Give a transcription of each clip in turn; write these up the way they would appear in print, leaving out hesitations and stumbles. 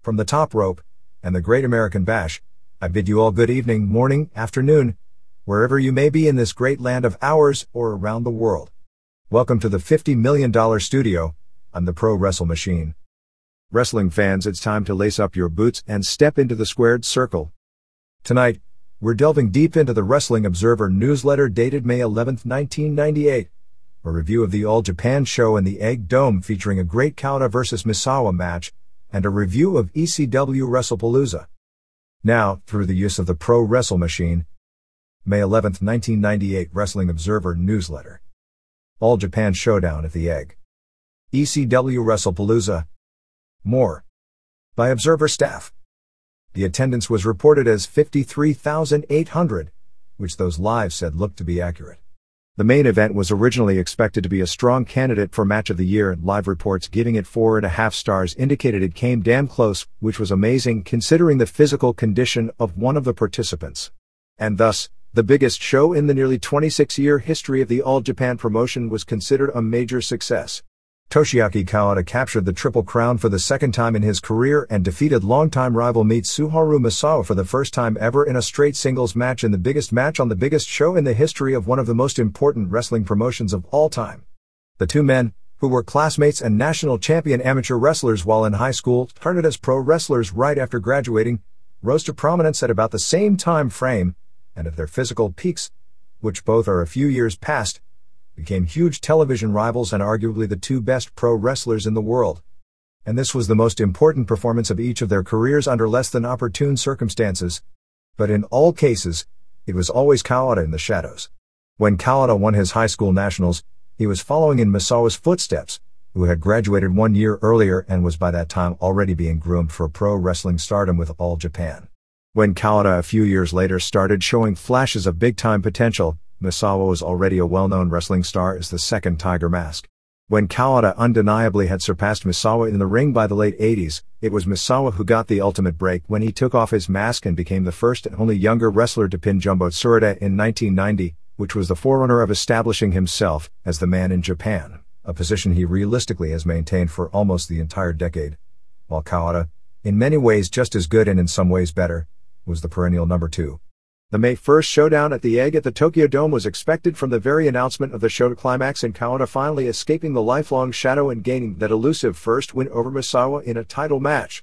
From the top rope and the Great American Bash, I bid you all good evening, morning, afternoon, wherever you may be in this great land of ours or around the world. Welcome to the $50 million studio. I'm the Pro Wrestle Machine. Wrestling fans, it's time to lace up your boots and step into the squared circle. Tonight, we're delving deep into the Wrestling Observer newsletter dated May 11, 1998. A review of the All Japan show in the Egg Dome featuring a Great Kawada vs. Misawa match, and a review of Ecw Wrestlepalooza. Now, through the use of the Pro Wrestle Machine, May 11, 1998 Wrestling Observer newsletter. All Japan Showdown at the Egg. Ecw Wrestlepalooza. More. By Observer staff. The attendance was reported as 53,800, which those live said looked to be accurate. The main event was originally expected to be a strong candidate for Match of the Year, and live reports giving it 4.5 stars indicated it came damn close, which was amazing considering the physical condition of one of the participants. And thus, the biggest show in the nearly 26-year history of the All Japan promotion was considered a major success. Toshiaki Kawada captured the Triple Crown for the second time in his career and defeated longtime rival Mitsuharu Misawa for the first time ever in a straight singles match in the biggest match on the biggest show in the history of one of the most important wrestling promotions of all time. The two men, who were classmates and national champion amateur wrestlers while in high school, started as pro wrestlers right after graduating, rose to prominence at about the same time frame, and at their physical peaks, which both are a few years past, became huge television rivals and arguably the two best pro wrestlers in the world. And this was the most important performance of each of their careers under less than opportune circumstances. But in all cases, it was always Kawada in the shadows. When Kawada won his high school nationals, he was following in Misawa's footsteps, who had graduated 1 year earlier and was by that time already being groomed for pro wrestling stardom with All Japan. When Kawada a few years later started showing flashes of big-time potential, Misawa was already a well-known wrestling star as the second Tiger Mask. When Kawada undeniably had surpassed Misawa in the ring by the late 80s, it was Misawa who got the ultimate break when he took off his mask and became the first and only younger wrestler to pin Jumbo Tsuruta in 1990, which was the forerunner of establishing himself as the man in Japan, a position he realistically has maintained for almost the entire decade. While Kawada, in many ways just as good and in some ways better, was the perennial number 2. The May 1st showdown at the Egg at the Tokyo Dome was expected from the very announcement of the show to climax in Kawada finally escaping the lifelong shadow and gaining that elusive first win over Misawa in a title match.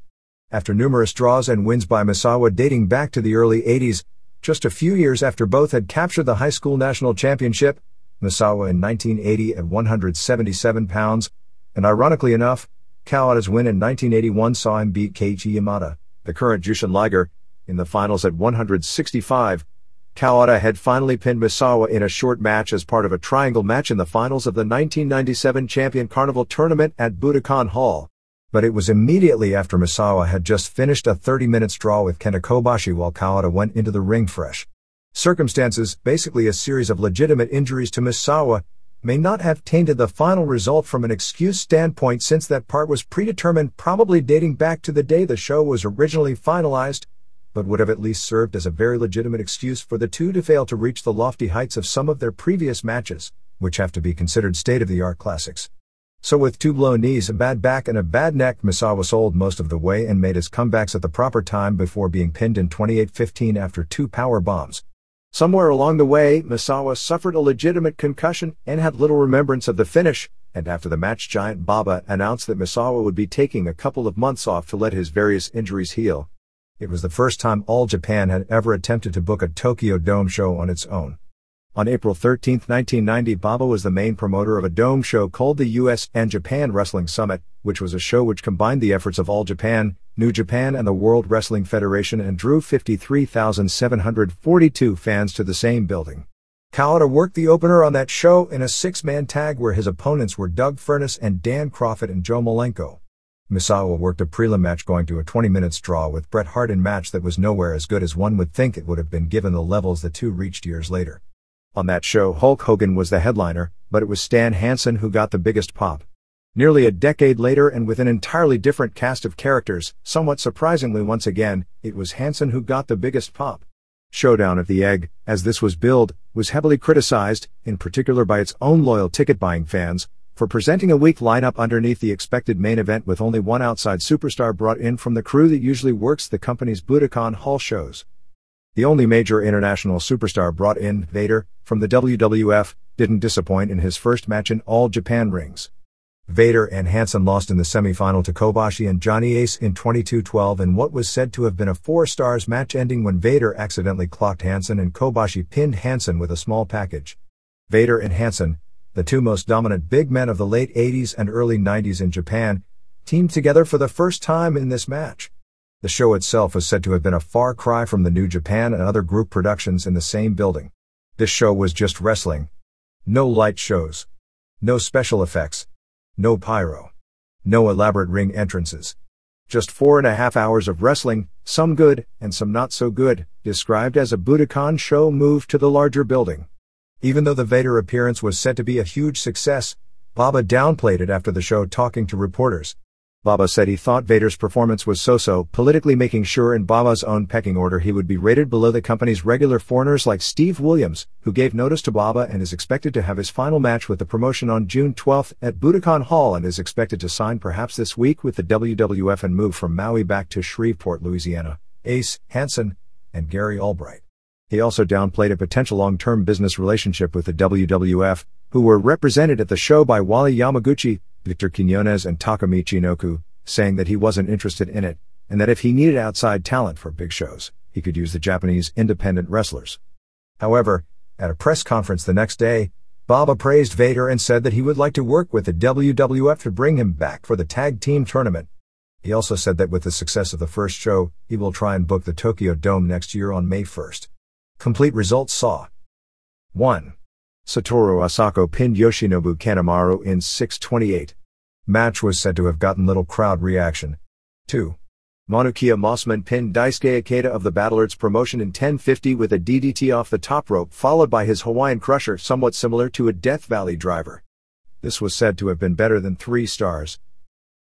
After numerous draws and wins by Misawa dating back to the early 80s, just a few years after both had captured the high school national championship, Misawa in 1980 at 177 pounds, and ironically enough, Kawada's win in 1981 saw him beat Keiichi Yamada, the current Jushin Liger, in the finals at 165. Kawada had finally pinned Misawa in a short match as part of a triangle match in the finals of the 1997 Champion Carnival Tournament at Budokan Hall. But it was immediately after Misawa had just finished a 30-minute draw with Kenta Kobashi while Kawada went into the ring fresh. Circumstances, basically a series of legitimate injuries to Misawa, may not have tainted the final result from an excuse standpoint since that part was predetermined, probably dating back to the day the show was originally finalized, but would have at least served as a very legitimate excuse for the two to fail to reach the lofty heights of some of their previous matches, which have to be considered state-of-the-art classics. So with 2 blown knees, a bad back and a bad neck, Misawa sold most of the way and made his comebacks at the proper time before being pinned in 28-15 after 2 power bombs. Somewhere along the way, Misawa suffered a legitimate concussion and had little remembrance of the finish, and after the match Giant Baba announced that Misawa would be taking a couple of months off to let his various injuries heal. It was the first time All Japan had ever attempted to book a Tokyo Dome show on its own. On April 13, 1990, Baba was the main promoter of a dome show called the US and Japan Wrestling Summit, which was a show which combined the efforts of All Japan, New Japan and the World Wrestling Federation and drew 53,742 fans to the same building. Kawada worked the opener on that show in a 6-man tag where his opponents were Doug Furness and Dan Crawford and Joe Malenko. Misawa worked a prelim match going to a 20-minute draw with Bret Hart in match that was nowhere as good as one would think it would have been given the levels the two reached years later. On that show Hulk Hogan was the headliner, but it was Stan Hansen who got the biggest pop. Nearly a decade later and with an entirely different cast of characters, somewhat surprisingly once again, it was Hansen who got the biggest pop. Showdown at the Egg, as this was billed, was heavily criticized, in particular by its own loyal ticket-buying fans, for presenting a weak lineup underneath the expected main event with only one outside superstar brought in from the crew that usually works the company's Budokan Hall shows. The only major international superstar brought in, Vader, from the WWF, didn't disappoint in his first match in All Japan rings. Vader and Hansen lost in the semi-final to Kobashi and Johnny Ace in 22-12 in what was said to have been a 4-stars match ending when Vader accidentally clocked Hansen and Kobashi pinned Hansen with a small package. Vader and Hansen, the two most dominant big men of the late 80s and early 90s in Japan, teamed together for the first time in this match. The show itself was said to have been a far cry from the New Japan and other group productions in the same building. This show was just wrestling. No light shows. No special effects. No pyro. No elaborate ring entrances. Just 4.5 hours of wrestling, some good and some not so good, described as a Budokan show moved to the larger building. Even though the Vader appearance was said to be a huge success, Baba downplayed it after the show, talking to reporters. Baba said he thought Vader's performance was so-so, politically making sure in Baba's own pecking order he would be rated below the company's regular foreigners like Steve Williams, who gave notice to Baba and is expected to have his final match with the promotion on June 12 at Budokan Hall and is expected to sign perhaps this week with the WWF and move from Maui back to Shreveport, Louisiana. Ace, Hansen, and Gary Albright. He also downplayed a potential long-term business relationship with the WWF, who were represented at the show by Wally Yamaguchi, Victor Quiñones and Takamichi Inoku, saying that he wasn't interested in it, and that if he needed outside talent for big shows, he could use the Japanese independent wrestlers. However, at a press conference the next day, Baba praised Vader and said that he would like to work with the WWF to bring him back for the tag team tournament. He also said that with the success of the first show, he will try and book the Tokyo Dome next year on May 1st. Complete results saw 1. Satoru Asako pinned Yoshinobu Kanemaru in 6:28. Match was said to have gotten little crowd reaction. 2. Manukia Mossman pinned Daisuke Ikeda of the Battle Arts promotion in 10:50 with a DDT off the top rope followed by his Hawaiian Crusher, somewhat similar to a Death Valley driver. This was said to have been better than 3 stars.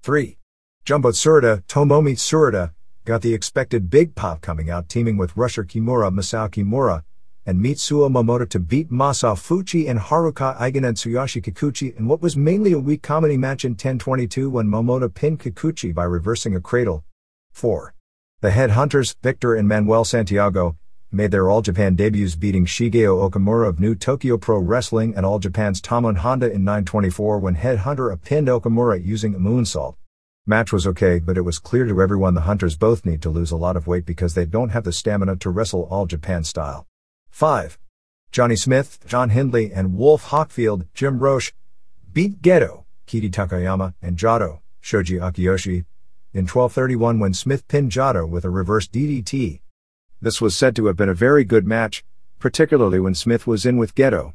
3. Jumbo Tsuruta, Tomomi Tsuruta, got the expected big pop coming out teaming with Rusher Kimura, Masao Kimura, and Mitsuo Momota to beat Masao Fuchi and Haruka Eigen and Tsuyoshi Kikuchi in what was mainly a weak comedy match in 10:22 when Momota pinned Kikuchi by reversing a cradle. 4. The Headhunters, Victor and Manuel Santiago, made their All Japan debuts beating Shigeo Okamura of New Tokyo Pro Wrestling and All Japan's Tamon Honda in 9:24 when Headhunter pinned Okamura using a moonsault. Match was okay, but it was clear to everyone the Hunters both need to lose a lot of weight because they don't have the stamina to wrestle All Japan style. 5. Johnny Smith, John Hindley and Wolf Hockfield, Jim Roche, beat Gedo, Kiri Takayama, and Jado, Shoji Akiyoshi, in 12:31 when Smith pinned Jado with a reverse DDT. This was said to have been a very good match, particularly when Smith was in with Gedo.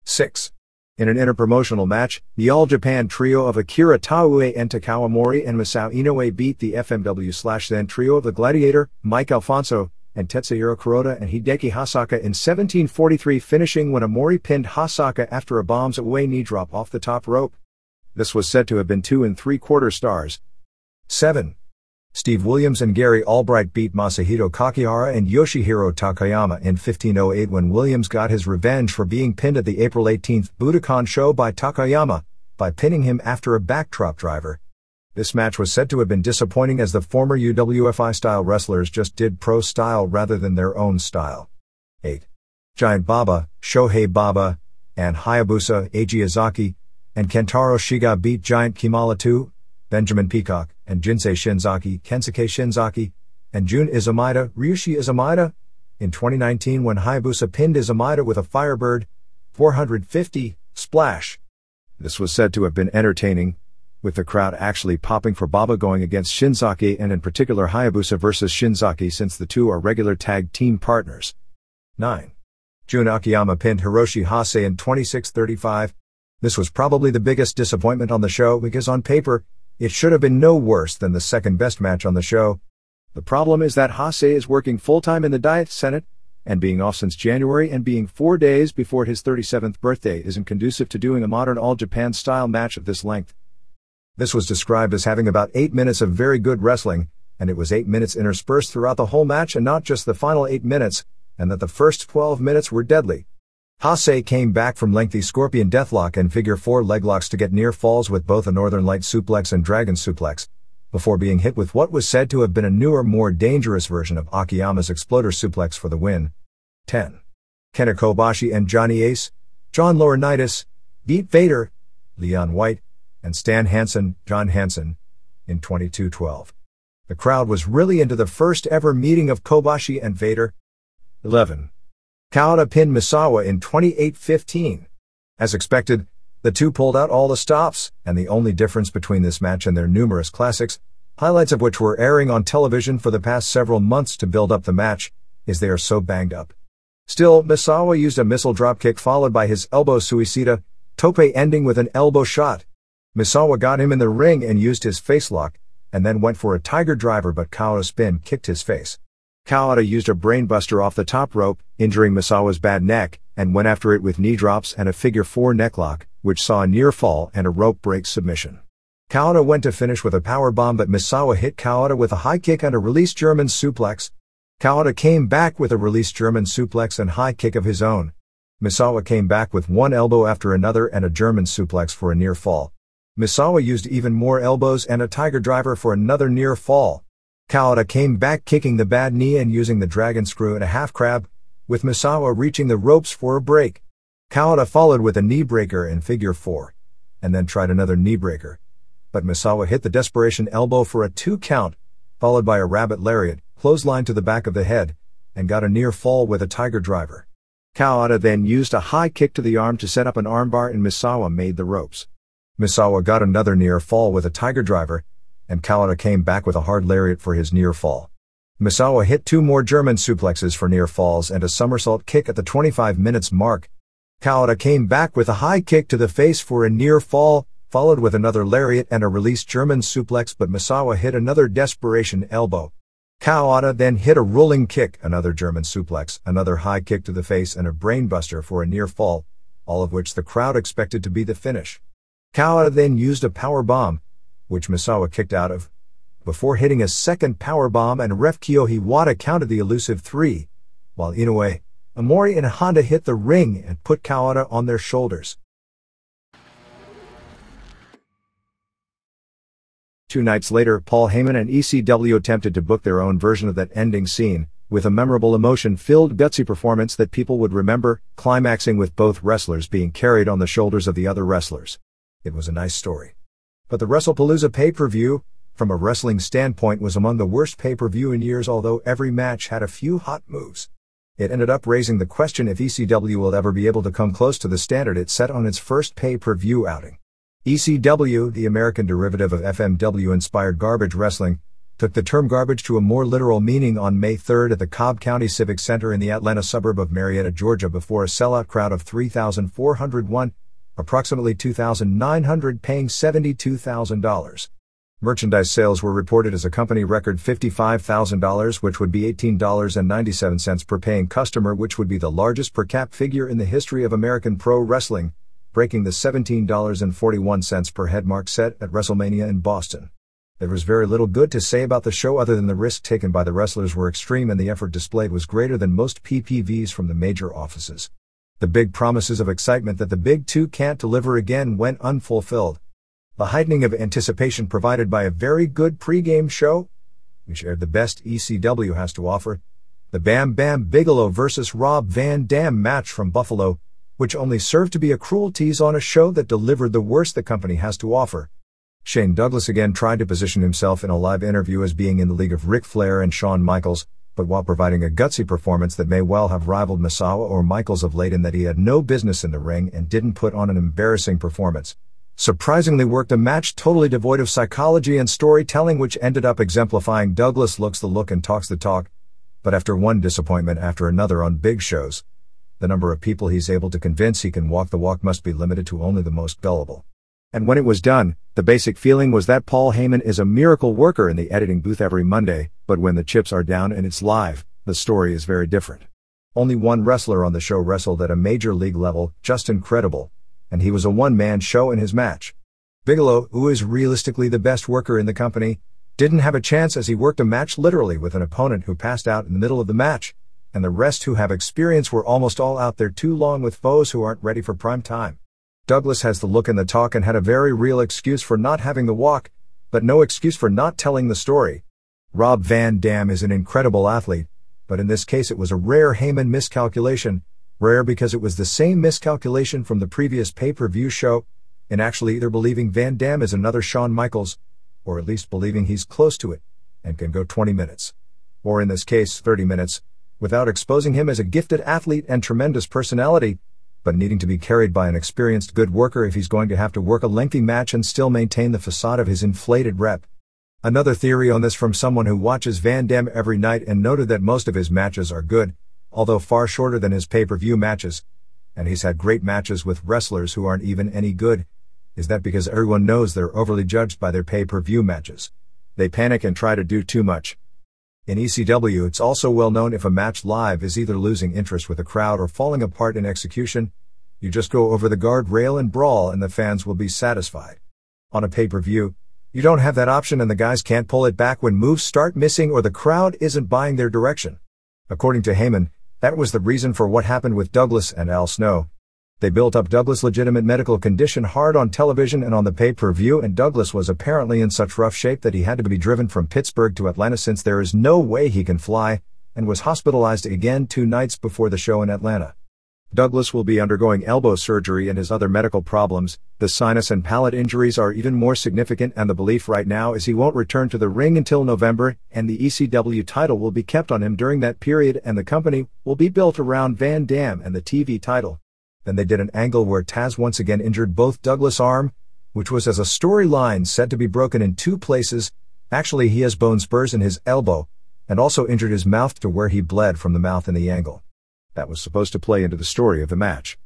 6. In an interpromotional match, the All Japan trio of Akira Taue and Takao Mori and Masao Inoue beat the FMW/then trio of the Gladiator, Mike Alfonso, and Tetsuhiro Kuroda and Hideki Hasaka in 17:43, finishing when Amori pinned Hasaka after a bombs away knee drop off the top rope. This was said to have been 2 3/4 stars. 7. Steve Williams and Gary Albright beat Masahito Kakihara and Yoshihiro Takayama in 15:08 when Williams got his revenge for being pinned at the April 18 Budokan show by Takayama, by pinning him after a backdrop driver. This match was said to have been disappointing as the former UWFI-style wrestlers just did pro style rather than their own style. 8. Giant Baba, Shohei Baba, and Hayabusa Eiji Izaki, and Kentaro Shiga beat Giant Kimala 2, Benjamin Peacock, and Jinsei Shinzaki, Kensuke Shinzaki, and Jun Izumida, Ryushi Izumida, in 2019 when Hayabusa pinned Izumida with a Firebird, 450, splash. This was said to have been entertaining, with the crowd actually popping for Baba going against Shinzaki and in particular Hayabusa versus Shinzaki since the two are regular tag team partners. 9. Jun Akiyama pinned Hiroshi Hase in 26:35. This was probably the biggest disappointment on the show because on paper, it should have been no worse than the second best match on the show. The problem is that Hase is working full-time in the Diet Senate, and being off since January and being 4 days before his 37th birthday isn't conducive to doing a modern All-Japan style match of this length. This was described as having about 8 minutes of very good wrestling, and it was 8 minutes interspersed throughout the whole match and not just the final 8 minutes, and that the first 12 minutes were deadly. Hase came back from lengthy scorpion deathlock and figure 4 leglocks to get near falls with both a Northern Light suplex and Dragon suplex, before being hit with what was said to have been a newer, more dangerous version of Akiyama's exploder suplex for the win. 10. Kenta Kobashi and Johnny Ace, John Laurinaitis, beat Vader, Leon White, and Stan Hansen, John Hansen, in 22-12. The crowd was really into the first ever meeting of Kobashi and Vader. 11. Kawada pinned Misawa in 28-15. As expected, the two pulled out all the stops, and the only difference between this match and their numerous classics, highlights of which were airing on television for the past several months to build up the match, is they are so banged up. Still, Misawa used a missile dropkick followed by his elbow suicida, tope ending with an elbow shot. Misawa got him in the ring and used his face lock, and then went for a tiger driver, but Kawada spin kicked his face. Kawada used a brainbuster off the top rope, injuring Misawa's bad neck, and went after it with knee drops and a figure 4 necklock, which saw a near fall and a rope break submission. Kawada went to finish with a power bomb, but Misawa hit Kawada with a high kick and a release German suplex. Kawada came back with a release German suplex and high kick of his own. Misawa came back with one elbow after another and a German suplex for a near fall. Misawa used even more elbows and a tiger driver for another near fall. Kawada came back kicking the bad knee and using the dragon screw and a half crab, with Misawa reaching the ropes for a break. Kawada followed with a knee breaker in figure 4, and then tried another knee breaker. But Misawa hit the desperation elbow for a 2 count, followed by a rabbit lariat, clothesline to the back of the head, and got a near fall with a tiger driver. Kawada then used a high kick to the arm to set up an armbar, and Misawa made the ropes. Misawa got another near fall with a tiger driver, and Kawada came back with a hard lariat for his near fall. Misawa hit 2 more German suplexes for near falls and a somersault kick at the 25 minutes mark. Kawada came back with a high kick to the face for a near fall, followed with another lariat and a release German suplex, but Misawa hit another desperation elbow. Kawada then hit a rolling kick, another German suplex, another high kick to the face and a brainbuster for a near fall, all of which the crowd expected to be the finish. Kawada then used a power bomb, which Misawa kicked out of, before hitting a second power bomb, and ref Kiyohi Wada counted the elusive 3, while Inoue, Amori and Honda hit the ring and put Kawada on their shoulders. 2 nights later, Paul Heyman and ECW attempted to book their own version of that ending scene, with a memorable emotion-filled gutsy performance that people would remember, climaxing with both wrestlers being carried on the shoulders of the other wrestlers. It was a nice story. But the Wrestlepalooza pay-per-view, from a wrestling standpoint, was among the worst pay-per-view in years, although every match had a few hot moves. It ended up raising the question if ECW will ever be able to come close to the standard it set on its first pay-per-view outing. ECW, the American derivative of FMW-inspired garbage wrestling, took the term garbage to a more literal meaning on May 3 at the Cobb County Civic Center in the Atlanta suburb of Marietta, Georgia, before a sellout crowd of 3,401, approximately 2,900, paying $72,000. Merchandise sales were reported as a company record $55,000, which would be $18.97 per paying customer, which would be the largest per cap figure in the history of American pro wrestling, breaking the $17.41 per head mark set at WrestleMania in Boston. There was very little good to say about the show other than the risk taken by the wrestlers were extreme and the effort displayed was greater than most PPVs from the major offices. The big promises of excitement that the Big Two can't deliver again went unfulfilled. The heightening of anticipation provided by a very good pre-game show, which aired the best ECW has to offer, the Bam Bam Bigelow vs. Rob Van Dam match from Buffalo, which only served to be a cruel tease on a show that delivered the worst the company has to offer. Shane Douglas again tried to position himself in a live interview as being in the league of Ric Flair and Shawn Michaels, but while providing a gutsy performance that may well have rivaled Misawa or Michaels of late in that he had no business in the ring and didn't put on an embarrassing performance, surprisingly worked a match totally devoid of psychology and storytelling, which ended up exemplifying Douglas looks the look and talks the talk. But after one disappointment after another on big shows, the number of people he's able to convince he can walk the walk must be limited to only the most gullible. And when it was done, the basic feeling was that Paul Heyman is a miracle worker in the editing booth every Monday, but when the chips are down and it's live, the story is very different. Only one wrestler on the show wrestled at a major league level, just incredible, and he was a one-man show in his match. Bigelow, who is realistically the best worker in the company, didn't have a chance as he worked a match literally with an opponent who passed out in the middle of the match, and the rest who have experience were almost all out there too long with foes who aren't ready for prime time. Douglas has the look and the talk and had a very real excuse for not having the walk, but no excuse for not telling the story. Rob Van Dam is an incredible athlete, but in this case it was a rare Heyman miscalculation, rare because it was the same miscalculation from the previous pay-per-view show, in actually either believing Van Dam is another Shawn Michaels, or at least believing he's close to it, and can go 20 minutes. Or in this case, 30 minutes, without exposing him as a gifted athlete and tremendous personality, but needing to be carried by an experienced good worker if he's going to have to work a lengthy match and still maintain the facade of his inflated rep. Another theory on this from someone who watches Van Dam every night and noted that most of his matches are good, although far shorter than his pay-per-view matches, and he's had great matches with wrestlers who aren't even any good, is that because everyone knows they're overly judged by their pay-per-view matches. They panic and try to do too much. In ECW, it's also well known if a match live is either losing interest with the crowd or falling apart in execution, you just go over the guardrail and brawl and the fans will be satisfied. On a pay-per-view, you don't have that option and the guys can't pull it back when moves start missing or the crowd isn't buying their direction. According to Heyman, that was the reason for what happened with Douglas and Al Snow. They built up Douglas' legitimate medical condition hard on television and on the pay-per-view, and Douglas was apparently in such rough shape that he had to be driven from Pittsburgh to Atlanta since there is no way he can fly, and was hospitalized again 2 nights before the show in Atlanta. Douglas will be undergoing elbow surgery and his other medical problems. The sinus and palate injuries are even more significant, and the belief right now is he won't return to the ring until November, and the ECW title will be kept on him during that period, and the company will be built around Van Dam and the TV title. Then they did an angle where Taz once again injured both Douglas' arm, which was as a storyline said to be broken in 2 places. Actually, he has bone spurs in his elbow, and also injured his mouth to where he bled from the mouth in the angle. That was supposed to play into the story of the match.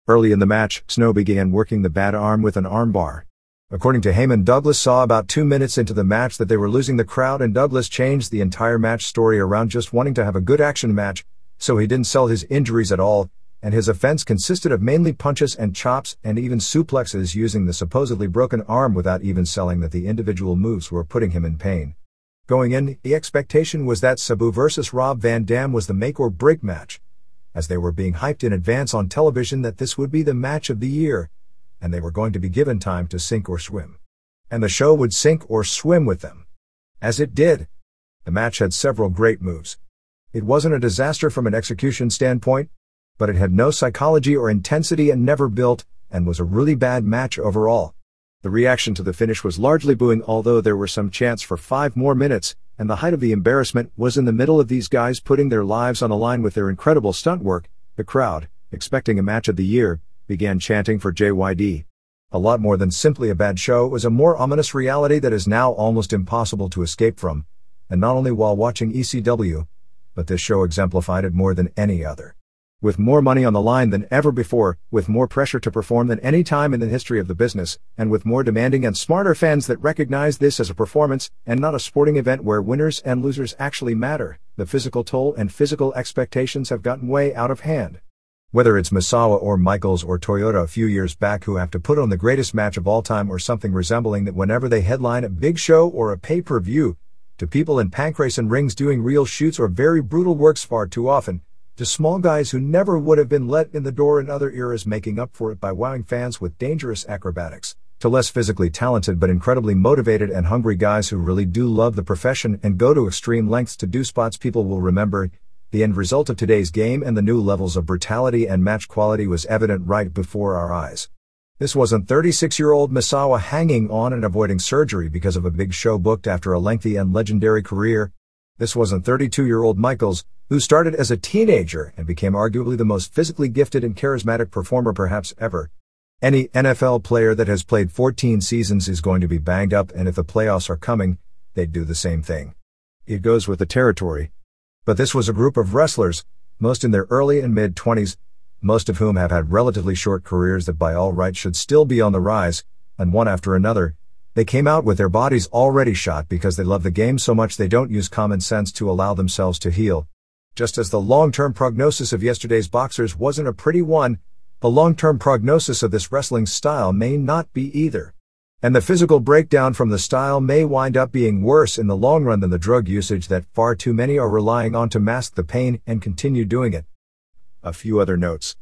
Early in the match, Snow began working the bad arm with an arm bar. According to Heyman, Douglas saw about 2 minutes into the match that they were losing the crowd, and Douglas changed the entire match story around just wanting to have a good action match, so he didn't sell his injuries at all, and his offense consisted of mainly punches and chops and even suplexes using the supposedly broken arm without even selling that the individual moves were putting him in pain. Going in, the expectation was that Sabu vs. Rob Van Dam was the make or break match, as they were being hyped in advance on television that this would be the match of the year, and they were going to be given time to sink or swim. And the show would sink or swim with them. As it did. The match had several great moves. It wasn't a disaster from an execution standpoint, but it had no psychology or intensity and never built, and was a really bad match overall. The reaction to the finish was largely booing, although there were some chants for 5 more minutes, and the height of the embarrassment was in the middle of these guys putting their lives on the line with their incredible stunt work. The crowd, expecting a match of the year, began chanting for JYD. A lot more than simply a bad show, it was a more ominous reality that is now almost impossible to escape from, and not only while watching ECW, but this show exemplified it more than any other. With more money on the line than ever before, with more pressure to perform than any time in the history of the business, and with more demanding and smarter fans that recognize this as a performance and not a sporting event where winners and losers actually matter, the physical toll and physical expectations have gotten way out of hand. Whether it's Misawa or Michaels or Toyota a few years back who have to put on the greatest match of all time or something resembling that whenever they headline a big show or a pay-per-view, to people in pancrase and rings doing real shoots or very brutal works far too often, to small guys who never would have been let in the door in other eras making up for it by wowing fans with dangerous acrobatics, to less physically talented but incredibly motivated and hungry guys who really do love the profession and go to extreme lengths to do spots people will remember. The end result of today's game and the new levels of brutality and match quality was evident right before our eyes. This wasn't 36-year-old Misawa hanging on and avoiding surgery because of a big show booked after a lengthy and legendary career. This wasn't 32-year-old Michaels, who started as a teenager and became arguably the most physically gifted and charismatic performer perhaps ever. Any NFL player that has played 14 seasons is going to be banged up, and if the playoffs are coming, they'd do the same thing. It goes with the territory. But this was a group of wrestlers, most in their early and mid-20s, most of whom have had relatively short careers that by all rights should still be on the rise, and one after another, they came out with their bodies already shot because they love the game so much they don't use common sense to allow themselves to heal. Just as the long-term prognosis of yesterday's boxers wasn't a pretty one, the long-term prognosis of this wrestling style may not be either. And the physical breakdown from the style may wind up being worse in the long run than the drug usage that far too many are relying on to mask the pain and continue doing it. A few other notes.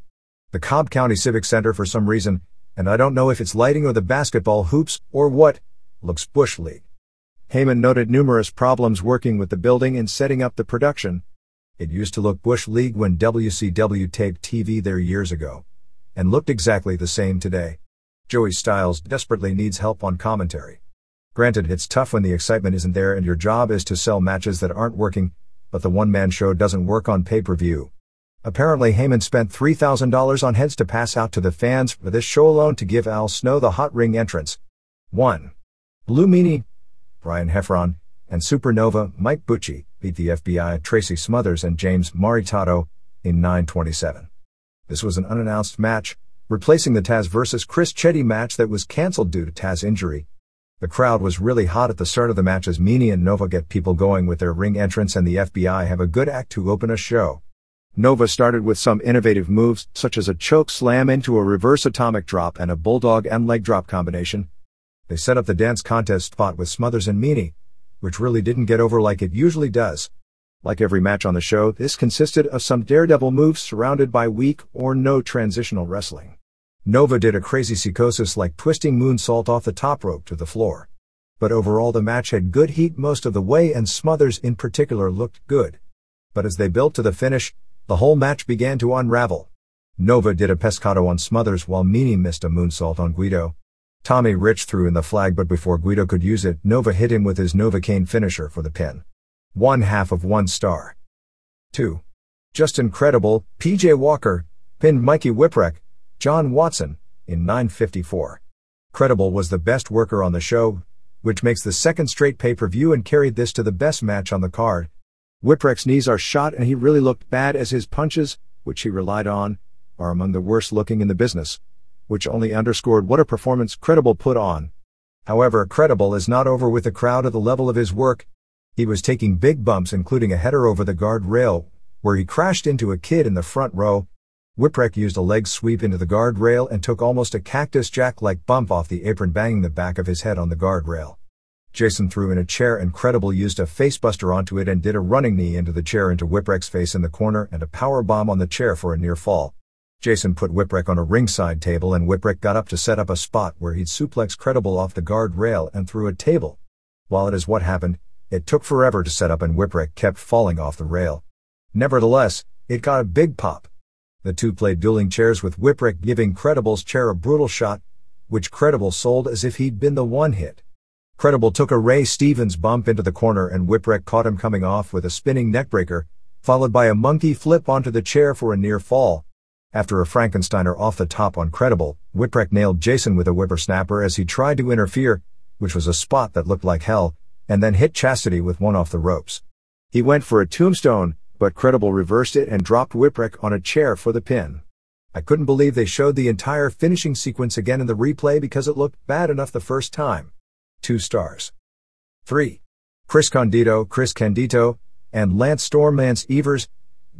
The Cobb County Civic Center, for some reason, and I don't know if it's lighting or the basketball hoops or what, looks Bush League. Heyman noted numerous problems working with the building and setting up the production. It used to look Bush League when WCW taped TV there years ago, and looked exactly the same today. Joey Styles desperately needs help on commentary. Granted, it's tough when the excitement isn't there and your job is to sell matches that aren't working, but the one-man show doesn't work on pay-per-view. Apparently Heyman spent $3,000 on heads to pass out to the fans for this show alone to give Al Snow the hot ring entrance. 1. Blue Meanie, Brian Heffron, and Supernova Mike Bucci beat the FBI Tracy Smothers and James Maritato in 9:27. This was an unannounced match, replacing the Taz vs. Chris Chetti match that was cancelled due to Taz injury. The crowd was really hot at the start of the match as Meanie and Nova get people going with their ring entrance and the FBI have a good act to open a show. Nova started with some innovative moves such as a choke slam into a reverse atomic drop and a bulldog and leg drop combination. They set up the dance contest spot with Smothers and Meanie, which really didn't get over like it usually does. Like every match on the show, this consisted of some daredevil moves surrounded by weak or no transitional wrestling. Nova did a crazy psychosis-like twisting moonsault off the top rope to the floor. But overall the match had good heat most of the way and Smothers in particular looked good. But as they built to the finish, the whole match began to unravel. Nova did a pescado on Smothers while Meanie missed a moonsault on Guido. Tommy Rich threw in the flag but before Guido could use it, Nova hit him with his Novocaine finisher for the pin. 1/2 of 1 star. 2. Just Incredible, PJ Walker, pinned Mikey Whipwreck, John Watson, in 9:54. Credible was the best worker on the show, which makes the second straight pay-per-view and carried this to the best match on the card. Whipwreck's knees are shot and he really looked bad as his punches, which he relied on, are among the worst looking in the business, which only underscored what a performance Credible put on. However, Credible is not over with the crowd at the level of his work. He was taking big bumps including a header over the guard rail, where he crashed into a kid in the front row. Whipwreck used a leg sweep into the guard rail and took almost a cactus jack-like bump off the apron banging the back of his head on the guard rail. Jason threw in a chair and Credible used a facebuster onto it and did a running knee into the chair into Whipwreck's face in the corner and a power bomb on the chair for a near fall. Jason put Whipwreck on a ringside table and Whipwreck got up to set up a spot where he'd suplex Credible off the guard rail and through a table. While it is what happened, it took forever to set up and Whipwreck kept falling off the rail. Nevertheless, it got a big pop. The two played dueling chairs with Whipwreck giving Credible's chair a brutal shot, which Credible sold as if he'd been the one hit. Credible took a Ray Stevens bump into the corner and Whipwreck caught him coming off with a spinning neckbreaker, followed by a monkey flip onto the chair for a near fall. After a Frankensteiner off the top on Credible, Whipwreck nailed Jason with a whippersnapper as he tried to interfere, which was a spot that looked like hell, and then hit Chastity with one off the ropes. He went for a tombstone, but Credible reversed it and dropped Whipwreck on a chair for the pin. I couldn't believe they showed the entire finishing sequence again in the replay because it looked bad enough the first time. 2 stars. 3. Chris Candido, and Lance Evers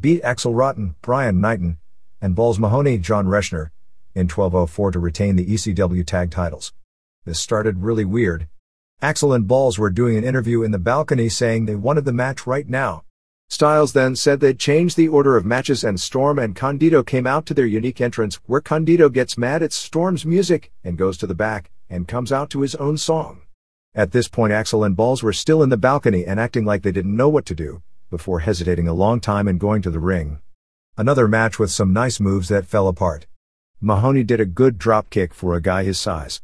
beat Axel Rotten, Brian Knighton, and Balls Mahoney, John Reschner, in 12:04 to retain the ECW tag titles. This started really weird. Axel and Balls were doing an interview in the balcony saying they wanted the match right now. Styles then said they'd changed the order of matches and Storm and Candido came out to their unique entrance where Candido gets mad at Storm's music and goes to the back and comes out to his own song. At this point Axel and Balls were still in the balcony and acting like they didn't know what to do, before hesitating a long time and going to the ring. Another match with some nice moves that fell apart. Mahoney did a good drop kick for a guy his size.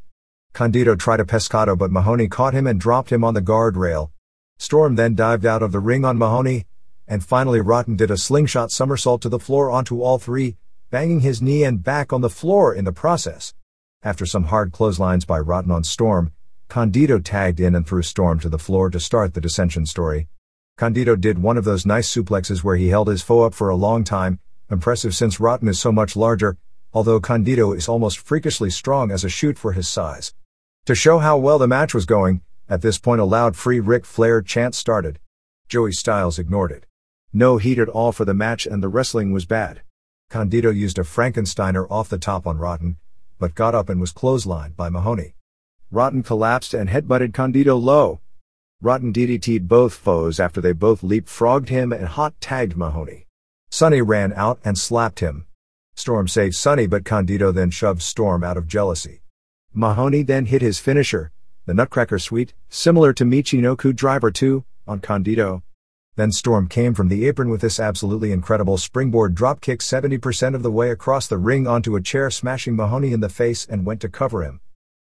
Candido tried a pescado but Mahoney caught him and dropped him on the guardrail. Storm then dived out of the ring on Mahoney, and finally Rotten did a slingshot somersault to the floor onto all three, banging his knee and back on the floor in the process. After some hard clotheslines by Rotten on Storm, Candido tagged in and threw Storm to the floor to start the dissension story. Candido did one of those nice suplexes where he held his foe up for a long time, impressive since Rotten is so much larger, although Candido is almost freakishly strong as a shoot for his size. To show how well the match was going, at this point a loud Free Ric Flair chant started. Joey Styles ignored it. No heat at all for the match and the wrestling was bad. Candido used a Frankensteiner off the top on Rotten, but got up and was clotheslined by Mahoney. Rotten collapsed and headbutted Candido low. Rotten DDT'd both foes after they both leapfrogged him and hot-tagged Mahoney. Sonny ran out and slapped him. Storm saved Sonny, but Candido then shoved Storm out of jealousy. Mahoney then hit his finisher, the Nutcracker Sweep, similar to Michinoku Driver 2, on Candido. Then Storm came from the apron with this absolutely incredible springboard dropkick 70% of the way across the ring onto a chair, smashing Mahoney in the face, and went to cover him.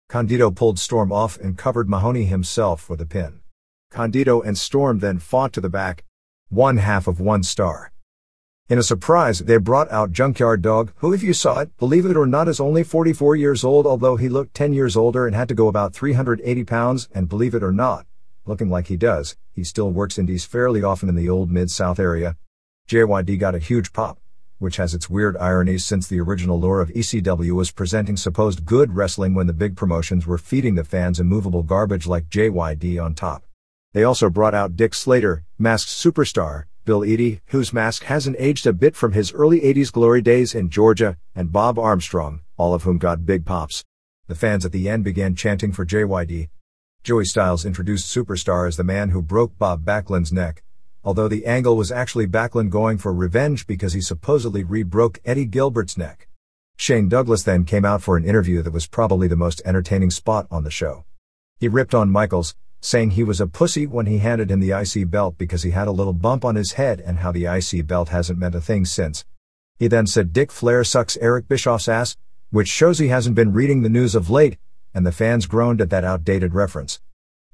Candido pulled Storm off and covered Mahoney himself for the pin. Candido and Storm then fought to the back. 1/2 of 1 star. In a surprise, they brought out Junkyard Dog, who, if you saw it, believe it or not, is only 44 years old, although he looked 10 years older and had to go about 380 pounds, and believe it or not, looking like he does, he still works indies fairly often in the old Mid-South area. JYD got a huge pop, which has its weird ironies since the original lure of ECW was presenting supposed good wrestling when the big promotions were feeding the fans immovable garbage like JYD on top. They also brought out Dick Slater, Masked Superstar, Bill Eadie, whose mask hasn't aged a bit from his early 80s glory days in Georgia, and Bob Armstrong, all of whom got big pops. The fans at the end began chanting for JYD. Joey Styles introduced Superstar as the man who broke Bob Backlund's neck, although the angle was actually Backlund going for revenge because he supposedly re-broke Eddie Gilbert's neck. Shane Douglas then came out for an interview that was probably the most entertaining spot on the show. He ripped on Michaels, saying he was a pussy when he handed him the IC belt because he had a little bump on his head and how the IC belt hasn't meant a thing since. He then said Dick Flair sucks Eric Bischoff's ass, which shows he hasn't been reading the news of late, and the fans groaned at that outdated reference.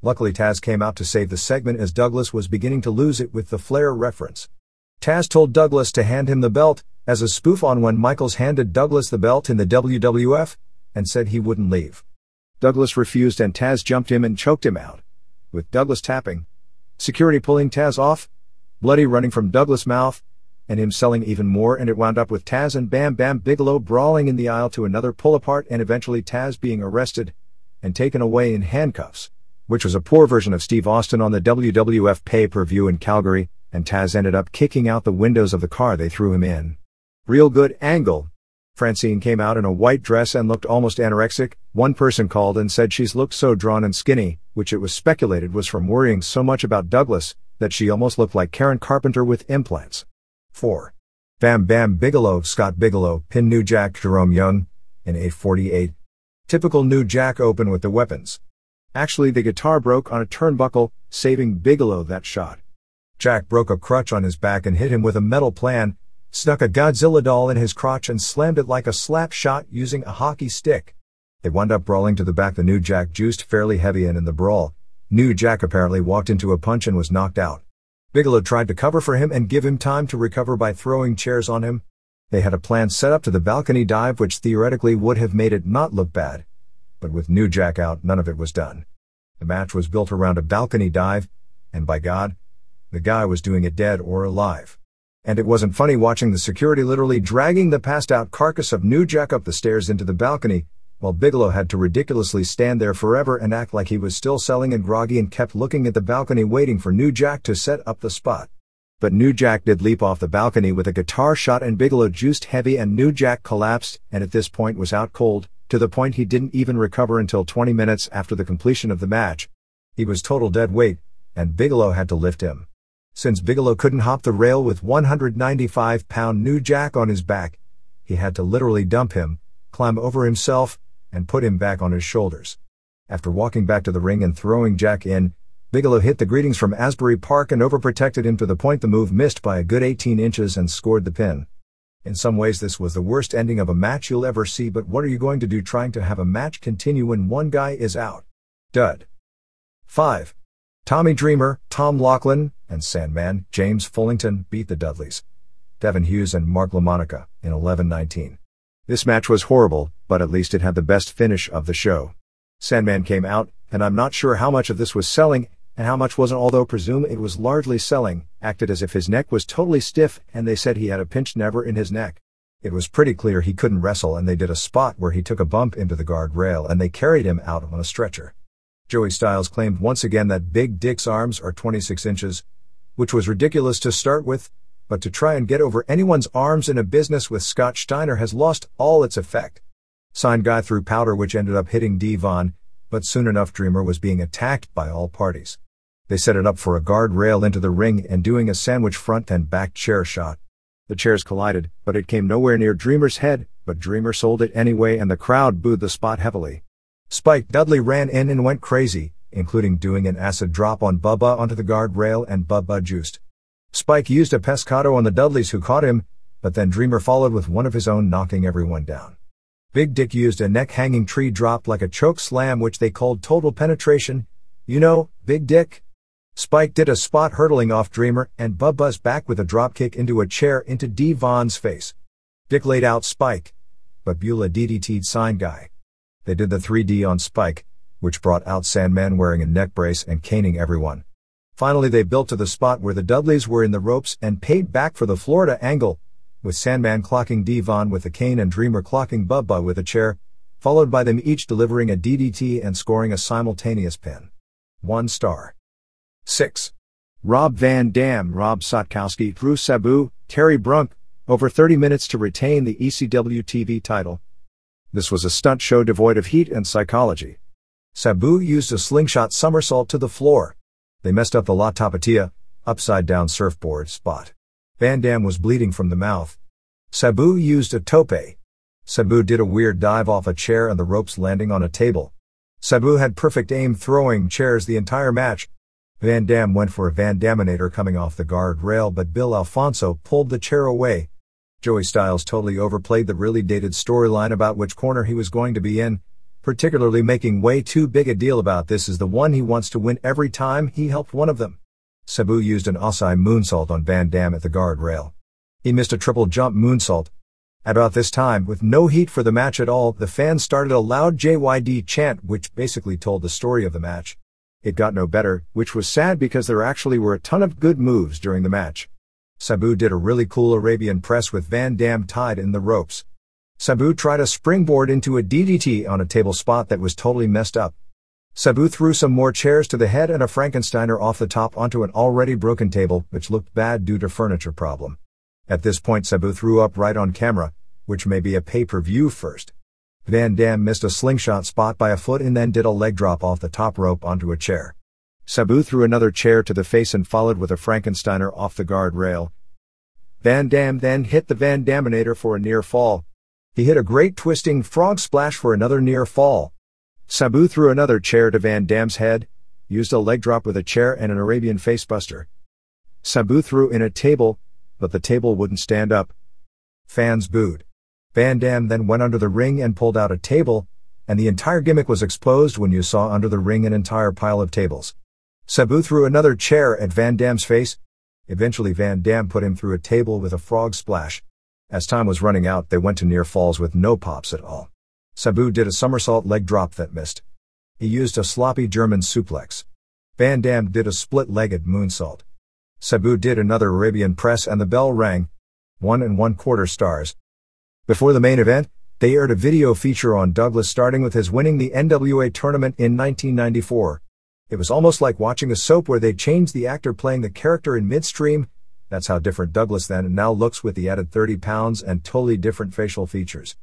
Luckily Taz came out to save the segment as Douglas was beginning to lose it with the Flair reference. Taz told Douglas to hand him the belt, as a spoof on when Michaels handed Douglas the belt in the WWF, and said he wouldn't leave. Douglas refused and Taz jumped him and choked him out, with Douglas tapping, security pulling Taz off, bloody running from Douglas' mouth, and him selling even more, and it wound up with Taz and Bam Bam Bigelow brawling in the aisle to another pull-apart and eventually Taz being arrested and taken away in handcuffs, which was a poor version of Steve Austin on the WWF pay-per-view in Calgary, and Taz ended up kicking out the windows of the car they threw him in. Real good angle. Francine came out in a white dress and looked almost anorexic. One person called and said she's looked so drawn and skinny, which it was speculated was from worrying so much about Douglas, that she almost looked like Karen Carpenter with implants. 4. Bam Bam Bigelow Scott Bigelow pinned New Jack Jerome Young in 8:48. Typical New Jack open with the weapons. Actually, the guitar broke on a turnbuckle, saving Bigelow that shot. Jack broke a crutch on his back and hit him with a metal plan, snuck a Godzilla doll in his crotch and slammed it like a slap shot using a hockey stick. They wound up brawling to the back. The New Jack juiced fairly heavy, and in the brawl, New Jack apparently walked into a punch and was knocked out. Bigelow tried to cover for him and give him time to recover by throwing chairs on him. They had a plan set up to the balcony dive which theoretically would have made it not look bad, but with New Jack out, none of it was done. The match was built around a balcony dive, and by God, the guy was doing it dead or alive. And it wasn't funny watching the security literally dragging the passed-out carcass of New Jack up the stairs into the balcony, while Bigelow had to ridiculously stand there forever and act like he was still selling and groggy and kept looking at the balcony waiting for New Jack to set up the spot. But New Jack did leap off the balcony with a guitar shot, and Bigelow juiced heavy and New Jack collapsed, and at this point was out cold, to the point he didn't even recover until 20 minutes after the completion of the match. He was total dead weight, and Bigelow had to lift him. Since Bigelow couldn't hop the rail with 195-pound New Jack on his back, he had to literally dump him, climb over himself, and put him back on his shoulders. After walking back to the ring and throwing Jack in, Bigelow hit the greetings from Asbury Park and overprotected him to the point the move missed by a good 18 inches and scored the pin. In some ways this was the worst ending of a match you'll ever see, but what are you going to do trying to have a match continue when one guy is out? Dud. 5. Tommy Dreamer, Tom Laughlin, and Sandman, James Fullington, beat the Dudleys, Devin Hughes and Mark LaMonica, in 11:19. This match was horrible, but at least it had the best finish of the show. Sandman came out, and I'm not sure how much of this was selling, and how much wasn't, although presume it was largely selling, acted as if his neck was totally stiff, and they said he had a pinched nerve in his neck. It was pretty clear he couldn't wrestle, and they did a spot where he took a bump into the guardrail and they carried him out on a stretcher. Joey Styles claimed once again that Big Dick's arms are 26 inches, which was ridiculous to start with, but to try and get over anyone's arms in a business with Scott Steiner has lost all its effect. Signed guy threw powder which ended up hitting Devon, But soon enough Dreamer was being attacked by all parties. They set it up for a guardrail into the ring and doing a sandwich front and back chair shot. The chairs collided, but it came nowhere near Dreamer's head, but Dreamer sold it anyway and the crowd booed the spot heavily. Spike Dudley ran in and went crazy, including doing an acid drop on Bubba onto the guardrail and Bubba juiced. Spike used a pescado on the Dudleys who caught him, but then Dreamer followed with one of his own, knocking everyone down. Big Dick used a neck-hanging tree drop like a choke slam, which they called total penetration. You know, Big Dick? Spike did a spot hurdling off Dreamer and Bubba's back with a dropkick into a chair into Devon's face. Dick laid out Spike, but Beulah DDT'd Sign Guy. They did the 3D on Spike, which brought out Sandman wearing a neck brace and caning everyone. Finally they built to the spot where the Dudleys were in the ropes and paid back for the Florida angle, with Sandman clocking Devon with a cane and Dreamer clocking Bubba with a chair, followed by them each delivering a DDT and scoring a simultaneous pin. 1 star. 6. Rob Van Dam, Rob Sotkowski, Drew Sabu, Terry Brunk, over 30 minutes to retain the ECW TV title. This was a stunt show devoid of heat and psychology. Sabu used a slingshot somersault to the floor. They messed up the La Tapatia, upside down surfboard spot. Van Dam was bleeding from the mouth. Sabu used a tope. Sabu did a weird dive off a chair and the ropes landing on a table. Sabu had perfect aim throwing chairs the entire match. Van Dam went for a Van Daminator coming off the guardrail, but Bill Alfonso pulled the chair away. Joey Styles totally overplayed the really dated storyline about which corner he was going to be in, particularly making way too big a deal about this as the one he wants to win every time he helped one of them. Sabu used an Osai moonsault on Van Dam at the guardrail. He missed a triple jump moonsault. At about this time, with no heat for the match at all, the fans started a loud JYD chant which basically told the story of the match. It got no better, which was sad because there actually were a ton of good moves during the match. Sabu did a really cool Arabian press with Van Dam tied in the ropes. Sabu tried a springboard into a DDT on a table spot that was totally messed up. Sabu threw some more chairs to the head and a Frankensteiner off the top onto an already broken table, which looked bad due to furniture problem. At this point Sabu threw up right on camera, which may be a pay-per-view first. Van Dam missed a slingshot spot by a foot and then did a leg drop off the top rope onto a chair. Sabu threw another chair to the face and followed with a Frankensteiner off the guardrail. Van Dam then hit the Van Daminator for a near fall. He hit a great twisting frog splash for another near fall. Sabu threw another chair to Van Dam's head, used a leg drop with a chair and an Arabian facebuster. Sabu threw in a table, but the table wouldn't stand up. Fans booed. Van Dam then went under the ring and pulled out a table, and the entire gimmick was exposed when you saw under the ring an entire pile of tables. Sabu threw another chair at Van Dam's face. Eventually Van Dam put him through a table with a frog splash. As time was running out, they went to near falls with no pops at all. Sabu did a somersault leg drop that missed. He used a sloppy German suplex. Van Dam did a split-legged moonsault. Sabu did another Arabian press and the bell rang. 1 1/4 stars. Before the main event, they aired a video feature on Douglas starting with his winning the NWA tournament in 1994. It was almost like watching a soap where they changed the actor playing the character in midstream. That's how different Douglas then and now looks with the added 30 pounds and totally different facial features.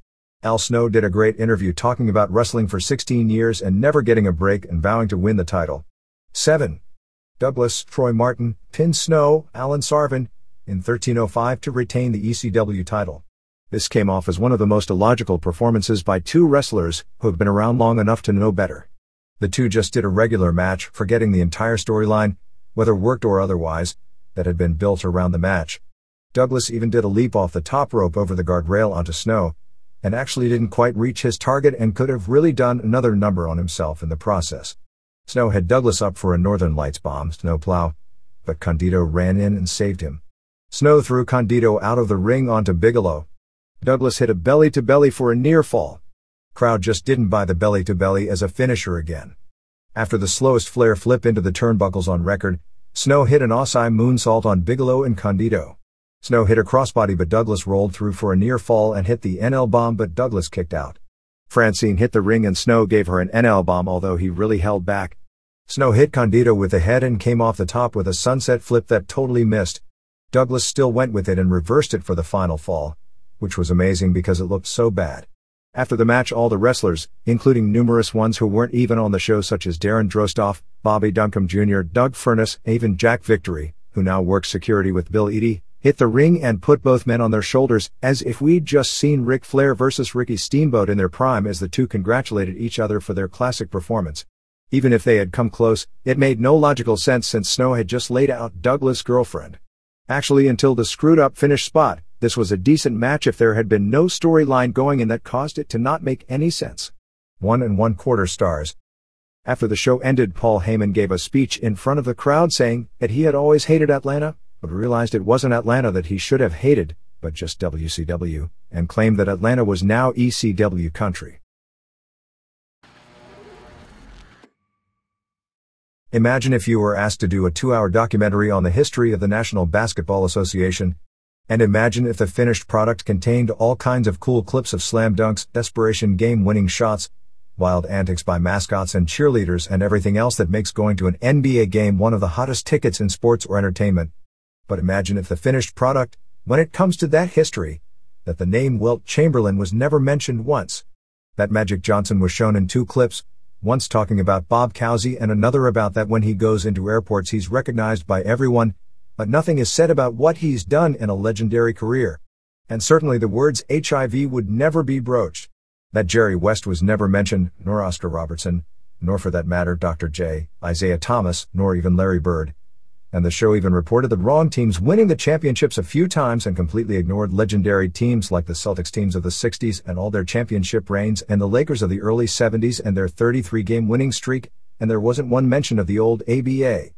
Al Snow did a great interview talking about wrestling for 16 years and never getting a break and vowing to win the title. 7. Douglas, Troy Martin, pinned Snow, Alan Sarvin, in 1305 to retain the ECW title. This came off as one of the most illogical performances by two wrestlers who have been around long enough to know better. The two just did a regular match, forgetting the entire storyline, whether worked or otherwise, that had been built around the match. Douglas even did a leap off the top rope over the guardrail onto Snow, and actually didn't quite reach his target and could have really done another number on himself in the process. Snow had Douglas up for a Northern Lights bomb snowplow, but Condito ran in and saved him. Snow threw Condito out of the ring onto Bigelow. Douglas hit a belly-to-belly for a near fall. Crowd just didn't buy the belly-to-belly as a finisher again. After the slowest flare flip into the turnbuckles on record, Snow hit an Osai moonsault on Bigelow and Condito. Snow hit a crossbody but Douglas rolled through for a near fall and hit the NL bomb but Douglas kicked out. Francine hit the ring and Snow gave her an NL bomb although he really held back. Snow hit Condito with the head and came off the top with a sunset flip that totally missed. Douglas still went with it and reversed it for the final fall, which was amazing because it looked so bad. After the match, all the wrestlers, including numerous ones who weren't even on the show such as Darren Drostoff, Bobby Duncombe Jr., Doug Furness, even Jack Victory, who now works security with Bill Eadie, hit the ring and put both men on their shoulders as if we'd just seen Ric Flair versus Ricky Steamboat in their prime as the two congratulated each other for their classic performance. Even if they had come close, it made no logical sense since Snow had just laid out Douglas' girlfriend. Actually, until the screwed-up finish spot, this was a decent match if there had been no storyline going in that caused it to not make any sense. 1 1/4 stars. After the show ended, Paul Heyman gave a speech in front of the crowd saying that he had always hated Atlanta, but realized it wasn't Atlanta that he should have hated, but just WCW, and claimed that Atlanta was now ECW country. Imagine if you were asked to do a 2-hour documentary on the history of the National Basketball Association. And imagine if the finished product contained all kinds of cool clips of slam dunks, desperation game-winning shots, wild antics by mascots and cheerleaders, and everything else that makes going to an NBA game one of the hottest tickets in sports or entertainment. But imagine if the finished product, when it comes to that history, that the name Wilt Chamberlain was never mentioned once. That Magic Johnson was shown in 2 clips, once talking about Bob Cousy and another about that when he goes into airports he's recognized by everyone, but nothing is said about what he's done in a legendary career. And certainly the words HIV would never be broached. That Jerry West was never mentioned, nor Oscar Robertson, nor for that matter Dr. J, Isaiah Thomas, nor even Larry Bird. And the show even reported the wrong teams winning the championships a few times and completely ignored legendary teams like the Celtics teams of the 60s and all their championship reigns, and the Lakers of the early 70s and their 33-game winning streak, and there wasn't one mention of the old ABA.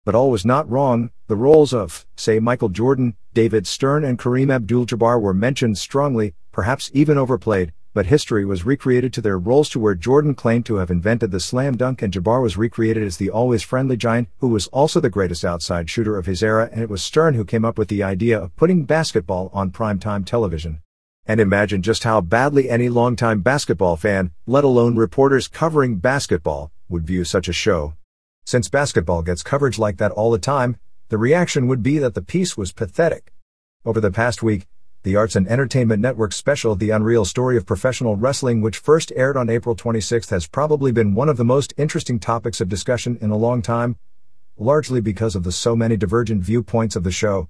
But all was not wrong. The roles of, say, Michael Jordan, David Stern and Kareem Abdul-Jabbar were mentioned strongly, perhaps even overplayed, but history was recreated to their roles to where Jordan claimed to have invented the slam dunk and Jabbar was recreated as the always friendly giant who was also the greatest outside shooter of his era, and it was Stern who came up with the idea of putting basketball on primetime television. And imagine just how badly any longtime basketball fan, let alone reporters covering basketball, would view such a show. Since basketball gets coverage like that all the time, the reaction would be that the piece was pathetic. Over the past week, the Arts and Entertainment Network special The Unreal Story of Professional Wrestling, which first aired on April 26, has probably been one of the most interesting topics of discussion in a long time, largely because of the so many divergent viewpoints of the show.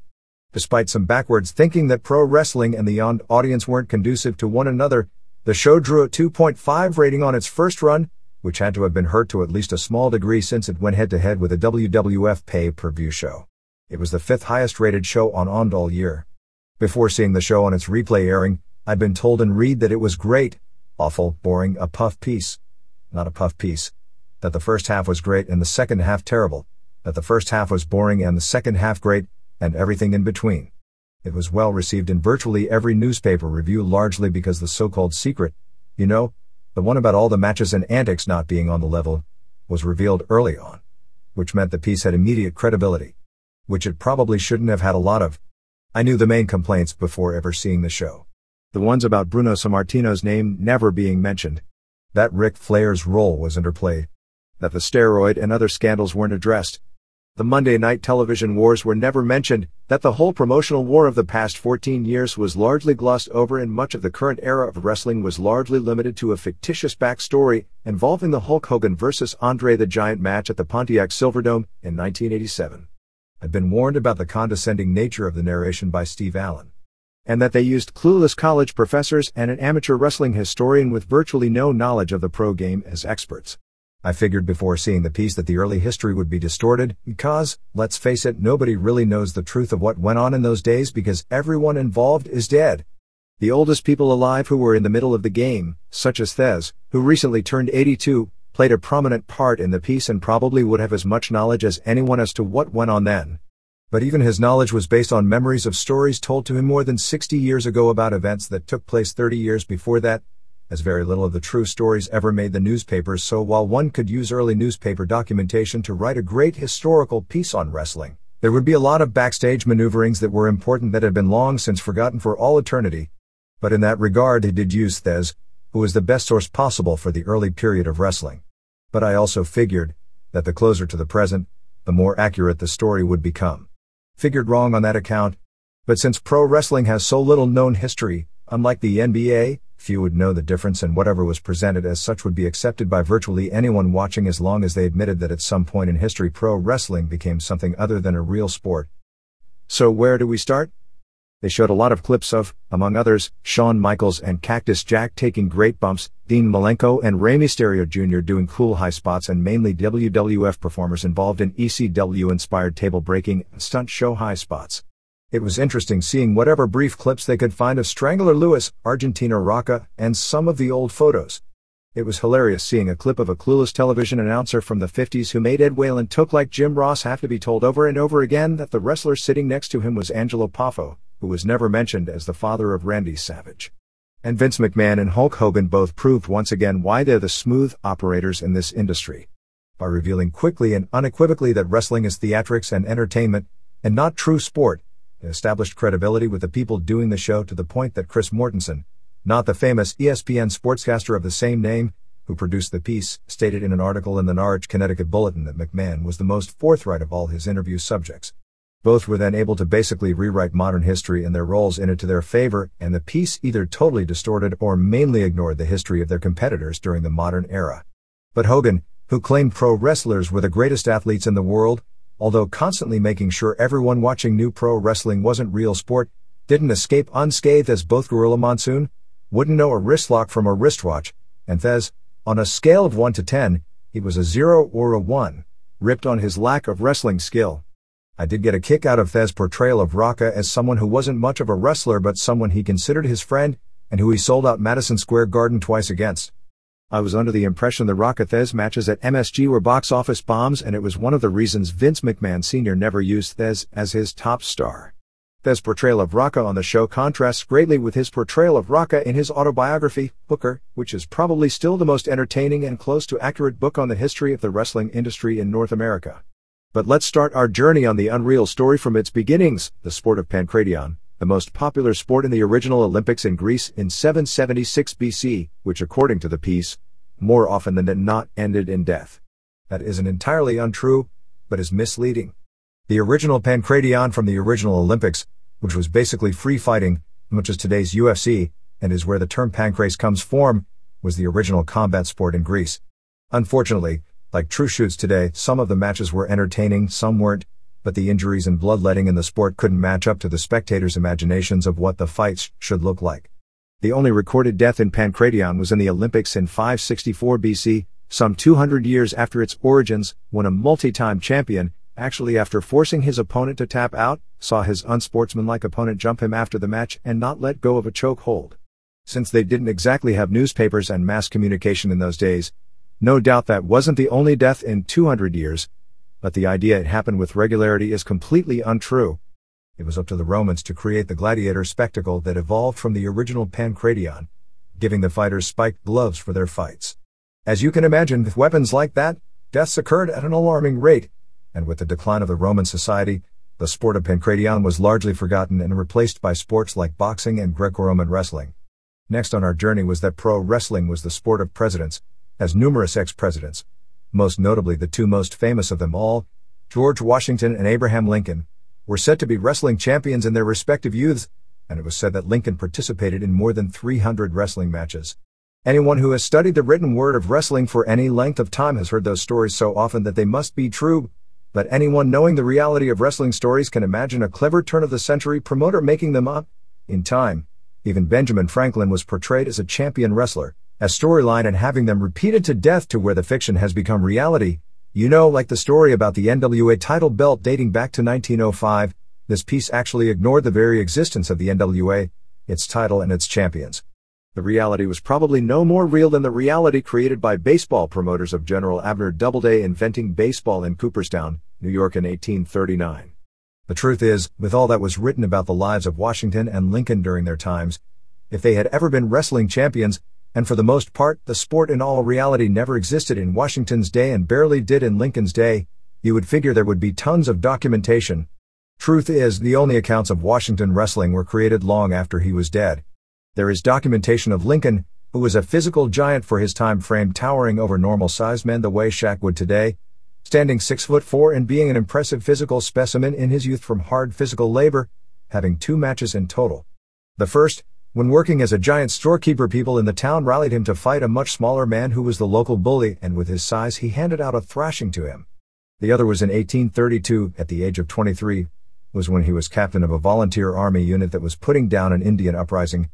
Despite some backwards thinking that pro wrestling and the audience weren't conducive to one another, the show drew a 2.5 rating on its first run, which had to have been hurt to at least a small degree since it went head-to-head with a WWF pay-per-view show. It was the 5th highest-rated show on all year. Before seeing the show on its replay airing, I'd been told and read that it was great, awful, boring, a puff piece. Not a puff piece. That the first half was great and the second half terrible. That the first half was boring and the second half great, and everything in between. It was well received in virtually every newspaper review, largely because the so-called secret, the one about all the matches and antics not being on the level, was revealed early on. Which meant the piece had immediate credibility. Which it probably shouldn't have had a lot of. I knew the main complaints before ever seeing the show. The ones about Bruno Sammartino's name never being mentioned. That Ric Flair's role was underplayed. That the steroid and other scandals weren't addressed. The Monday Night Television wars were never mentioned. That the whole promotional war of the past 14 years was largely glossed over, and much of the current era of wrestling was largely limited to a fictitious backstory involving the Hulk Hogan vs. Andre the Giant match at the Pontiac Silverdome in 1987. I'd been warned about the condescending nature of the narration by Steve Allen. And that they used clueless college professors and an amateur wrestling historian with virtually no knowledge of the pro game as experts. I figured before seeing the piece that the early history would be distorted, because, let's face it, nobody really knows the truth of what went on in those days because everyone involved is dead. The oldest people alive who were in the middle of the game, such as Thez, who recently turned 82, played a prominent part in the piece and probably would have as much knowledge as anyone as to what went on then. But even his knowledge was based on memories of stories told to him more than 60 years ago about events that took place 30 years before that, as very little of the true stories ever made the newspapers. So while one could use early newspaper documentation to write a great historical piece on wrestling, there would be a lot of backstage maneuverings that were important that had been long since forgotten for all eternity. But in that regard they did use Thez, who was the best source possible for the early period of wrestling. But I also figured that the closer to the present, the more accurate the story would become. Figured wrong on that account. But since pro wrestling has so little known history, unlike the NBA, few would know the difference, and whatever was presented as such would be accepted by virtually anyone watching as long as they admitted that at some point in history pro wrestling became something other than a real sport. So where do we start? They showed a lot of clips of, among others, Shawn Michaels and Cactus Jack taking great bumps, Dean Malenko and Rey Mysterio Jr. doing cool high spots, and mainly WWF performers involved in ECW-inspired table-breaking and stunt show high spots. It was interesting seeing whatever brief clips they could find of Strangler Lewis, Argentina Rocca, and some of the old photos. It was hilarious seeing a clip of a clueless television announcer from the 50s who made Ed Whalen took like Jim Ross have to be told over and over again that the wrestler sitting next to him was Angelo Poffo, who was never mentioned as the father of Randy Savage. And Vince McMahon and Hulk Hogan both proved once again why they're the smooth operators in this industry. By revealing quickly and unequivocally that wrestling is theatrics and entertainment, and not true sport, they established credibility with the people doing the show to the point that Chris Mortensen, not the famous ESPN sportscaster of the same name, who produced the piece, stated in an article in the Norwich, Connecticut Bulletin that McMahon was the most forthright of all his interview subjects. Both were then able to basically rewrite modern history and their roles in it to their favor, and the piece either totally distorted or mainly ignored the history of their competitors during the modern era. But Hogan, who claimed pro wrestlers were the greatest athletes in the world, although constantly making sure everyone watching knew pro wrestling wasn't real sport, didn't escape unscathed as both Gorilla Monsoon wouldn't know a wristlock from a wristwatch, and Thez, on a scale of 1 to 10, he was a 0 or a 1, ripped on his lack of wrestling skill. I did get a kick out of Thez's portrayal of Rocca as someone who wasn't much of a wrestler but someone he considered his friend, and who he sold out Madison Square Garden twice against. I was under the impression the Rocca-Thez matches at MSG were box office bombs, and it was one of the reasons Vince McMahon Sr. never used Thez as his top star. Thez's portrayal of Rocca on the show contrasts greatly with his portrayal of Rocca in his autobiography, Booker, which is probably still the most entertaining and close to accurate book on the history of the wrestling industry in North America. But let's start our journey on the unreal story from its beginnings, the sport of pancration, the most popular sport in the original Olympics in Greece in 776 BC, which according to the piece, more often than not ended in death. That isn't entirely untrue, but is misleading. The original pancration from the original Olympics, which was basically free fighting, much as today's UFC, and is where the term pancrase comes from, was the original combat sport in Greece. Unfortunately, like true shoots today, some of the matches were entertaining, some weren't, but the injuries and bloodletting in the sport couldn't match up to the spectators' imaginations of what the fights should look like. The only recorded death in pancration was in the Olympics in 564 BC, some 200 years after its origins, when a multi-time champion, actually after forcing his opponent to tap out, saw his unsportsmanlike opponent jump him after the match and not let go of a choke hold. Since they didn't exactly have newspapers and mass communication in those days, no doubt that wasn't the only death in 200 years, but the idea it happened with regularity is completely untrue. It was up to the Romans to create the gladiator spectacle that evolved from the original pancration, giving the fighters spiked gloves for their fights. As you can imagine, with weapons like that, deaths occurred at an alarming rate, and with the decline of the Roman society, the sport of pancration was largely forgotten and replaced by sports like boxing and Greco-Roman wrestling. Next on our journey was that pro wrestling was the sport of presidents, as numerous ex-presidents, most notably the two most famous of them all, George Washington and Abraham Lincoln, were said to be wrestling champions in their respective youths, and it was said that Lincoln participated in more than 300 wrestling matches. Anyone who has studied the written word of wrestling for any length of time has heard those stories so often that they must be true, but anyone knowing the reality of wrestling stories can imagine a clever turn-of-the-century promoter making them up. In time, even Benjamin Franklin was portrayed as a champion wrestler, as storyline, and having them repeated to death to where the fiction has become reality. You know, like the story about the NWA title belt dating back to 1905, this piece actually ignored the very existence of the NWA, its title and its champions. The reality was probably no more real than the reality created by baseball promoters of General Abner Doubleday inventing baseball in Cooperstown, New York in 1839. The truth is, with all that was written about the lives of Washington and Lincoln during their times, if they had ever been wrestling champions, and for the most part, the sport in all reality never existed in Washington's day and barely did in Lincoln's day, you would figure there would be tons of documentation. Truth is, the only accounts of Washington wrestling were created long after he was dead. There is documentation of Lincoln, who was a physical giant for his time frame, towering over normal-sized men the way Shaq would today, standing 6'4" and being an impressive physical specimen in his youth from hard physical labor, having 2 matches in total. The first, When working as a giant storekeeper, people in the town rallied him to fight a much smaller man who was the local bully, and with his size he handed out a thrashing to him. The other was in 1832, at the age of 23, was when he was captain of a volunteer army unit that was putting down an Indian uprising.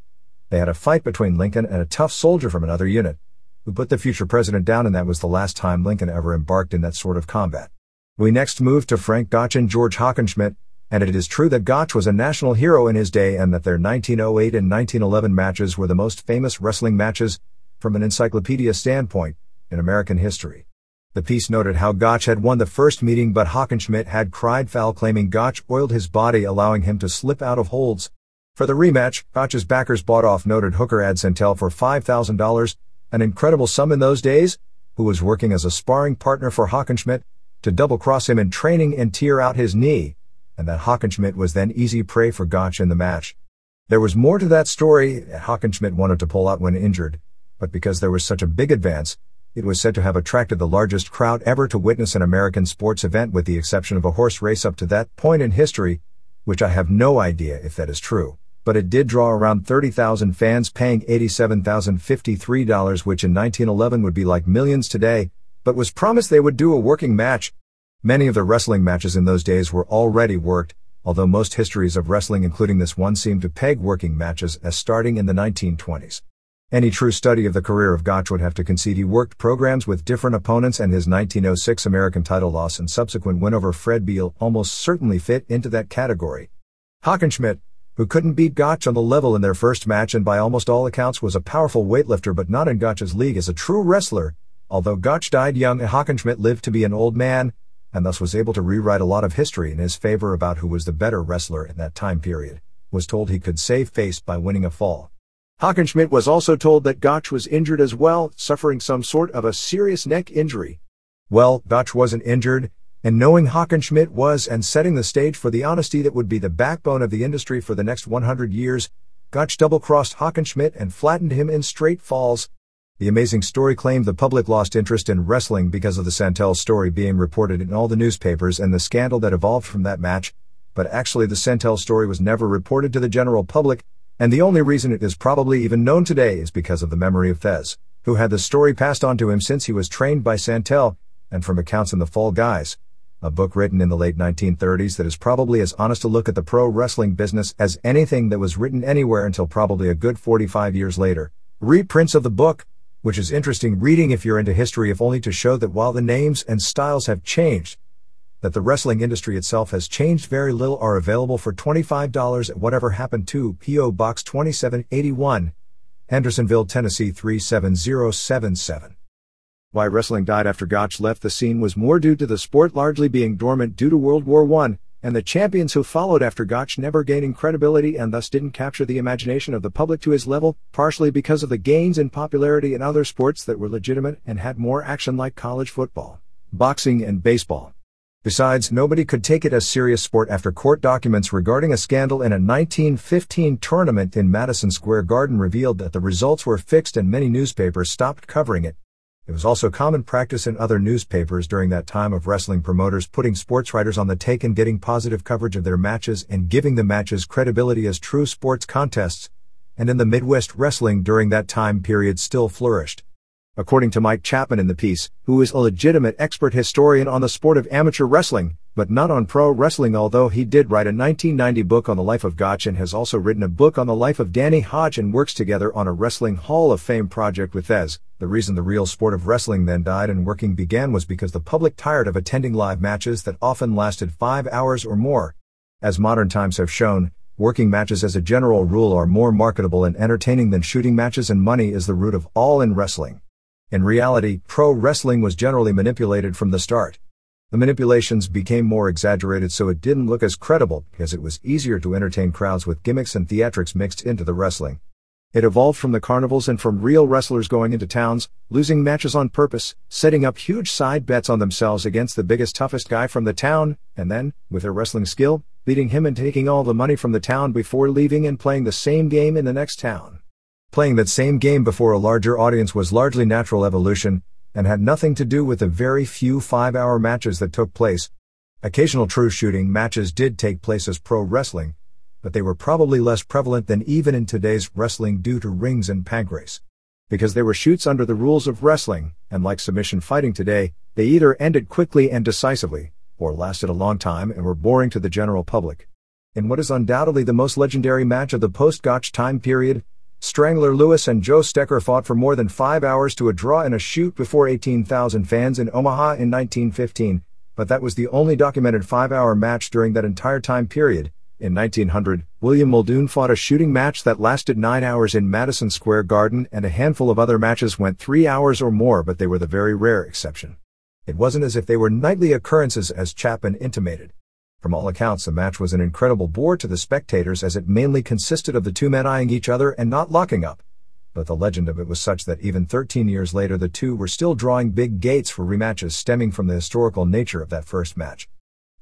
They had a fight between Lincoln and a tough soldier from another unit, who put the future president down, and that was the last time Lincoln ever embarked in that sort of combat. We next moved to Frank Gotch and George Hockenschmidt, and it is true that Gotch was a national hero in his day and that their 1908 and 1911 matches were the most famous wrestling matches, from an encyclopedia standpoint, in American history. The piece noted how Gotch had won the first meeting, but Hockenschmidt had cried foul, claiming Gotch oiled his body, allowing him to slip out of holds. For the rematch, Gotch's backers bought off noted hooker Ad Santel for $5,000, an incredible sum in those days, who was working as a sparring partner for Hockenschmidt, to double-cross him in training and tear out his knee, and that Hockenschmidt was then easy prey for Gotch in the match. There was more to that story. Hockenschmidt wanted to pull out when injured, but because there was such a big advance, it was said to have attracted the largest crowd ever to witness an American sports event, with the exception of a horse race up to that point in history, which I have no idea if that is true, but it did draw around 30,000 fans, paying $87,053, which in 1911 would be like millions today, but was promised they would do a working match. Many of the wrestling matches in those days were already worked, although most histories of wrestling, including this one, seem to peg working matches as starting in the 1920s. Any true study of the career of Gotch would have to concede he worked programs with different opponents, and his 1906 American title loss and subsequent win over Fred Beal almost certainly fit into that category. Hockenschmidt, who couldn't beat Gotch on the level in their first match and by almost all accounts was a powerful weightlifter but not in Gotch's league as a true wrestler, although Gotch died young, Hockenschmidt lived to be an old man, and thus was able to rewrite a lot of history in his favor about who was the better wrestler in that time period. Was told he could save face by winning a fall. Hockenschmidt was also told that Gotch was injured as well, suffering some sort of a serious neck injury. Well, Gotch wasn't injured, and knowing Hockenschmidt was and setting the stage for the honesty that would be the backbone of the industry for the next 100 years, Gotch double-crossed Hockenschmidt and flattened him in straight falls. The amazing story claimed the public lost interest in wrestling because of the Santel story being reported in all the newspapers and the scandal that evolved from that match, but actually the Santel story was never reported to the general public, and the only reason it is probably even known today is because of the memory of Thez, who had the story passed on to him since he was trained by Santel, and from accounts in The Fall Guys, a book written in the late 1930s that is probably as honest a look at the pro wrestling business as anything that was written anywhere until probably a good 45 years later. Reprints of the book, which is interesting reading if you're into history, if only to show that while the names and styles have changed, that the wrestling industry itself has changed very little, are available for $25 at Whatever Happened to P.O. Box 2781, Hendersonville, Tennessee 37077. Why wrestling died after Gotch left the scene was more due to the sport largely being dormant due to World War I, and the champions who followed after Gotch never gaining credibility and thus didn't capture the imagination of the public to his level, partially because of the gains in popularity in other sports that were legitimate and had more action like college football, boxing, and baseball. Besides, nobody could take it as serious sport after court documents regarding a scandal in a 1915 tournament in Madison Square Garden revealed that the results were fixed and many newspapers stopped covering it. It was also common practice in other newspapers during that time of wrestling promoters putting sports writers on the take and getting positive coverage of their matches and giving the matches credibility as true sports contests, and in the Midwest wrestling during that time period still flourished. According to Mike Chapman in the piece, who is a legitimate expert historian on the sport of amateur wrestling, but not on pro wrestling, although he did write a 1990 book on the life of Gotch and has also written a book on the life of Danny Hodge and works together on a Wrestling Hall of Fame project with Thez. The reason the real sport of wrestling then died and working began was because the public tired of attending live matches that often lasted 5 hours or more. As modern times have shown, working matches as a general rule are more marketable and entertaining than shooting matches, and money is the root of all in wrestling. In reality, pro wrestling was generally manipulated from the start. The manipulations became more exaggerated so it didn't look as credible, because it was easier to entertain crowds with gimmicks and theatrics mixed into the wrestling. It evolved from the carnivals and from real wrestlers going into towns, losing matches on purpose, setting up huge side bets on themselves against the biggest, toughest guy from the town, and then, with their wrestling skill, beating him and taking all the money from the town before leaving and playing the same game in the next town. Playing that same game before a larger audience was largely natural evolution, and had nothing to do with the very few 5-hour matches that took place. Occasional true shooting matches did take place as pro wrestling, but they were probably less prevalent than even in today's wrestling due to rings and pancrase. Because they were shoots under the rules of wrestling, and like submission fighting today, they either ended quickly and decisively, or lasted a long time and were boring to the general public. In what is undoubtedly the most legendary match of the post-Gotch time period, Strangler Lewis and Joe Stecher fought for more than 5 hours to a draw in a shoot before 18,000 fans in Omaha in 1915, but that was the only documented 5-hour match during that entire time period. In 1900, William Muldoon fought a shooting match that lasted 9 hours in Madison Square Garden, and a handful of other matches went 3 hours or more, but they were the very rare exception. It wasn't as if they were nightly occurrences, as Chapman intimated. From all accounts, the match was an incredible bore to the spectators, as it mainly consisted of the two men eyeing each other and not locking up. But the legend of it was such that even 13 years later the two were still drawing big gates for rematches stemming from the historical nature of that first match.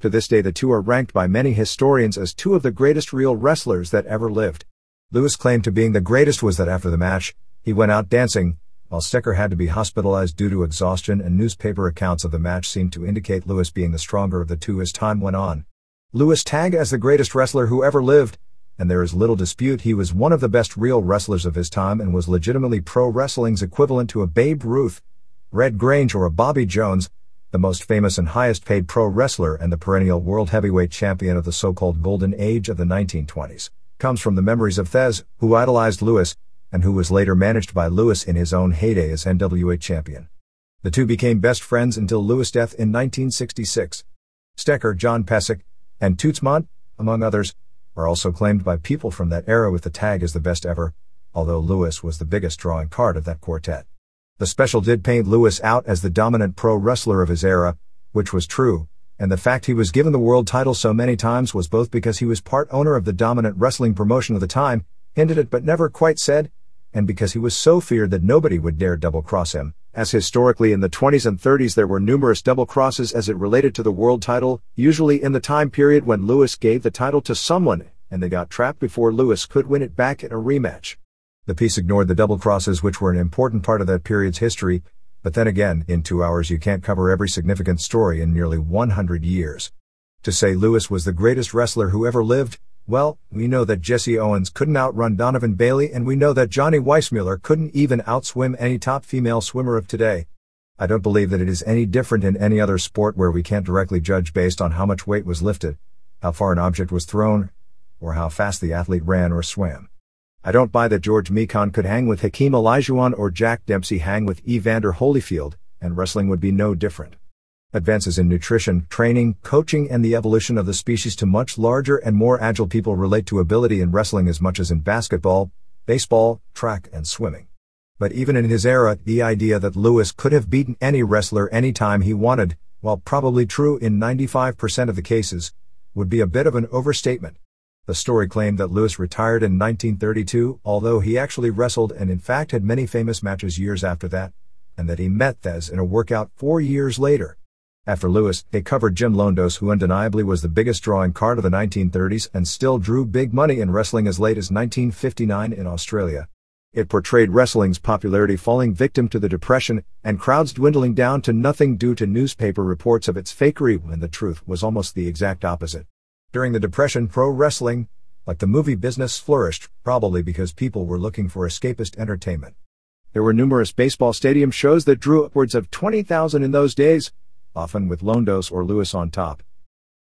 To this day the two are ranked by many historians as two of the greatest real wrestlers that ever lived. Lewis' claim to being the greatest was that after the match, he went out dancing, while Stecher had to be hospitalized due to exhaustion, and newspaper accounts of the match seemed to indicate Lewis being the stronger of the two as time went on. Lewis tagged as the greatest wrestler who ever lived, and there is little dispute he was one of the best real wrestlers of his time and was legitimately pro wrestling's equivalent to a Babe Ruth, Red Grange, or a Bobby Jones, the most famous and highest paid pro wrestler and the perennial world heavyweight champion of the so-called golden age of the 1920s, comes from the memories of Thez, who idolized Lewis, and who was later managed by Lewis in his own heyday as NWA champion. The two became best friends until Lewis' death in 1966. Stecher, John Pesek, and Toots Mondt, among others, are also claimed by people from that era, with the tag as the best ever, although Lewis was the biggest drawing card of that quartet. The special did paint Lewis out as the dominant pro wrestler of his era, which was true, and the fact he was given the world title so many times was both because he was part owner of the dominant wrestling promotion of the time, hinted at but never quite said, and because he was so feared that nobody would dare double-cross him, as historically in the 20s and 30s there were numerous double-crosses as it related to the world title, usually in the time period when Lewis gave the title to someone, and they got trapped before Lewis could win it back in a rematch. The piece ignored the double-crosses, which were an important part of that period's history, but then again, in 2 hours you can't cover every significant story in nearly 100 years. To say Lewis was the greatest wrestler who ever lived, well, we know that Jesse Owens couldn't outrun Donovan Bailey, and we know that Johnny Weissmuller couldn't even outswim any top female swimmer of today. I don't believe that it is any different in any other sport where we can't directly judge based on how much weight was lifted, how far an object was thrown, or how fast the athlete ran or swam. I don't buy that George Mekon could hang with Hakeem Olajuwon or Jack Dempsey hang with Evander Holyfield, and wrestling would be no different. Advances in nutrition, training, coaching, and the evolution of the species to much larger and more agile people relate to ability in wrestling as much as in basketball, baseball, track, and swimming. But even in his era, the idea that Lewis could have beaten any wrestler anytime he wanted, while probably true in 95% of the cases, would be a bit of an overstatement. The story claimed that Lewis retired in 1932, although he actually wrestled and in fact had many famous matches years after that, and that he met Thez in a workout 4 years later. After Lewis, they covered Jim Londos, who undeniably was the biggest drawing card of the 1930s and still drew big money in wrestling as late as 1959 in Australia. It portrayed wrestling's popularity falling victim to the Depression and crowds dwindling down to nothing due to newspaper reports of its fakery, when the truth was almost the exact opposite. During the Depression, pro wrestling, like the movie business, flourished, probably because people were looking for escapist entertainment. There were numerous baseball stadium shows that drew upwards of 20,000 in those days, often with Londos or Lewis on top.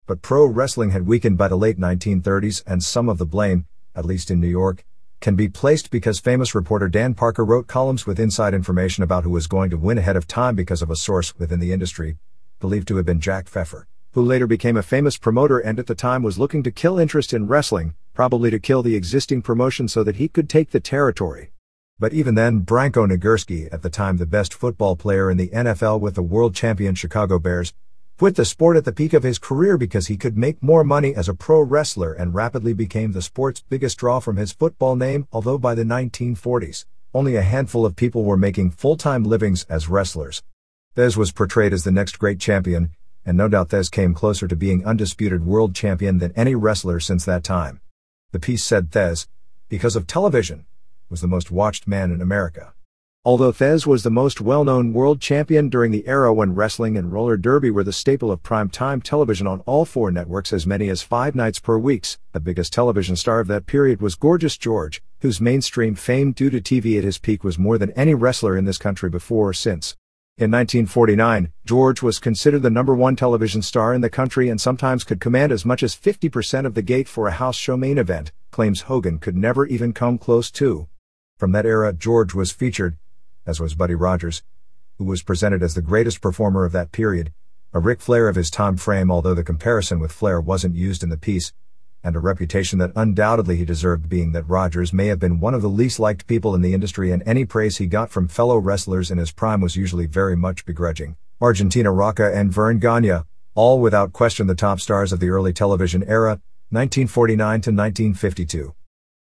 But pro wrestling had weakened by the late 1930s, and some of the blame, at least in New York, can be placed because famous reporter Dan Parker wrote columns with inside information about who was going to win ahead of time because of a source within the industry, believed to have been Jack Pfeffer, who later became a famous promoter and at the time was looking to kill interest in wrestling, probably to kill the existing promotion so that he could take the territory. But even then, Branko Nagurski, at the time the best football player in the NFL with the world champion Chicago Bears, quit the sport at the peak of his career because he could make more money as a pro wrestler and rapidly became the sport's biggest draw from his football name, although by the 1940s, only a handful of people were making full-time livings as wrestlers. Thez was portrayed as the next great champion, and no doubt Thez came closer to being undisputed world champion than any wrestler since that time. The piece said Thez, because of television, was the most watched man in America. Although Thez was the most well-known world champion during the era when wrestling and roller derby were the staple of prime-time television on all 4 networks as many as 5 nights per week, the biggest television star of that period was Gorgeous George, whose mainstream fame due to TV at his peak was more than any wrestler in this country before or since. In 1949, George was considered the #1 television star in the country and sometimes could command as much as 50% of the gate for a house show main event, claims Hogan could never even come close to. From that era, George was featured, as was Buddy Rogers, who was presented as the greatest performer of that period, a Ric Flair of his time frame although the comparison with Flair wasn't used in the piece, and a reputation that undoubtedly he deserved, being that Rogers may have been one of the least liked people in the industry and any praise he got from fellow wrestlers in his prime was usually very much begrudging. Argentina Rocca and Vern Gagne, all without question the top stars of the early television era, 1949 to 1952.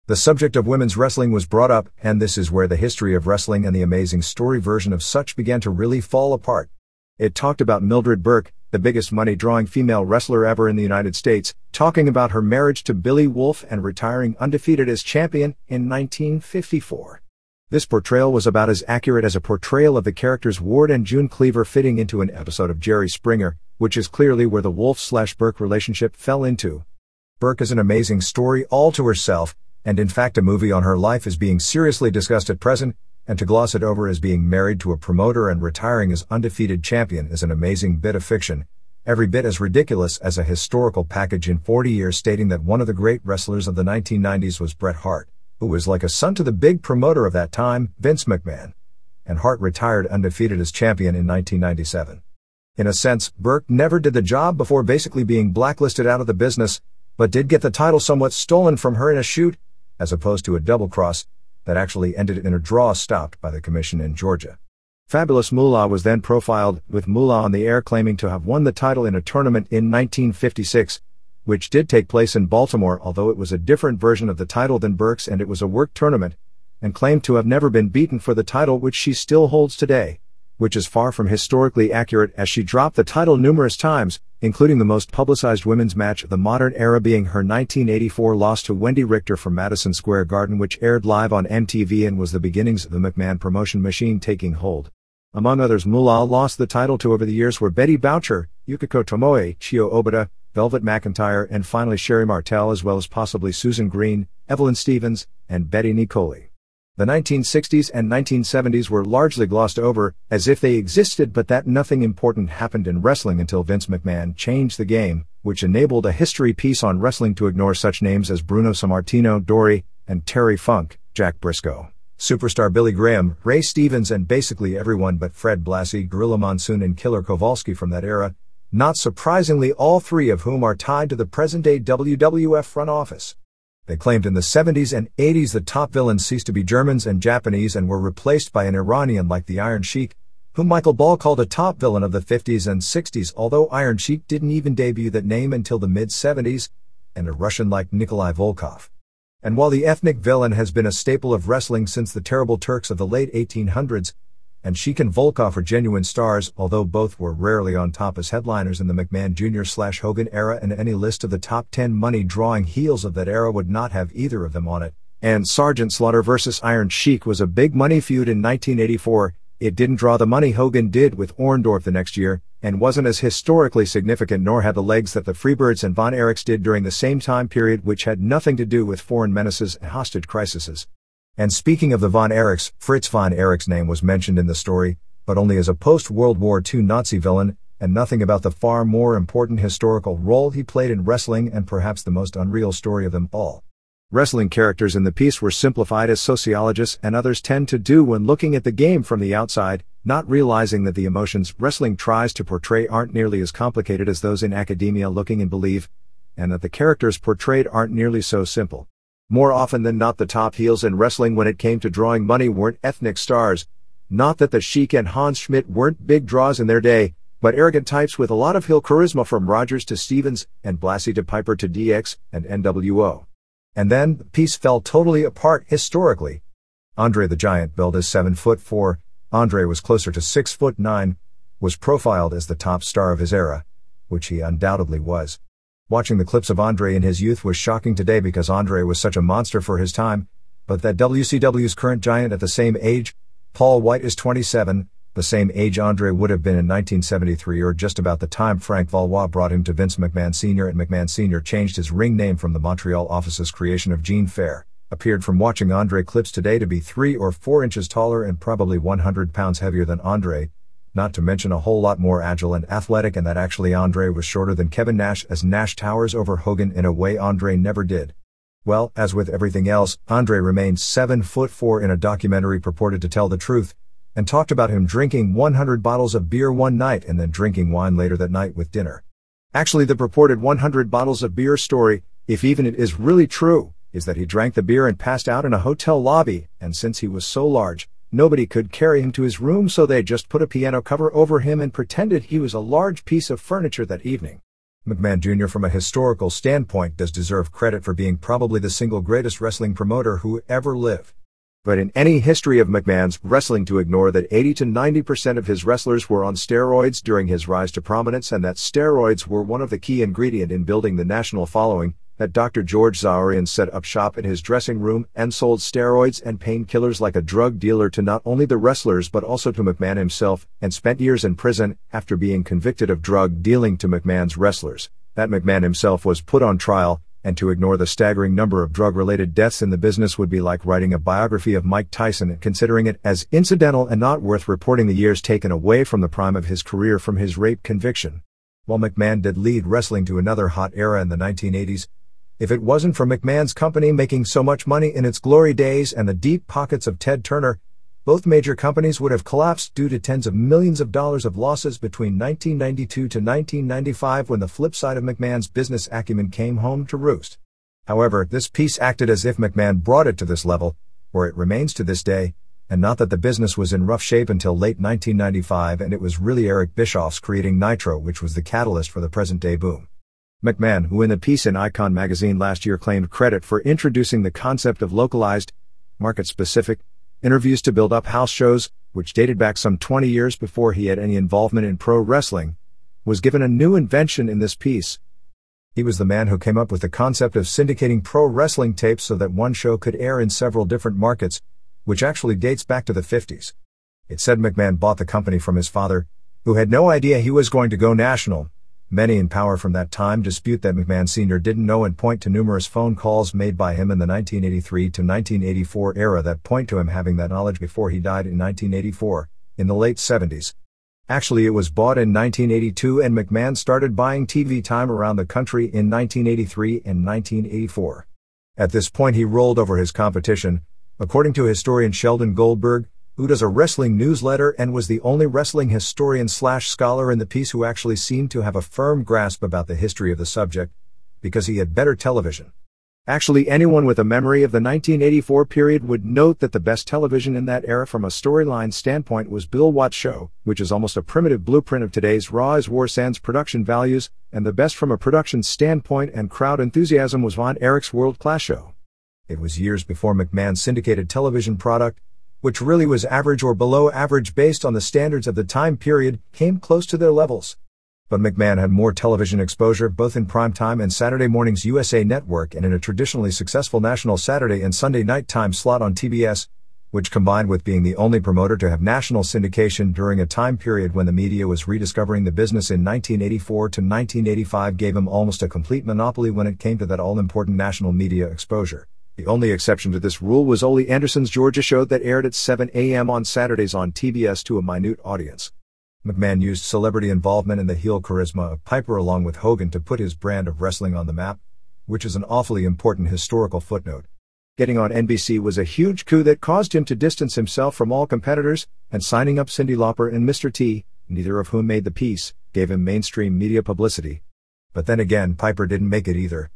The subject of women's wrestling was brought up, and this is where the history of wrestling and the amazing story version of such began to really fall apart. It talked about Mildred Burke, the biggest money-drawing female wrestler ever in the United States, talking about her marriage to Billy Wolfe and retiring undefeated as champion in 1954. This portrayal was about as accurate as a portrayal of the characters Ward and June Cleaver fitting into an episode of Jerry Springer, which is clearly where the Wolfe/Burke relationship fell into. Burke is an amazing story all to herself, and in fact a movie on her life is being seriously discussed at present, and to gloss it over as being married to a promoter and retiring as undefeated champion is an amazing bit of fiction, every bit as ridiculous as a historical package in 40 years stating that one of the great wrestlers of the 1990s was Bret Hart, who was like a son to the big promoter of that time, Vince McMahon, and Hart retired undefeated as champion in 1997. In a sense, Burke never did the job before basically being blacklisted out of the business, but did get the title somewhat stolen from her in a shoot, as opposed to a double cross, that actually ended in a draw stopped by the commission in Georgia. Fabulous Moolah was then profiled, with Moolah on the air claiming to have won the title in a tournament in 1956, which did take place in Baltimore although it was a different version of the title than Burke's and it was a work tournament, and claimed to have never been beaten for the title which she still holds today, which is far from historically accurate as she dropped the title numerous times, including the most publicized women's match of the modern era being her 1984 loss to Wendy Richter from Madison Square Garden, which aired live on MTV and was the beginnings of the McMahon promotion machine taking hold. Among others, Moolah lost the title to over the years were Betty Boucher, Yukiko Tomoe, Chio Obata, Velvet McIntyre, and finally Sherry Martel, as well as possibly Susan Green, Evelyn Stevens, and Betty Nicoli. The 1960s and 1970s were largely glossed over, as if they existed but that nothing important happened in wrestling until Vince McMahon changed the game, which enabled a history piece on wrestling to ignore such names as Bruno Sammartino, Dory, and Terry Funk, Jack Briscoe, Superstar Billy Graham, Ray Stevens, and basically everyone but Fred Blassie, Gorilla Monsoon, and Killer Kowalski from that era, not surprisingly all 3 of whom are tied to the present-day WWF front office. They claimed in the 70s and 80s the top villains ceased to be Germans and Japanese and were replaced by an Iranian like the Iron Sheik, whom Michael Ball called a top villain of the 50s and 60s, although Iron Sheik didn't even debut that name until the mid-70s, and a Russian like Nikolai Volkov. And while the ethnic villain has been a staple of wrestling since the Terrible Turks of the late 1800s, and Sheik and Volkov are genuine stars, although both were rarely on top as headliners in the McMahon Jr./Hogan era, and any list of the top 10 money-drawing heels of that era would not have either of them on it. And Sergeant Slaughter vs. Iron Sheik was a big money feud in 1984, it didn't draw the money Hogan did with Orndorff the next year, and wasn't as historically significant nor had the legs that the Freebirds and Von Erichs did during the same time period, which had nothing to do with foreign menaces and hostage crises. And speaking of the Von Erichs, Fritz von Erich's name was mentioned in the story, but only as a post-World War II Nazi villain, and nothing about the far more important historical role he played in wrestling and perhaps the most unreal story of them all. Wrestling characters in the piece were simplified as sociologists and others tend to do when looking at the game from the outside, not realizing that the emotions wrestling tries to portray aren't nearly as complicated as those in academia looking and believe, and that the characters portrayed aren't nearly so simple. More often than not, the top heels in wrestling when it came to drawing money weren't ethnic stars. Not that the Sheik and Hans Schmidt weren't big draws in their day, but arrogant types with a lot of heel charisma from Rogers to Stevens, and Blassie to Piper to DX and NWO. And then, the piece fell totally apart historically. Andre the Giant, billed as 7'4", Andre was closer to 6'9", was profiled as the top star of his era, which he undoubtedly was. Watching the clips of Andre in his youth was shocking today because Andre was such a monster for his time, but that WCW's current giant at the same age, Paul White is 27, the same age Andre would have been in 1973 or just about the time Frank Valois brought him to Vince McMahon Sr. and McMahon Sr. changed his ring name from the Montreal office's creation of Gene Fair, appeared from watching Andre clips today to be 3 or 4 inches taller and probably 100 pounds heavier than Andre, not to mention a whole lot more agile and athletic, and that actually Andre was shorter than Kevin Nash, as Nash towers over Hogan in a way Andre never did. Well, as with everything else, Andre remained 7'4" in a documentary purported to tell the truth, and talked about him drinking 100 bottles of beer one night and then drinking wine later that night with dinner. Actually, the purported 100 bottles of beer story, if even it is really true, is that he drank the beer and passed out in a hotel lobby, and since he was so large, nobody could carry him to his room, so they just put a piano cover over him and pretended he was a large piece of furniture that evening. McMahon Jr. from a historical standpoint does deserve credit for being probably the single greatest wrestling promoter who ever lived. But in any history of McMahon's wrestling, to ignore that 80 to 90% of his wrestlers were on steroids during his rise to prominence, and that steroids were one of the key ingredients in building the national following, that Dr. George Zaurian set up shop in his dressing room and sold steroids and painkillers like a drug dealer to not only the wrestlers but also to McMahon himself, and spent years in prison after being convicted of drug dealing to McMahon's wrestlers, that McMahon himself was put on trial, and to ignore the staggering number of drug-related deaths in the business would be like writing a biography of Mike Tyson and considering it as incidental and not worth reporting the years taken away from the prime of his career from his rape conviction. While McMahon did lead wrestling to another hot era in the 1980s, if it wasn't for McMahon's company making so much money in its glory days and the deep pockets of Ted Turner, both major companies would have collapsed due to tens of millions of dollars of losses between 1992 to 1995, when the flip side of McMahon's business acumen came home to roost. However, this piece acted as if McMahon brought it to this level, where it remains to this day, and not that the business was in rough shape until late 1995, and it was really Eric Bischoff's creating Nitro which was the catalyst for the present-day boom. McMahon, who in the piece in Icon magazine last year claimed credit for introducing the concept of localized, market-specific, interviews to build up house shows, which dated back some 20 years before he had any involvement in pro wrestling, was given a new invention in this piece. He was the man who came up with the concept of syndicating pro wrestling tapes so that one show could air in several different markets, which actually dates back to the 50s. It said McMahon bought the company from his father, who had no idea he was going to go national. Many in power from that time dispute that McMahon Sr. didn't know and point to numerous phone calls made by him in the 1983 to 1984 era that point to him having that knowledge before he died in 1984, in the late 70s. Actually, it was bought in 1982, and McMahon started buying TV time around the country in 1983 and 1984. At this point he rolled over his competition, according to historian Sheldon Goldberg, who does a wrestling newsletter and was the only wrestling historian/scholar in the piece who actually seemed to have a firm grasp about the history of the subject, because he had better television. Actually, anyone with a memory of the 1984 period would note that the best television in that era from a storyline standpoint was Bill Watts' show, which is almost a primitive blueprint of today's Raw is War sans production values, and the best from a production standpoint and crowd enthusiasm was Von Erich's world-class show. It was years before McMahon's syndicated television product, which really was average or below average based on the standards of the time period, came close to their levels. But McMahon had more television exposure both in primetime and Saturday morning's USA Network and in a traditionally successful national Saturday and Sunday night time slot on TBS, which combined with being the only promoter to have national syndication during a time period when the media was rediscovering the business in 1984 to 1985 gave him almost a complete monopoly when it came to that all-important national media exposure. The only exception to this rule was Ole Anderson's Georgia show that aired at 7 a.m. on Saturdays on TBS to a minute audience. McMahon used celebrity involvement and the heel charisma of Piper along with Hogan to put his brand of wrestling on the map, which is an awfully important historical footnote. Getting on NBC was a huge coup that caused him to distance himself from all competitors, and signing up Cyndi Lauper and Mr. T, neither of whom made the piece, gave him mainstream media publicity. But then again, Piper didn't make it either.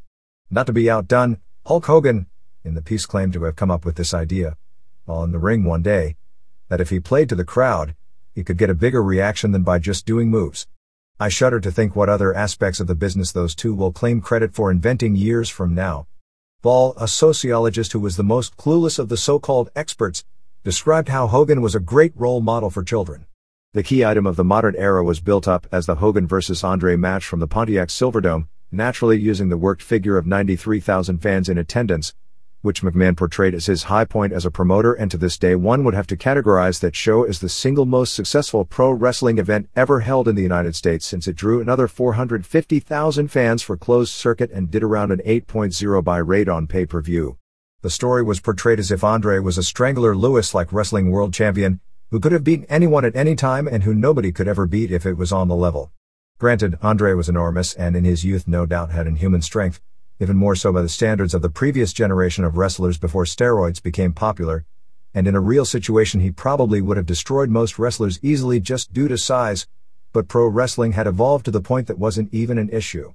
Not to be outdone, Hulk Hogan, in the piece, claimed to have come up with this idea, while in the ring one day, that if he played to the crowd, he could get a bigger reaction than by just doing moves. I shudder to think what other aspects of the business those two will claim credit for inventing years from now. Ball, a sociologist who was the most clueless of the so-called experts, described how Hogan was a great role model for children. The key item of the modern era was built up as the Hogan vs. Andre match from the Pontiac Silverdome, naturally using the worked figure of 93,000 fans in attendance, which McMahon portrayed as his high point as a promoter, and to this day one would have to categorize that show as the single most successful pro wrestling event ever held in the United States, since it drew another 450,000 fans for closed circuit and did around an 8.0 buy rate on pay-per-view. The story was portrayed as if Andre was a Strangler Lewis-like wrestling world champion, who could have beaten anyone at any time and who nobody could ever beat if it was on the level. Granted, Andre was enormous and in his youth no doubt had inhuman strength, even more so by the standards of the previous generation of wrestlers before steroids became popular, and in a real situation he probably would have destroyed most wrestlers easily just due to size, but pro wrestling had evolved to the point that wasn't even an issue.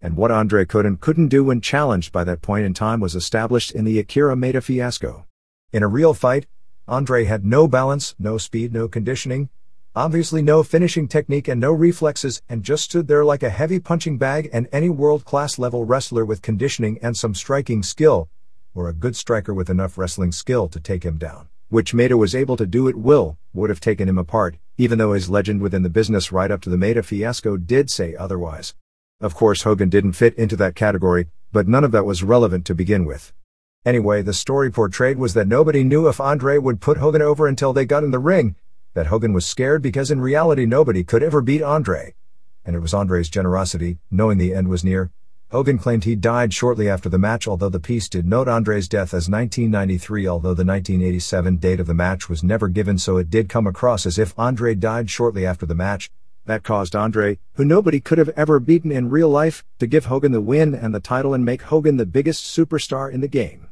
And what Andre could and couldn't do when challenged by that point in time was established in the Akira Maeda fiasco. In a real fight, Andre had no balance, no speed, no conditioning, obviously no finishing technique and no reflexes, and just stood there like a heavy punching bag, and any world-class level wrestler with conditioning and some striking skill, or a good striker with enough wrestling skill to take him down, which Maeda was able to do at will, would have taken him apart, even though his legend within the business right up to the Maeda fiasco did say otherwise. Of course Hogan didn't fit into that category, but none of that was relevant to begin with. Anyway, the story portrayed was that nobody knew if Andre would put Hogan over until they got in the ring, that Hogan was scared because in reality nobody could ever beat Andre. And it was Andre's generosity, knowing the end was near. Hogan claimed he died shortly after the match, although the piece did note Andre's death as 1993, although the 1987 date of the match was never given, so it did come across as if Andre died shortly after the match. That caused Andre, who nobody could have ever beaten in real life, to give Hogan the win and the title and make Hogan the biggest superstar in the game.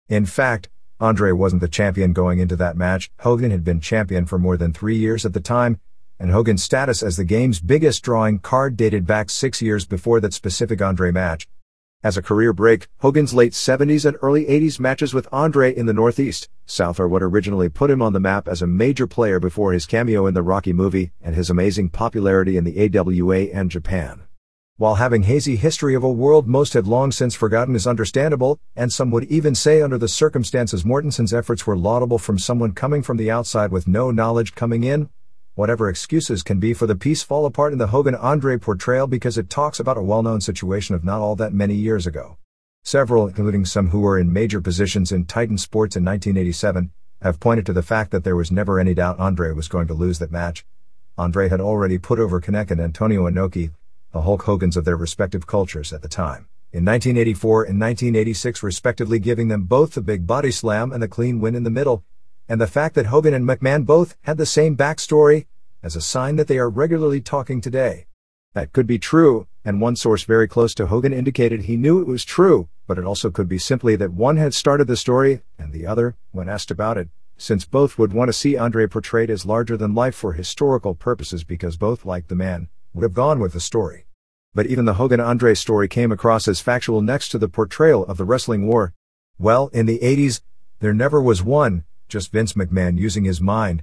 In fact, Andre wasn't the champion going into that match. Hogan had been champion for more than 3 years at the time, and Hogan's status as the game's biggest drawing card dated back 6 years before that specific Andre match. As a career break, Hogan's late 70s and early 80s matches with Andre in the Northeast, South are what originally put him on the map as a major player before his cameo in the Rocky movie and his amazing popularity in the AWA and Japan. While having hazy history of a world most have long since forgotten is understandable, and some would even say under the circumstances Mortenson's efforts were laudable from someone coming from the outside with no knowledge coming in, whatever excuses can be for the piece fall apart in the Hogan-Andre portrayal because it talks about a well-known situation of not all that many years ago. Several, including some who were in major positions in Titan Sports in 1987, have pointed to the fact that there was never any doubt Andre was going to lose that match. Andre had already put over Kanek and Antonio Inoki, the Hulk Hogans of their respective cultures at the time, in 1984 and 1986 respectively, giving them both the big body slam and the clean win in the middle, and the fact that Hogan and McMahon both had the same backstory, as a sign that they are regularly talking today. That could be true, and one source very close to Hogan indicated he knew it was true, but it also could be simply that one had started the story, and the other, when asked about it, since both would want to see Andre portrayed as larger than life for historical purposes because both, like the man, would have gone with the story. But even the Hogan-Andre story came across as factual next to the portrayal of the wrestling war. Well, in the 80s, there never was one, just Vince McMahon using his mind,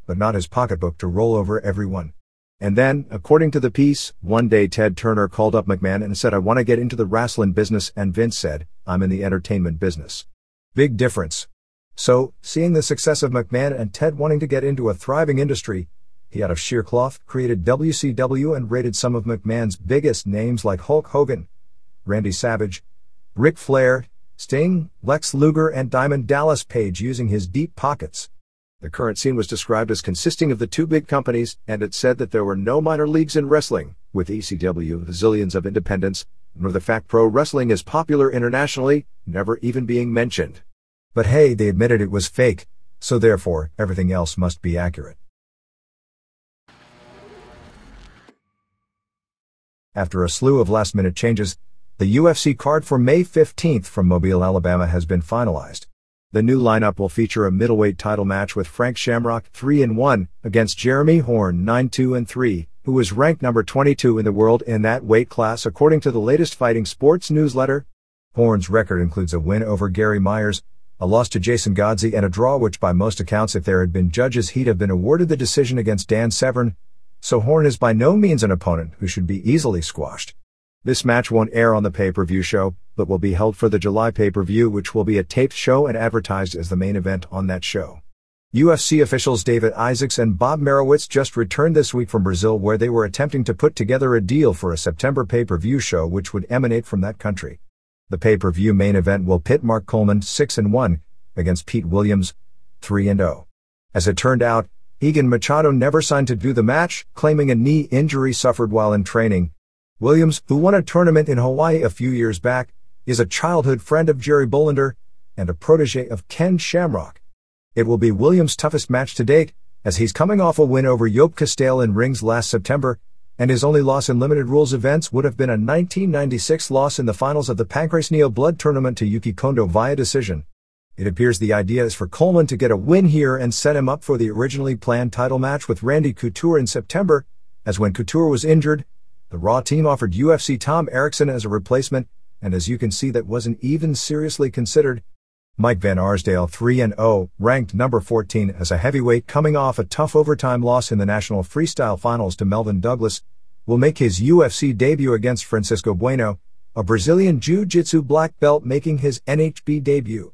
but not his pocketbook to roll over everyone. And then, according to the piece, one day Ted Turner called up McMahon and said, "I want to get into the wrestling business," and Vince said, "I'm in the entertainment business." Big difference. So, seeing the success of McMahon and Ted wanting to get into a thriving industry, he out of sheer cloth created WCW and raided some of McMahon's biggest names like Hulk Hogan, Randy Savage, Ric Flair, Sting, Lex Luger and Diamond Dallas Page using his deep pockets. The current scene was described as consisting of the two big companies, and it said that there were no minor leagues in wrestling, with ECW the zillions of independents, nor the fact pro wrestling is popular internationally, never even being mentioned. But hey, they admitted it was fake, so therefore, everything else must be accurate. After a slew of last-minute changes, the UFC card for May 15th from Mobile, Alabama has been finalized. The new lineup will feature a middleweight title match with Frank Shamrock 3-1 against Jeremy Horn 9-2-3, who is ranked number 22 in the world in that weight class according to the latest Fighting Sports newsletter. Horn's record includes a win over Gary Myers, a loss to Jason Godsey and a draw, which by most accounts, if there had been judges, he'd have been awarded the decision against Dan Severn, so Horn is by no means an opponent who should be easily squashed. This match won't air on the pay-per-view show, but will be held for the July pay-per-view, which will be a taped show and advertised as the main event on that show. UFC officials David Isaacs and Bob Merowitz just returned this week from Brazil, where they were attempting to put together a deal for a September pay-per-view show which would emanate from that country. The pay-per-view main event will pit Mark Coleman 6-1 against Pete Williams 3-0. As it turned out, Egan Machado never signed to do the match, claiming a knee injury suffered while in training. Williams, who won a tournament in Hawaii a few years back, is a childhood friend of Jerry Bullander and a protege of Ken Shamrock. It will be Williams' toughest match to date, as he's coming off a win over Joop Castile in rings last September, and his only loss in limited rules events would have been a 1996 loss in the finals of the Pancrase Neo Blood tournament to Yuki Kondo via decision. It appears the idea is for Coleman to get a win here and set him up for the originally planned title match with Randy Couture in September, as when Couture was injured, the Raw team offered UFC Tom Erickson as a replacement, and as you can see that wasn't even seriously considered. Mike Van Arsdale 3-0, ranked number 14 as a heavyweight coming off a tough overtime loss in the National Freestyle Finals to Melvin Douglas, will make his UFC debut against Francisco Bueno, a Brazilian Jiu-Jitsu black belt making his NHB debut.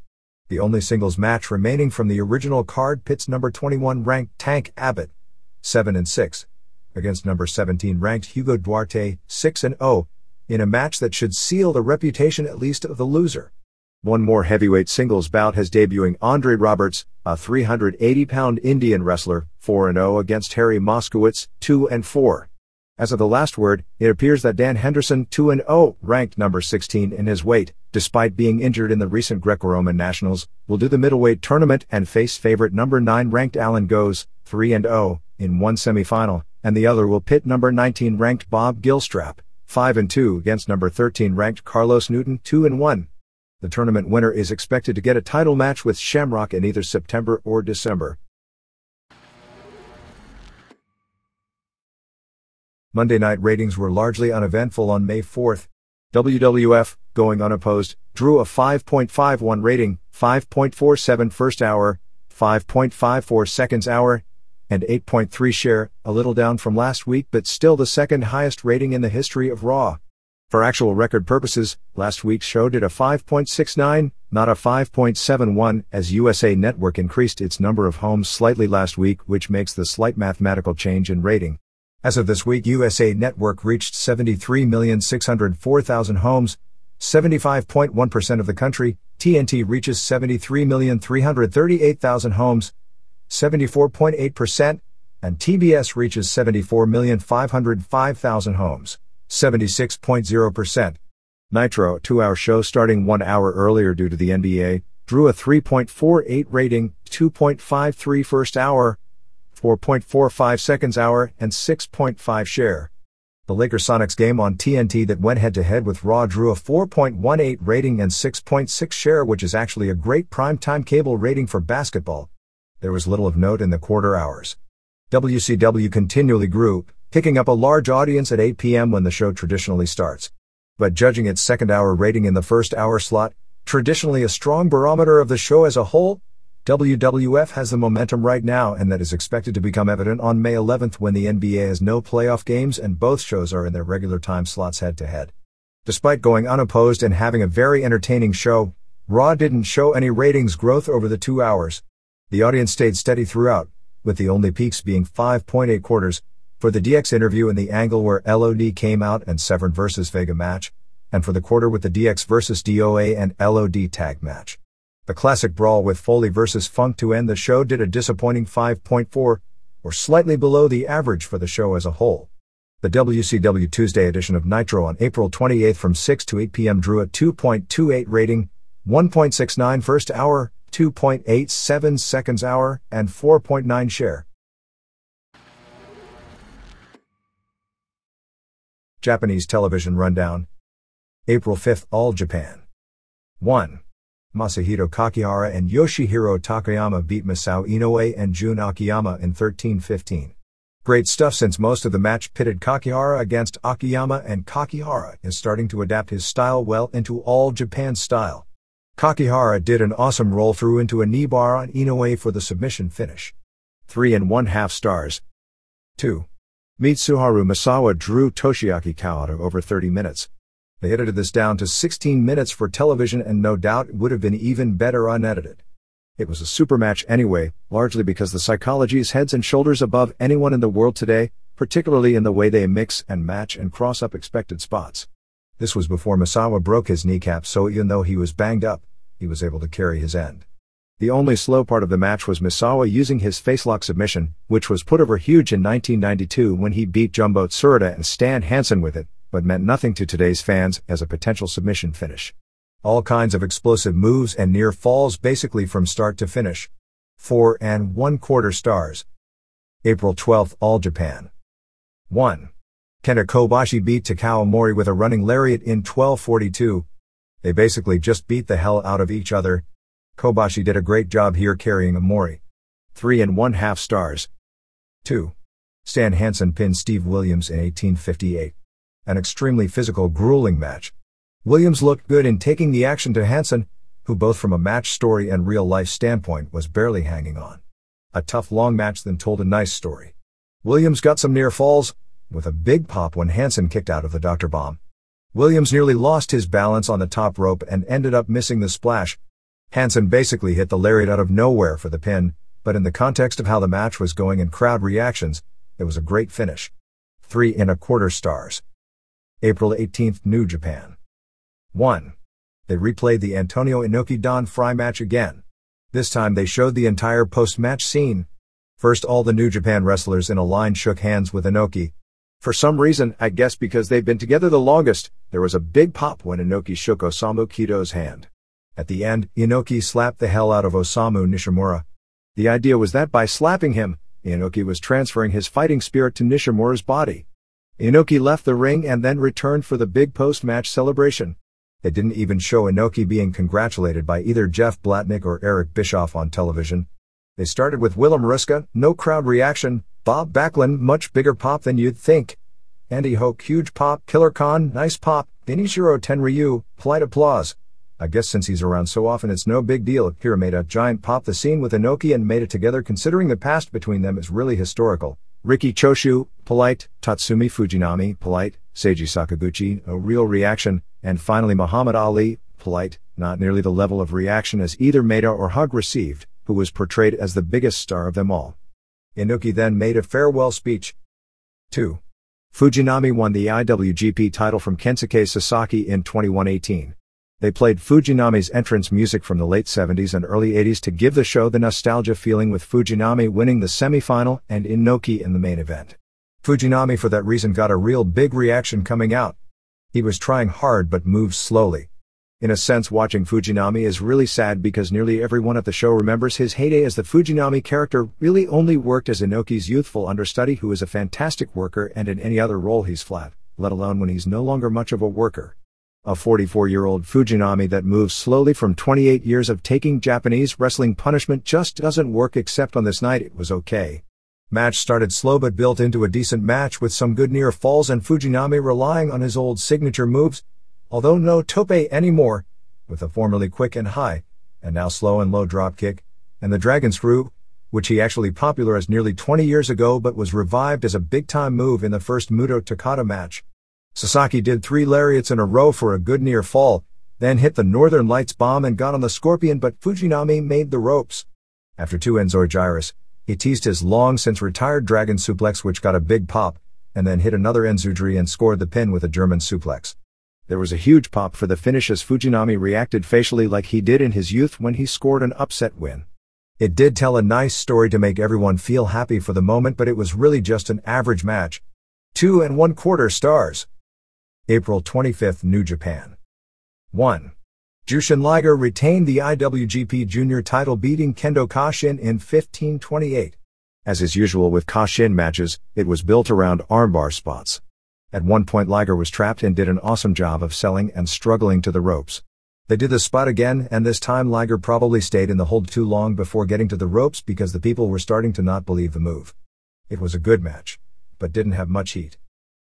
The only singles match remaining from the original card pits number 21 ranked Tank Abbott 7-6 against number 17 ranked Hugo Duarte 6-0 in a match that should seal the reputation at least of the loser. One more heavyweight singles bout has debuting Andre Roberts, a 380-pound Indian wrestler, 4-0 against Harry Moskowitz 2-4. As of the last word, it appears that Dan Henderson 2-0, ranked number 16 in his weight, despite being injured in the recent Greco-Roman Nationals, will do the middleweight tournament and face favorite number 9 ranked Alan Goes 3-0 in one semifinal, and the other will pit number 19 ranked Bob Gilstrap 5-2 against number 13 ranked Carlos Newton 2-1. The tournament winner is expected to get a title match with Shamrock in either September or December. Monday night ratings were largely uneventful on May 4th. WWF, going unopposed, drew a 5.51 rating, 5.47 first hour, 5.54 seconds hour, and 8.3 share, a little down from last week but still the second highest rating in the history of Raw. For actual record purposes, last week's show did a 5.69, not a 5.71, as USA Network increased its number of homes slightly last week, which makes the slight mathematical change in rating. As of this week, USA Network reached 73,604,000 homes, 75.1% of the country. TNT reaches 73,338,000 homes, 74.8%, and TBS reaches 74,505,000 homes, 76.0%. Nitro, a 2-hour show starting 1 hour earlier due to the NBA, drew a 3.48 rating, 2.53 first hour, 4.45 seconds hour, and 6.5 share. The Lakers-Sonics game on TNT that went head-to-head with Raw drew a 4.18 rating and 6.6 share, which is actually a great primetime cable rating for basketball. There was little of note in the quarter hours. WCW continually grew, picking up a large audience at 8 p.m. when the show traditionally starts. But judging its second-hour rating in the first-hour slot, traditionally a strong barometer of the show as a whole, WWF has the momentum right now, and that is expected to become evident on May 11th when the NBA has no playoff games and both shows are in their regular time slots head-to-head. Despite going unopposed and having a very entertaining show, Raw didn't show any ratings growth over the 2 hours. The audience stayed steady throughout, with the only peaks being 5.8 quarters, for the DX interview and the angle where LOD came out and Severn vs. Vega match, and for the quarter with the DX vs. DOA and LOD tag match. The classic brawl with Foley vs. Funk to end the show did a disappointing 5.4, or slightly below the average for the show as a whole. The WCW Tuesday edition of Nitro on April 28 from 6 to 8 p.m. drew a 2.28 rating, 1.69 first hour, 2.87 seconds hour, and 4.9 share. Japanese television rundown. April 5th, All Japan. 1. Masahiro Kakihara and Yoshihiro Takayama beat Masao Inoue and Jun Akiyama in 13-15. Great stuff since most of the match pitted Kakihara against Akiyama, and Kakihara is starting to adapt his style well into All Japan style. Kakihara did an awesome roll through into a knee bar on Inoue for the submission finish. 3.5 stars. 2. Mitsuharu Misawa drew Toshiaki Kawada over 30 minutes. They edited this down to 16 minutes for television, and no doubt it would have been even better unedited. It was a super match anyway, largely because the psychology is heads and shoulders above anyone in the world today, particularly in the way they mix and match and cross up expected spots. This was before Misawa broke his kneecap, so even though he was banged up, he was able to carry his end. The only slow part of the match was Misawa using his facelock submission, which was put over huge in 1992 when he beat Jumbo Tsuruta and Stan Hansen with it, but meant nothing to today's fans as a potential submission finish. All kinds of explosive moves and near falls basically from start to finish. 4 1/4 stars. April 12th, All Japan. 1. Kenta Kobashi beat Takao Mori with a running lariat in 12:42. They basically just beat the hell out of each other. Kobashi did a great job here carrying Mori. 3 1/2 stars. 2. Stan Hansen pinned Steve Williams in 1858. An extremely physical, grueling match. Williams looked good in taking the action to Hansen, who both from a match story and real-life standpoint was barely hanging on. A tough long match then told a nice story. Williams got some near falls, with a big pop when Hansen kicked out of the Dr. Bomb. Williams nearly lost his balance on the top rope and ended up missing the splash. Hansen basically hit the lariat out of nowhere for the pin, but in the context of how the match was going and crowd reactions, it was a great finish. 3 1/4 stars. April 18th, New Japan. 1. They replayed the Antonio Inoki Don Fry match again. This time they showed the entire post-match scene. First, all the New Japan wrestlers in a line shook hands with Inoki. For some reason, I guess because they've been together the longest, there was a big pop when Inoki shook Osamu Kido's hand. At the end, Inoki slapped the hell out of Osamu Nishimura. The idea was that by slapping him, Inoki was transferring his fighting spirit to Nishimura's body. Inoki left the ring and then returned for the big post-match celebration. They didn't even show Inoki being congratulated by either Jeff Blatnick or Eric Bischoff on television. They started with Willem Ruska, no crowd reaction, Bob Backlund, much bigger pop than you'd think. Andy Hoke, huge pop, Killer Khan, nice pop, Benichiro Tenryu, polite applause. I guess since he's around so often it's no big deal. Hira made a giant pop. The scene with Inoki and Maeda together, considering the past between them, is really historical. Riki Choshu, polite, Tatsumi Fujinami, polite, Seiji Sakaguchi, a real reaction, and finally Muhammad Ali, polite, not nearly the level of reaction as either Maeda or Hug received, who was portrayed as the biggest star of them all. Inoki then made a farewell speech. 2. Fujinami won the IWGP title from Kensuke Sasaki in 21-18. They played Fujinami's entrance music from the late 70s and early 80s to give the show the nostalgia feeling, with Fujinami winning the semi-final and Inoki in the main event. Fujinami for that reason got a real big reaction coming out. He was trying hard but moved slowly. In a sense, watching Fujinami is really sad because nearly everyone at the show remembers his heyday as the Fujinami character really only worked as Inoki's youthful understudy, who is a fantastic worker, and in any other role he's flat, let alone when he's no longer much of a worker. A 44-year-old Fujinami that moves slowly from 28 years of taking Japanese wrestling punishment just doesn't work, except on this night it was okay. Match started slow but built into a decent match with some good near falls and Fujinami relying on his old signature moves, although no tope anymore, with a formerly quick and high, and now slow and low drop kick, and the dragon screw, which he actually popularized nearly 20 years ago but was revived as a big-time move in the first Muto Takada match. Sasaki did 3 lariats in a row for a good near fall, then hit the Northern Lights bomb and got on the Scorpion, but Fujinami made the ropes. After 2 Enzoi Gyrus, he teased his long-since-retired dragon suplex, which got a big pop, and then hit another Enzudri and scored the pin with a German suplex. There was a huge pop for the finish as Fujinami reacted facially like he did in his youth when he scored an upset win. It did tell a nice story to make everyone feel happy for the moment, but it was really just an average match. 2 1/4 stars. April 25th, New Japan. 1. Jushin Liger retained the IWGP Junior title, beating Kendo Kashin in 15:28. As is usual with Kashin matches, it was built around armbar spots. At one point Liger was trapped and did an awesome job of selling and struggling to the ropes. They did the spot again, and this time Liger probably stayed in the hold too long before getting to the ropes because the people were starting to not believe the move. It was a good match, but didn't have much heat.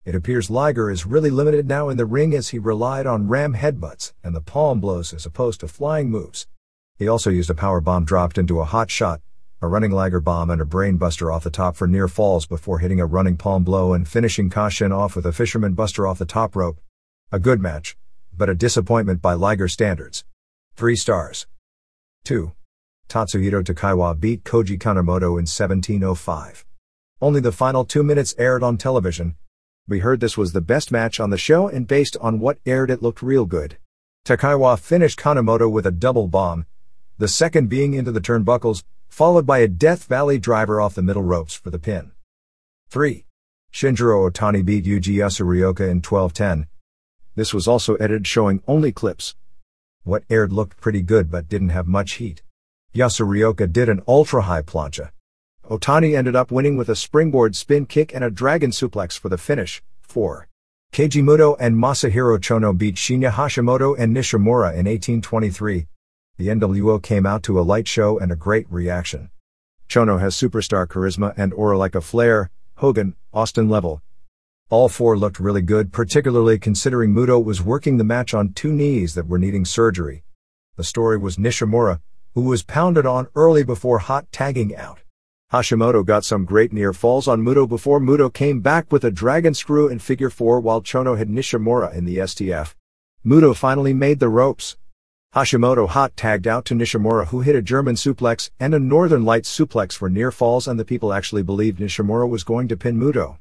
It appears Liger is really limited now in the ring as he relied on ram headbutts and the palm blows as opposed to flying moves. He also used a power bomb dropped into a hot shot, a running Liger bomb and a brain buster off the top for near falls before hitting a running palm blow and finishing Kashin off with a fisherman buster off the top rope. A good match, but a disappointment by Liger standards. 3 stars. 2. Tatsuhiro Takaiwa beat Koji Kanemoto in 17:05. Only the final 2 minutes aired on television. We heard this was the best match on the show, and based on what aired it looked real good. Takaiwa finished Kanemoto with a double bomb, the second being into the turnbuckles, followed by a Death Valley driver off the middle ropes for the pin. 3. Shinjiro Otani beat Yuji Yasuhiro in 12:10. This was also edited showing only clips. What aired looked pretty good but didn't have much heat. Yasuhiro did an ultra-high plancha. Otani ended up winning with a springboard spin kick and a dragon suplex for the finish. 4. Keiji Muto and Masahiro Chono beat Shinya Hashimoto and Nishimura in 1823. The NWO came out to a light show and a great reaction. Chono has superstar charisma and aura like a Flair, Hogan, Austin level. All four looked really good, particularly considering Muto was working the match on two knees that were needing surgery. The story was Nishimura, who was pounded on early before hot tagging out. Hashimoto got some great near falls on Muto before Muto came back with a dragon screw in figure 4 while Chono had Nishimura in the STF. Muto finally made the ropes. Hashimoto hot tagged out to Nishimura, who hit a German suplex and a Northern Lights suplex for near falls, and the people actually believed Nishimura was going to pin Muto.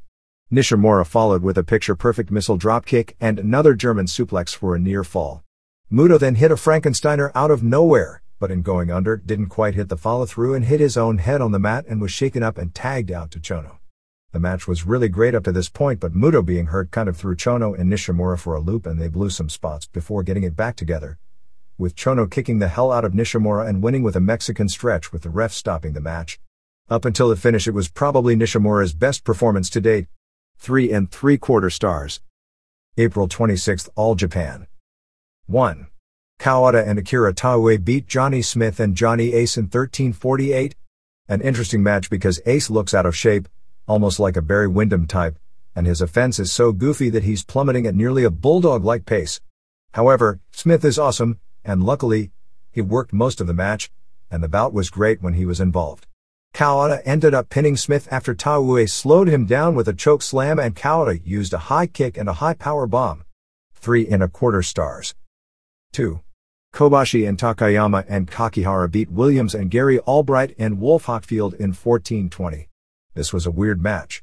Nishimura followed with a picture-perfect missile dropkick and another German suplex for a near fall. Muto then hit a Frankensteiner out of nowhere, but in going under, didn't quite hit the follow-through and hit his own head on the mat and was shaken up and tagged out to Chono. The match was really great up to this point, but Muto being hurt kind of threw Chono and Nishimura for a loop, and they blew some spots before getting it back together, with Chono kicking the hell out of Nishimura and winning with a Mexican stretch with the ref stopping the match. Up until the finish, it was probably Nishimura's best performance to date. 3 3/4 stars. April 26th, All Japan. 1. Kawada and Akira Taue beat Johnny Smith and Johnny Ace in 13:48. An interesting match because Ace looks out of shape, almost like a Barry Windham type, and his offense is so goofy that he's plummeting at nearly a bulldog-like pace. However, Smith is awesome, and luckily, he worked most of the match, and the bout was great when he was involved. Kawada ended up pinning Smith after Taue slowed him down with a choke slam, and Kawada used a high kick and a high power bomb. 3 1/4 stars. 2. Kobashi and Takayama and Kakihara beat Williams and Gary Albright and Wolf Hockfield in 14:20. This was a weird match.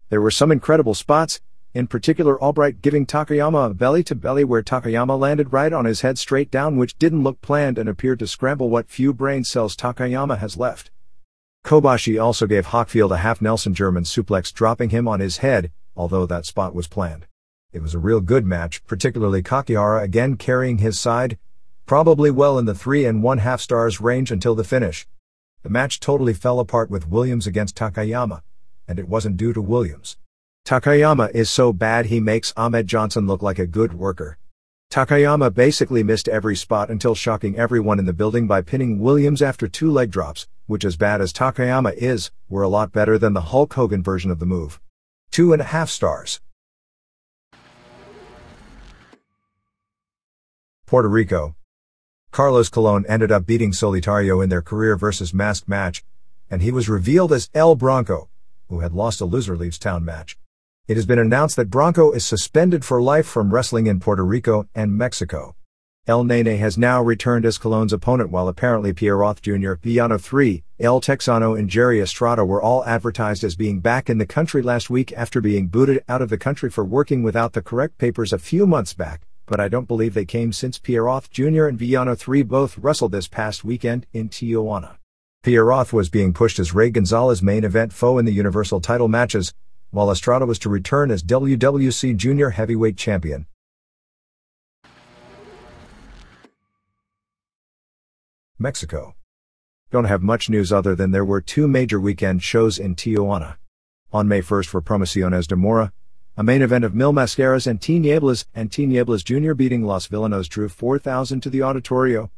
There were some incredible spots, in particular Albright giving Takayama a belly-to-belly where Takayama landed right on his head straight down, which didn't look planned and appeared to scramble what few brain cells Takayama has left. Kobashi also gave Hockfield a half Nelson German suplex, dropping him on his head, although that spot was planned. It was a real good match, particularly Kakihara again carrying his side, probably well in the 3 1/2 stars range until the finish. The match totally fell apart with Williams against Takayama, and it wasn't due to Williams. Takayama is so bad he makes Ahmed Johnson look like a good worker. Takayama basically missed every spot until shocking everyone in the building by pinning Williams after 2 leg drops, which, as bad as Takayama is, were a lot better than the Hulk Hogan version of the move. 2 1/2 stars. Puerto Rico. Carlos Colon ended up beating Solitario in their career versus mask match, and he was revealed as El Bronco, who had lost a loser leaves town match. It has been announced that Bronco is suspended for life from wrestling in Puerto Rico and Mexico. El Nene has now returned as Colon's opponent, while apparently Pierre Roth Jr., Villano III, El Texano and Jerry Estrada were all advertised as being back in the country last week after being booted out of the country for working without the correct papers a few months back, but I don't believe they came since Pierre Roth Jr. and Villano III both wrestled this past weekend in Tijuana. Pierre Roth was being pushed as Ray Gonzalez's main event foe in the Universal title matches, while Estrada was to return as WWC Junior Heavyweight Champion. Mexico. Don't have much news other than there were 2 major weekend shows in Tijuana. On May 1st for Promociones de Mora, a main event of Mil Mascaras and Tinieblas Jr. beating Los Villanos drew 4,000 to the auditorio.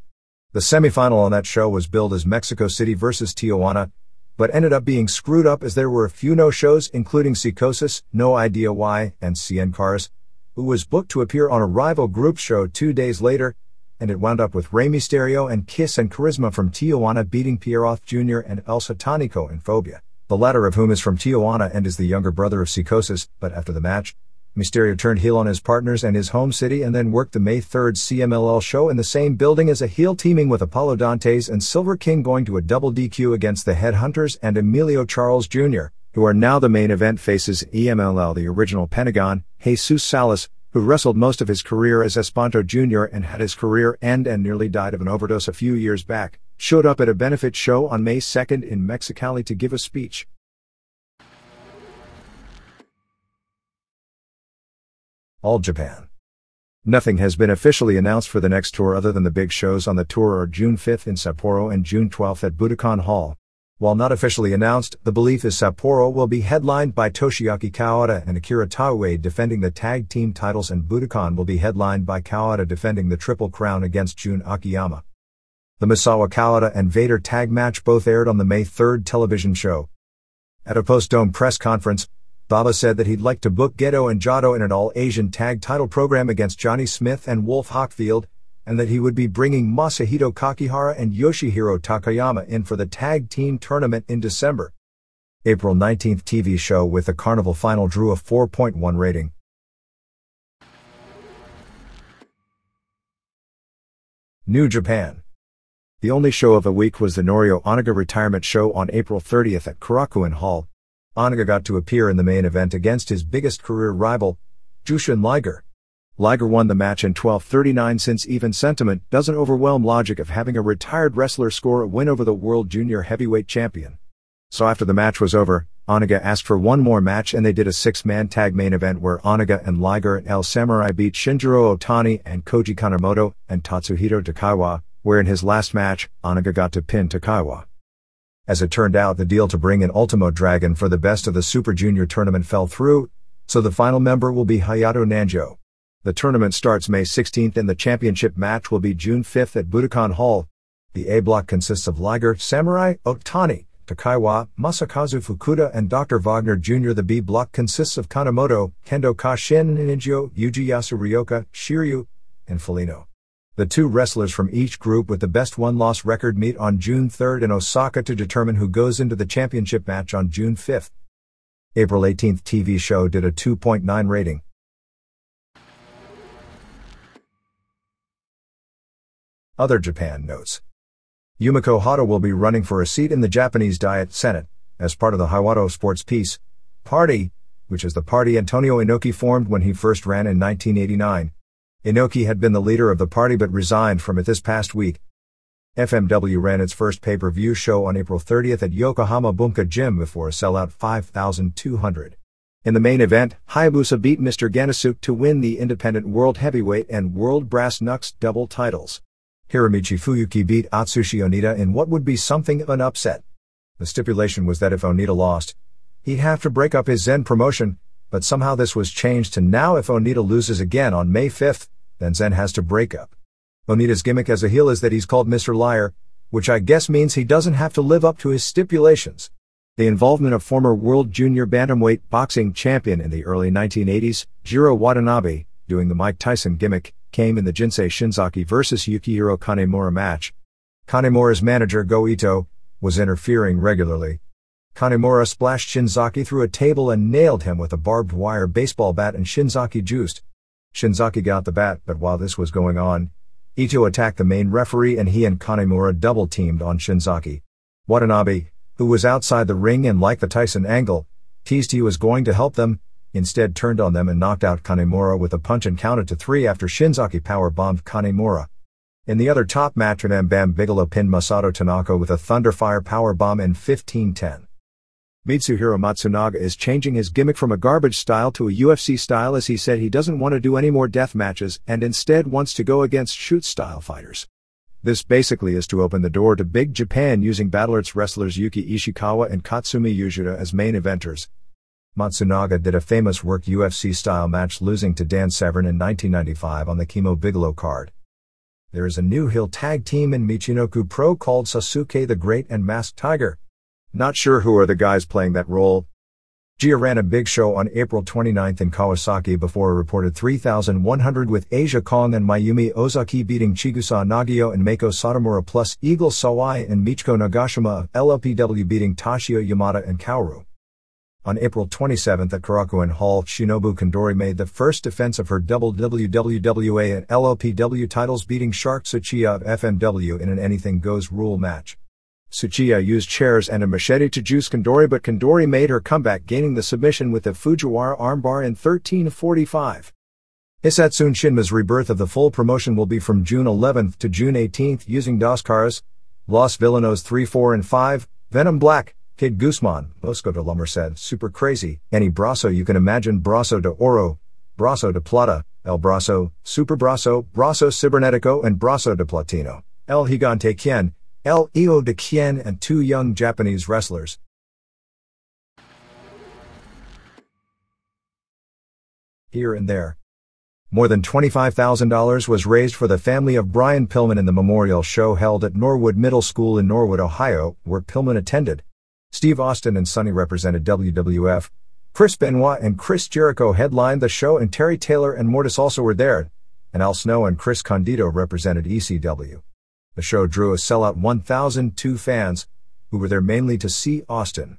The semifinal on that show was billed as Mexico City versus Tijuana, but ended up being screwed up as there were a few no-shows, including Psicosis, No Idea Why, and Cien Cars, who was booked to appear on a rival group show 2 days later, and it wound up with Rey Mysterio and Kiss and Charisma from Tijuana beating Pierre Roth Jr. and El Satanico in Phobia, the latter of whom is from Tijuana and is the younger brother of Psicosis. But after the match, Mysterio turned heel on his partners and his home city and then worked the May 3rd CMLL show in the same building as a heel, teaming with Apollo Dantes and Silver King, going to a double DQ against the Headhunters and Emilio Charles Jr., who are now the main event, faces EMLL, the original Pentagon, Jesus Salas, who wrestled most of his career as Espanto Jr. and had his career end and nearly died of an overdose a few years back, showed up at a benefit show on May 2nd in Mexicali to give a speech. All Japan. Nothing has been officially announced for the next tour other than the big shows on the tour are June 5th in Sapporo and June 12th at Budokan Hall. While not officially announced, the belief is Sapporo will be headlined by Toshiaki Kawada and Akira Taue defending the tag team titles, and Budokan will be headlined by Kawada defending the Triple Crown against Jun Akiyama. The Misawa Kawada and Vader tag match both aired on the May 3rd television show. At a post-dome press conference, Baba said that he'd like to book Gedo and Jado in an all-Asian tag title program against Johnny Smith and Wolf Hockfield, and that he would be bringing Masahito Kakihara and Yoshihiro Takayama in for the tag team tournament in December. April 19th TV show with the Carnival final drew a 4.1 rating. New Japan. The only show of the week was the Norio Onaga retirement show on April 30th at Korakuen Hall. Onaga got to appear in the main event against his biggest career rival, Jushin Liger. Liger won the match in 12:39 since even sentiment doesn't overwhelm logic of having a retired wrestler score a win over the world junior heavyweight champion. So after the match was over, Onaga asked for one more match and they did a 6-man tag main event where Onaga and Liger and El Samurai beat Shinjiro Otani and Koji Kanemoto and Tatsuhito Takaiwa, where in his last match, Onaga got to pin Takaiwa. As it turned out, the deal to bring in Ultimo Dragon for the best of the Super Junior tournament fell through, so the final member will be Hayato Nanjo. The tournament starts May 16th and the championship match will be June 5th at Budokan Hall. The A block consists of Liger, Samurai, Otani, Takaiwa, Masakazu Fukuda and Dr. Wagner Jr. The B block consists of Kanemoto, Kendo Kashin, Ninjo, Yujiyasu Ryoka, Shiryu, and Felino. The 2 wrestlers from each group with the best one-loss record meet on June 3rd in Osaka to determine who goes into the championship match on June 5th. April 18th TV show did a 2.9 rating. Other Japan notes. Yumiko Hata will be running for a seat in the Japanese Diet Senate, as part of the Hiwato Sports Peace Party, which is the party Antonio Inoki formed when he first ran in 1989. Inoki had been the leader of the party but resigned from it this past week. FMW ran its first pay-per-view show on April 30th at Yokohama Bunka Gym before a sellout 5,200. In the main event, Hayabusa beat Mr. Ganasuke to win the Independent World Heavyweight and World Brass Knucks double titles. Hiromichi Fuyuki beat Atsushi Onita in what would be something of an upset. The stipulation was that if Onita lost, he'd have to break up his Zen promotion, but somehow this was changed to now if Onita loses again on May 5th, then Zen has to break up. Onita's gimmick as a heel is that he's called Mr. Liar, which I guess means he doesn't have to live up to his stipulations. The involvement of former World Junior Bantamweight boxing champion in the early 1980s, Jiro Watanabe, doing the Mike Tyson gimmick, came in the Jinsei Shinzaki vs. Yukihiro Kanemura match. Kanemura's manager Go Ito was interfering regularly. Kanemura splashed Shinzaki through a table and nailed him with a barbed wire baseball bat, and Shinzaki juiced. Shinzaki got the bat, but while this was going on, Ito attacked the main referee and he and Kanemura double-teamed on Shinzaki. Watanabe, who was outside the ring and liked the Tyson angle, teased he was going to help them, instead turned on them and knocked out Kanemura with a punch and counted to 3 after Shinzaki power-bombed Kanemura. In the other top match, Bam Bigelow pinned Masato Tanaka with a Thunderfire powerbomb in 15:10. Mitsuhiro Matsunaga is changing his gimmick from a garbage style to a UFC style, as he said he doesn't want to do any more death matches and instead wants to go against shoot-style fighters. This basically is to open the door to Big Japan using Battle Arts wrestlers Yuki Ishikawa and Katsumi Yujiro as main eventers. Matsunaga did a famous work UFC-style match, losing to Dan Severn in 1995 on the Kimo Bigelow card. There is a new heel tag team in Michinoku Pro called Sasuke the Great and Masked Tiger. Not sure who are the guys playing that role. Gia ran a big show on April 29th in Kawasaki before a reported 3,100 with Asia Kong and Mayumi Ozaki beating Chigusa Nagio and Mako Satomura, plus Eagle Sawai and Michiko Nagashima of LLPW beating Tashio Yamada and Kaoru. On April 27th at Korakuen Hall, Shinobu Kondori made the first defense of her double WWA and LLPW titles, beating Shark Tsuchiya of FMW in an Anything Goes rule match. Tsuchiya used chairs and a machete to juice Kandori, but Kandori made her comeback, gaining the submission with the Fujiwara armbar in 13:45. Hisatsun Shinma's rebirth of the full promotion will be from June 11th to June 18th using Dos Caras, Los Villanos 3, 4, and 5, Venom Black, Kid Guzman, Bosco de la Merced, Super Crazy, any brazo you can imagine, Brazo de Oro, Brazo de Plata, El Brazo, Super Brazo, Brazo Cibernetico, and Brazo de Platino, El Gigante Quien, El Hijo de Quien, and 2 young Japanese wrestlers. Here and there. More than $25,000 was raised for the family of Brian Pillman in the memorial show held at Norwood Middle School in Norwood, Ohio, where Pillman attended. Steve Austin and Sonny represented WWF. Chris Benoit and Chris Jericho headlined the show, and Terry Taylor and Mortis also were there, and Al Snow and Chris Condito represented ECW. The show drew a sellout 1,002 fans, who were there mainly to see Austin.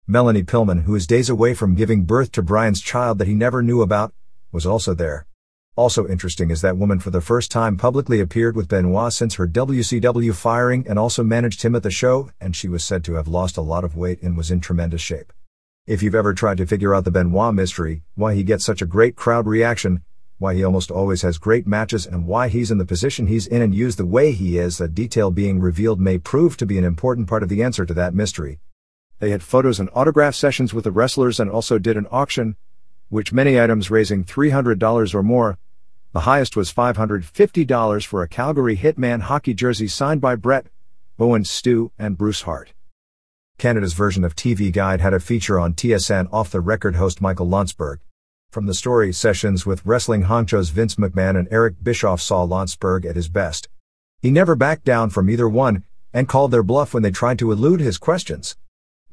Melanie Pillman, who is days away from giving birth to Brian's child that he never knew about, was also there. Also interesting is that woman for the first time publicly appeared with Benoit since her WCW firing and also managed him at the show, and she was said to have lost a lot of weight and was in tremendous shape. If you've ever tried to figure out the Benoit mystery, why he gets such a great crowd reaction, why he almost always has great matches, and why he's in the position he's in and used the way he is, a detail being revealed may prove to be an important part of the answer to that mystery. They had photos and autograph sessions with the wrestlers and also did an auction, which many items raising $300 or more. The highest was $550 for a Calgary Hitman hockey jersey signed by Brett, Owen, Stu, and Bruce Hart. Canada's version of TV Guide had a feature on TSN off-the-record host Michael Landsberg. From the story sessions with wrestling honchos Vince McMahon and Eric Bischoff saw Landsberg at his best. He never backed down from either one, and called their bluff when they tried to elude his questions.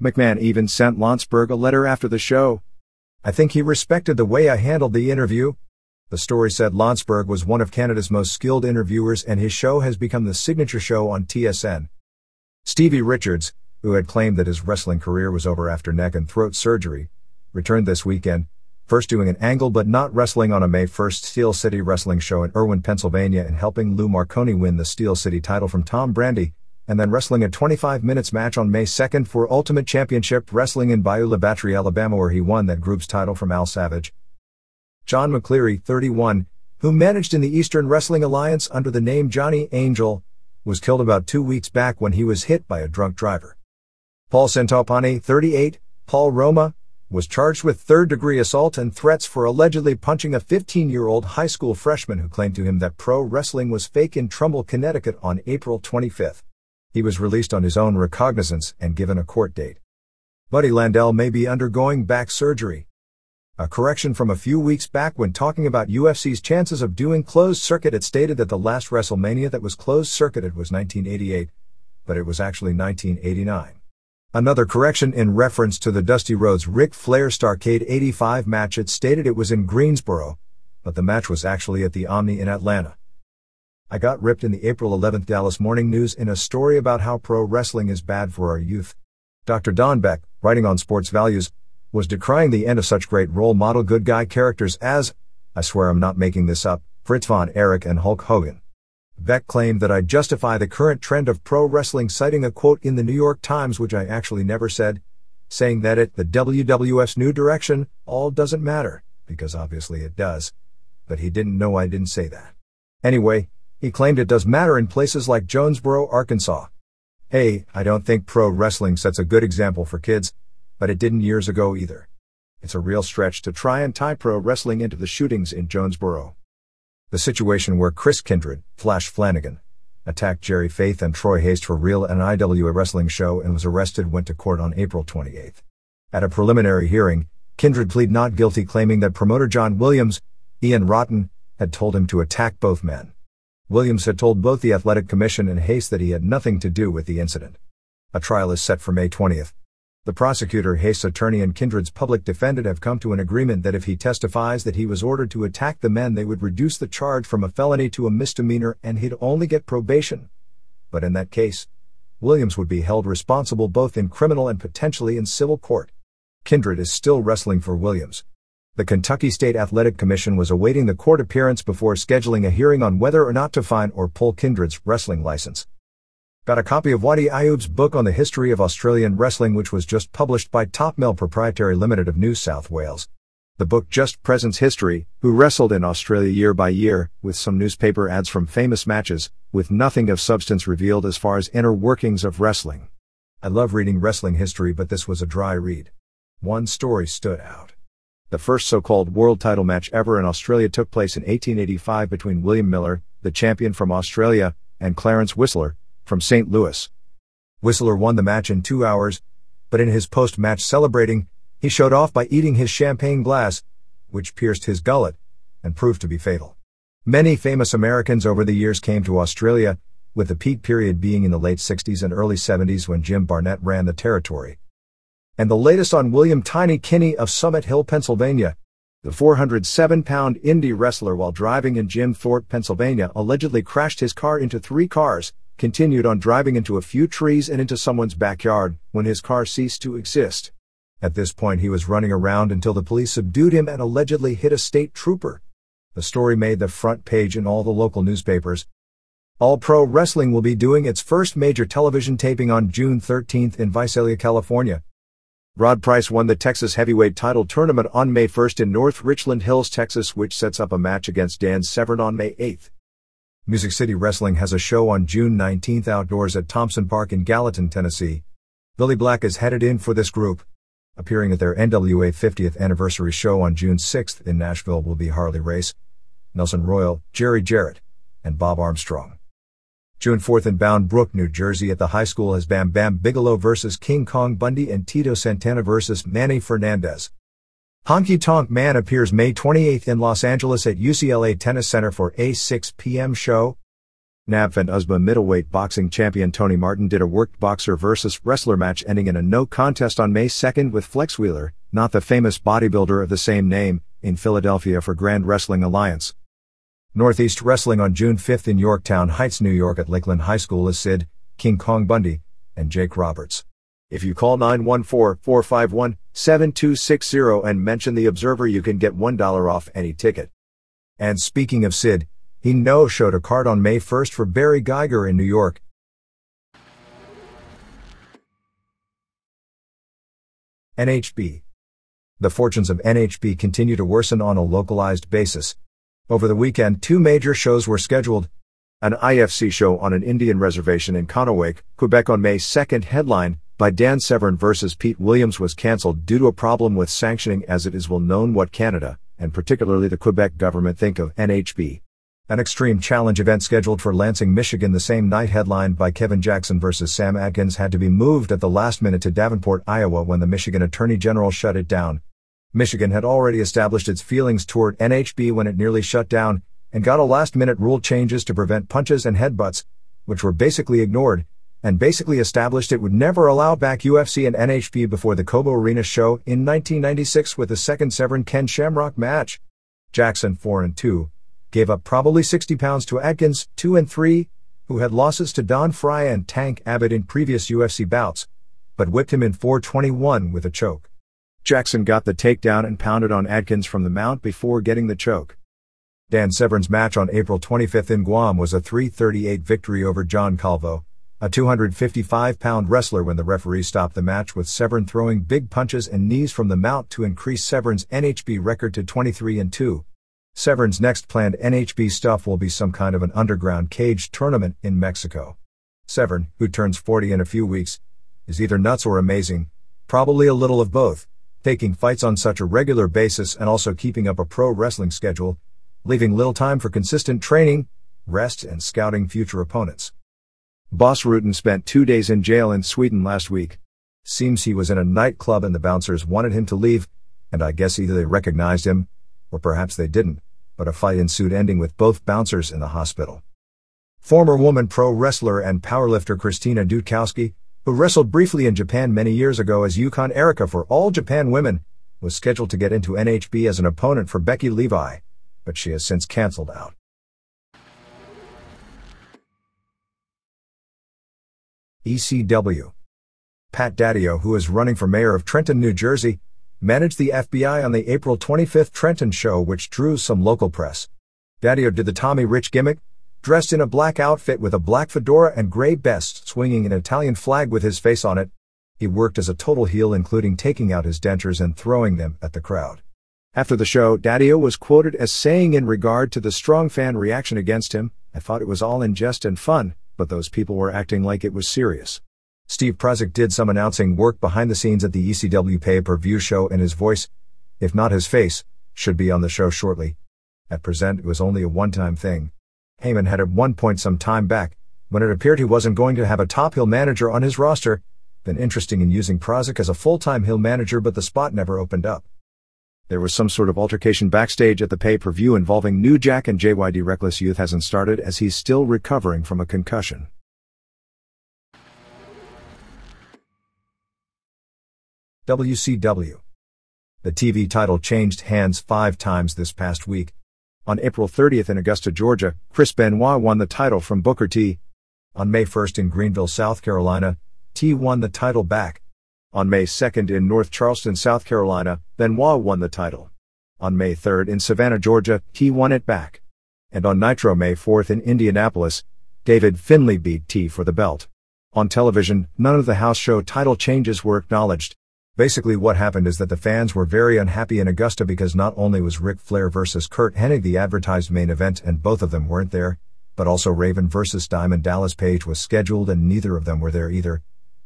McMahon even sent Landsberg a letter after the show. "I think he respected the way I handled the interview." The story said Landsberg was one of Canada's most skilled interviewers, and his show has become the signature show on TSN. Stevie Richards, who had claimed that his wrestling career was over after neck and throat surgery, returned this weekend, first doing an angle but not wrestling on a May 1st Steel City Wrestling show in Irwin, Pennsylvania, and helping Lou Marconi win the Steel City title from Tom Brandy, and then wrestling a 25 minutes match on May 2nd for Ultimate Championship Wrestling in Bayou La Batterie, Alabama, where he won that group's title from Al Savage. John McCleary, 31, who managed in the Eastern Wrestling Alliance under the name Johnny Angel, was killed about 2 weeks back when he was hit by a drunk driver. Paul Centopani, 38, Paul Roma, was charged with third-degree assault and threats for allegedly punching a 15-year-old high school freshman who claimed to him that pro wrestling was fake in Trumbull, Connecticut on April 25. He was released on his own recognizance and given a court date. Buddy Landel may be undergoing back surgery. A correction from a few weeks back when talking about UFC's chances of doing closed circuit. It stated that the last WrestleMania that was closed circuited was 1988, but it was actually 1989. Another correction in reference to the Dusty Rhodes Ric Flair Starrcade 85 match. It stated it was in Greensboro, but the match was actually at the Omni in Atlanta. I got ripped in the April 11th Dallas Morning News in a story about how pro wrestling is bad for our youth. Dr. Don Beck, writing on sports values, was decrying the end of such great role model good guy characters as, I swear I'm not making this up, Fritz von Erich and Hulk Hogan. Beck claimed that I justify the current trend of pro wrestling, citing a quote in the New York Times which I actually never said, saying that the WWF's new direction, all doesn't matter, because obviously it does. But he didn't know I didn't say that. Anyway, he claimed it does matter in places like Jonesboro, Arkansas. Hey, I don't think pro wrestling sets a good example for kids, but it didn't years ago either. It's a real stretch to try and tie pro wrestling into the shootings in Jonesboro. The situation where Chris Kindred, Flash Flanagan, attacked Jerry Faith and Troy Haste for real at an IWA wrestling show and was arrested went to court on April 28. At a preliminary hearing, Kindred pleaded not guilty, claiming that promoter John Williams, Ian Rotten, had told him to attack both men. Williams had told both the Athletic Commission and Haste that he had nothing to do with the incident. A trial is set for May 20th. The prosecutor, Haste's attorney, and Kindred's public defendant have come to an agreement that if he testifies that he was ordered to attack the men, they would reduce the charge from a felony to a misdemeanor and he'd only get probation. But in that case, Williams would be held responsible both in criminal and potentially in civil court. Kindred is still wrestling for Williams. The Kentucky State Athletic Commission was awaiting the court appearance before scheduling a hearing on whether or not to fine or pull Kindred's wrestling license. Got a copy of Wadi Ayoub's book on the history of Australian wrestling, which was just published by Top Mill Proprietary Limited of New South Wales. The book just presents history, who wrestled in Australia year by year, with some newspaper ads from famous matches, with nothing of substance revealed as far as inner workings of wrestling. I love reading wrestling history, but this was a dry read. One story stood out. The first so-called world title match ever in Australia took place in 1885 between William Miller, the champion from Australia, and Clarence Whistler, from St. Louis. Whistler won the match in 2 hours, but in his post-match celebrating, he showed off by eating his champagne glass, which pierced his gullet, and proved to be fatal. Many famous Americans over the years came to Australia, with the peak period being in the late 60s and early 70s when Jim Barnett ran the territory. And the latest on William Tiny Kinney of Summit Hill, Pennsylvania. The 407-pound indie wrestler, while driving in Jim Thorpe, Pennsylvania, allegedly crashed his car into 3 cars, continued on driving into a few trees and into someone's backyard, when his car ceased to exist. At this point he was running around until the police subdued him and allegedly hit a state trooper. The story made the front page in all the local newspapers. All Pro Wrestling will be doing its first major television taping on June 13th in Visalia, California. Rod Price won the Texas Heavyweight Title Tournament on May 1st in North Richland Hills, Texas, which sets up a match against Dan Severn on May 8th. Music City Wrestling has a show on June 19th outdoors at Thompson Park in Gallatin, Tennessee. Billy Black is headed in for this group. Appearing at their NWA 50th anniversary show on June 6th in Nashville will be Harley Race, Nelson Royal, Jerry Jarrett, and Bob Armstrong. June 4th in Bound Brook, New Jersey at the high school has Bam Bam Bigelow vs. King Kong Bundy and Tito Santana vs. Manny Fernandez. Honky Tonk Man appears May 28th in Los Angeles at UCLA Tennis Center for a 6 p.m. show. NABF and USBA middleweight boxing champion Tony Martin did a worked boxer versus wrestler match ending in a no contest on May 2nd with Flex Wheeler, not the famous bodybuilder of the same name, in Philadelphia for Grand Wrestling Alliance. Northeast Wrestling on June 5th in Yorktown Heights, New York at Lakeland High School is Sid, King Kong Bundy, and Jake Roberts. If you call 914-451-7260 and mention The Observer, you can get $1 off any ticket. And speaking of Sid, he no-showed a card on May 1st for Barry Geiger in New York. NHB. The fortunes of NHB continue to worsen on a localized basis. Over the weekend, 2 major shows were scheduled. An IFC show on an Indian reservation in Conowick, Quebec on May 2nd, headlined by Dan Severn vs. Pete Williams, was cancelled due to a problem with sanctioning, as it is well known what Canada, and particularly the Quebec government, think of NHB. An Extreme Challenge event scheduled for Lansing, Michigan the same night, headlined by Kevin Jackson vs. Sam Adkins, had to be moved at the last minute to Davenport, Iowa when the Michigan Attorney General shut it down. Michigan had already established its feelings toward NHB when it nearly shut down, and got a last-minute rule changes to prevent punches and headbutts, which were basically ignored, and basically established it would never allow back UFC and NHB before the Cobo Arena show in 1996 with the second Severn-Ken Shamrock match. Jackson, 4-2, gave up probably 60 pounds to Adkins, 2-3, who had losses to Don Fry and Tank Abbott in previous UFC bouts, but whipped him in 4:21 with a choke. Jackson got the takedown and pounded on Adkins from the mount before getting the choke. Dan Severn's match on April 25th in Guam was a 3:38 victory over John Calvo, a 255-pound wrestler, when the referee stopped the match with Severn throwing big punches and knees from the mount to increase Severn's NHB record to 23-2. Severn's next planned NHB stuff will be some kind of an underground cage tournament in Mexico. Severn, who turns 40 in a few weeks, is either nuts or amazing, probably a little of both, taking fights on such a regular basis and also keeping up a pro wrestling schedule, leaving little time for consistent training, rest, and scouting future opponents. Boss Rutten spent 2 days in jail in Sweden last week. Seems he was in a nightclub and the bouncers wanted him to leave, and I guess either they recognized him, or perhaps they didn't, but a fight ensued, ending with both bouncers in the hospital. Former woman pro wrestler and powerlifter Christina Dudkowski, who wrestled briefly in Japan many years ago as Yukon Erica for All Japan Women, was scheduled to get into NHB as an opponent for Becky Levi, but she has since canceled out. ECW. Pat Daddio, who is running for mayor of Trenton, New Jersey, managed the FBI on the April 25th Trenton show, which drew some local press. Daddio did the Tommy Rich gimmick, dressed in a black outfit with a black fedora and gray vest, swinging an Italian flag with his face on it. He worked as a total heel, including taking out his dentures and throwing them at the crowd. After the show, Daddio was quoted as saying in regard to the strong fan reaction against him, "I thought it was all in jest and fun, but those people were acting like it was serious." Steve Prazak did some announcing work behind the scenes at the ECW pay-per-view show, and his voice, if not his face, should be on the show shortly. At present, it was only a one-time thing. Heyman had at one point some time back, when it appeared he wasn't going to have a top heel manager on his roster, been interested in using Prazak as a full-time heel manager, but the spot never opened up. There was some sort of altercation backstage at the pay-per-view involving New Jack, and JYD Reckless Youth hasn't started as he's still recovering from a concussion. WCW. The TV title changed hands 5 times this past week. On April 30th in Augusta, Georgia, Chris Benoit won the title from Booker T. On May 1st in Greenville, South Carolina, T won the title back. On May 2nd in North Charleston, South Carolina, Benoit won the title. On May 3rd in Savannah, Georgia, T won it back. And on Nitro May 4th in Indianapolis, David Finlay beat T for the belt. On television, none of the house show title changes were acknowledged. Basically what happened is that the fans were very unhappy in Augusta because not only was Ric Flair versus Curt Hennig the advertised main event and both of them weren't there, but also Raven versus Diamond Dallas Page was scheduled and neither of them were there either.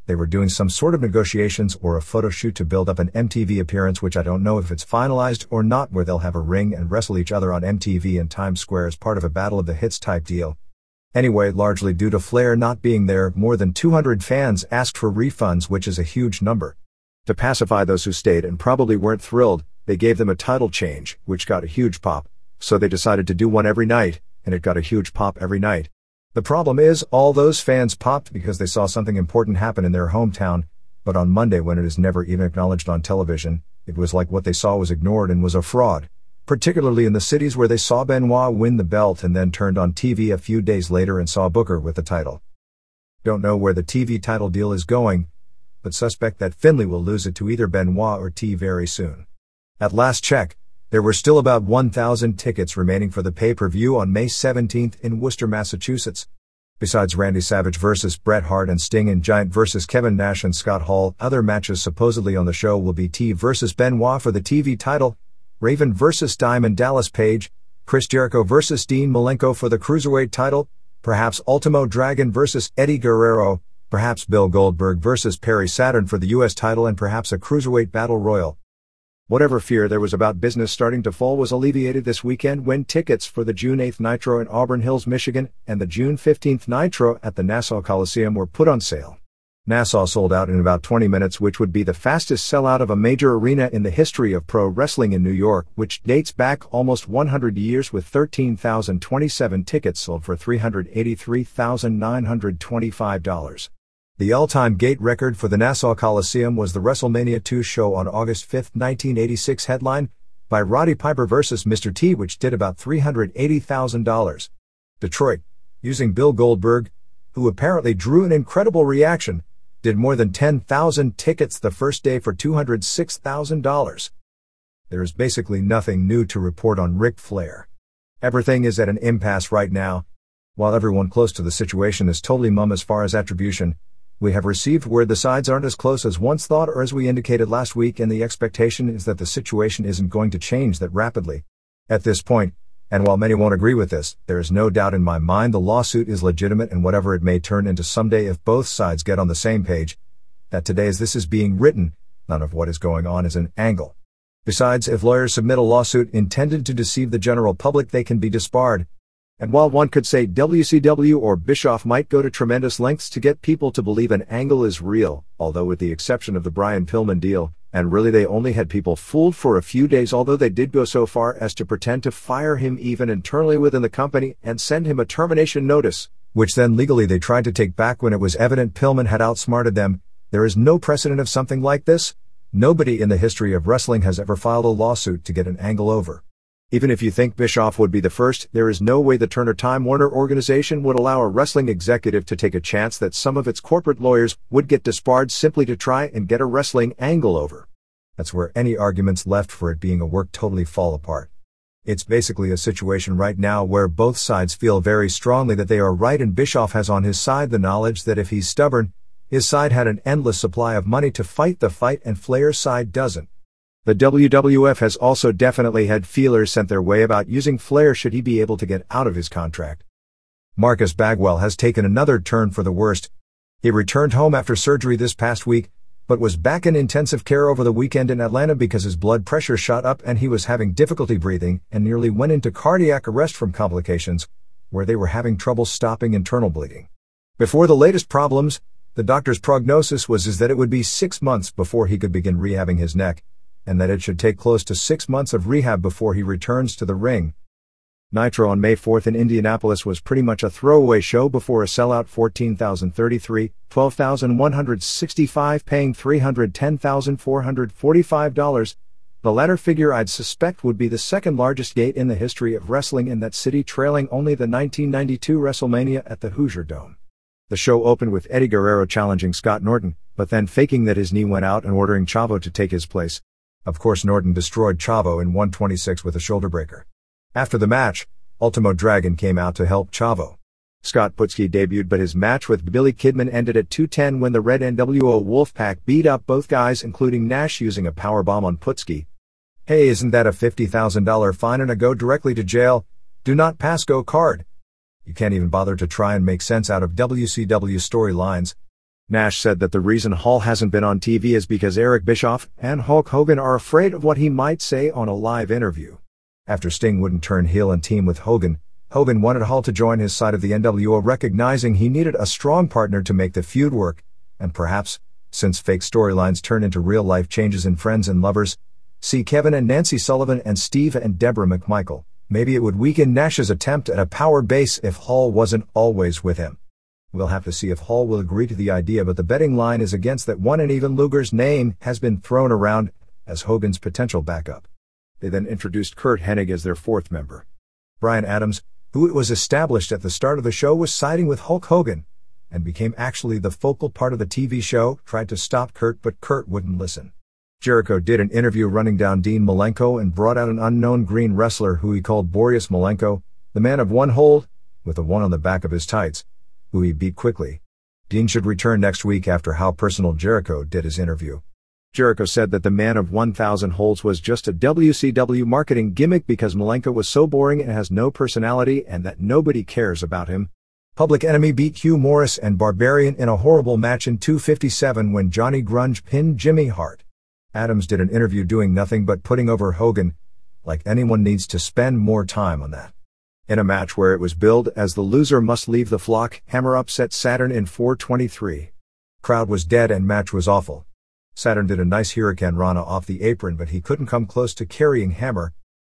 They were doing some sort of negotiations or a photo shoot to build up an MTV appearance, which I don't know if it's finalized or not, where they'll have a ring and wrestle each other on MTV in Times Square as part of a Battle of the Hits type deal. Anyway, largely due to Flair not being there, more than 200 fans asked for refunds, which is a huge number. To pacify those who stayed and probably weren't thrilled, they gave them a title change, which got a huge pop, so they decided to do one every night, and it got a huge pop every night. The problem is, all those fans popped because they saw something important happen in their hometown, but on Monday, when it is never even acknowledged on television, it was like what they saw was ignored and was a fraud, particularly in the cities where they saw Benoit win the belt and then turned on TV a few days later and saw Booker with the title. Don't know where the TV title deal is going, but suspect that Finlay will lose it to either Benoit or T very soon. At last check, there were still about 1,000 tickets remaining for the pay-per-view on May 17th in Worcester, Massachusetts. Besides Randy Savage vs. Bret Hart and Sting and Giant vs. Kevin Nash and Scott Hall, other matches supposedly on the show will be T vs. Benoit for the TV title, Raven vs. Diamond Dallas Page, Chris Jericho vs. Dean Malenko for the Cruiserweight title, perhaps Ultimo Dragon vs. Eddie Guerrero, perhaps Bill Goldberg vs. Perry Saturn for the US title, and perhaps a Cruiserweight Battle Royal. Whatever fear there was about business starting to fall was alleviated this weekend when tickets for the June 8th Nitro in Auburn Hills, Michigan, and the June 15th Nitro at the Nassau Coliseum were put on sale. Nassau sold out in about 20 minutes, which would be the fastest sellout of a major arena in the history of pro wrestling in New York, which dates back almost 100 years, with 13,027 tickets sold for $383,925. The all-time gate record for the Nassau Coliseum was the WrestleMania 2 show on August 5, 1986, headlined by Roddy Piper vs. Mr. T, which did about $380,000. Detroit, using Bill Goldberg, who apparently drew an incredible reaction, did more than 10,000 tickets the first day for $206,000. There is basically nothing new to report on Ric Flair. Everything is at an impasse right now. While everyone close to the situation is totally mum as far as attribution, we have received word the sides aren't as close as once thought, or as we indicated last week, and the expectation is that the situation isn't going to change that rapidly. At this point, and while many won't agree with this, there is no doubt in my mind the lawsuit is legitimate, and whatever it may turn into someday if both sides get on the same page, that today as this is being written, none of what is going on is an angle. Besides, if lawyers submit a lawsuit intended to deceive the general public, they can be disbarred. And while one could say WCW or Bischoff might go to tremendous lengths to get people to believe an angle is real, although with the exception of the Brian Pillman deal, and really they only had people fooled for a few days, although they did go so far as to pretend to fire him even internally within the company and send him a termination notice, which then legally they tried to take back when it was evident Pillman had outsmarted them. There is no precedent of something like this. Nobody in the history of wrestling has ever filed a lawsuit to get an angle over. Even if you think Bischoff would be the first, there is no way the Turner Time Warner organization would allow a wrestling executive to take a chance that some of its corporate lawyers would get disbarred simply to try and get a wrestling angle over. That's where any arguments left for it being a work totally fall apart. It's basically a situation right now where both sides feel very strongly that they are right, and Bischoff has on his side the knowledge that if he's stubborn, his side had an endless supply of money to fight the fight and Flair's side doesn't. The WWF has also definitely had feelers sent their way about using Flair should he be able to get out of his contract. Marcus Bagwell has taken another turn for the worst. He returned home after surgery this past week, but was back in intensive care over the weekend in Atlanta because his blood pressure shot up and he was having difficulty breathing and nearly went into cardiac arrest from complications, where they were having trouble stopping internal bleeding. Before the latest problems, the doctor's prognosis was that it would be 6 months before he could begin rehabbing his neck, and that it should take close to 6 months of rehab before he returns to the ring. Nitro on May 4th in Indianapolis was pretty much a throwaway show before a sellout 14,033, 12,165 paying $310,445. The latter figure I'd suspect would be the second largest gate in the history of wrestling in that city, trailing only the 1992 WrestleMania at the Hoosier Dome. The show opened with Eddie Guerrero challenging Scott Norton, but then faking that his knee went out and ordering Chavo to take his place. Of course, Norton destroyed Chavo in 126 with a shoulder breaker. After the match, Ultimo Dragon came out to help Chavo. Scott Putski debuted, but his match with Billy Kidman ended at 2:10 when the Red NWO Wolfpack beat up both guys, including Nash using a powerbomb on Putski. Hey, isn't that a $50,000 fine and a go directly to jail? Do not pass go card. You can't even bother to try and make sense out of WCW storylines. Nash said that the reason Hall hasn't been on TV is because Eric Bischoff and Hulk Hogan are afraid of what he might say on a live interview. After Sting wouldn't turn heel and team with Hogan, Hogan wanted Hall to join his side of the NWO, recognizing he needed a strong partner to make the feud work, and perhaps, since fake storylines turn into real-life changes in Friends and Lovers, see Kevin and Nancy Sullivan and Steve and Deborah McMichael, maybe it would weaken Nash's attempt at a power base if Hall wasn't always with him. We'll have to see if Hall will agree to the idea, but the betting line is against that one, and even Luger's name has been thrown around as Hogan's potential backup. They then introduced Curt Hennig as their fourth member. Bryan Adams, who it was established at the start of the show was siding with Hulk Hogan, and became actually the focal part of the TV show, tried to stop Curt, but Curt wouldn't listen. Jericho did an interview running down Dean Malenko and brought out an unknown green wrestler who he called Boreas Malenko, the man of one hold, with a one on the back of his tights, who he beat quickly. Dean should return next week after How Personal Jericho did his interview. Jericho said that the man of 1,000 holds was just a WCW marketing gimmick because Malenko was so boring and has no personality and that nobody cares about him. Public Enemy beat Hugh Morris and Barbarian in a horrible match in 257 when Johnny Grunge pinned Jimmy Hart. Adams did an interview doing nothing but putting over Hogan, like anyone needs to spend more time on that. In a match where it was billed as the loser must leave the flock, Hammer upset Saturn in 423. Crowd was dead and match was awful. Saturn did a nice Hurricane Rana off the apron, but he couldn't come close to carrying Hammer.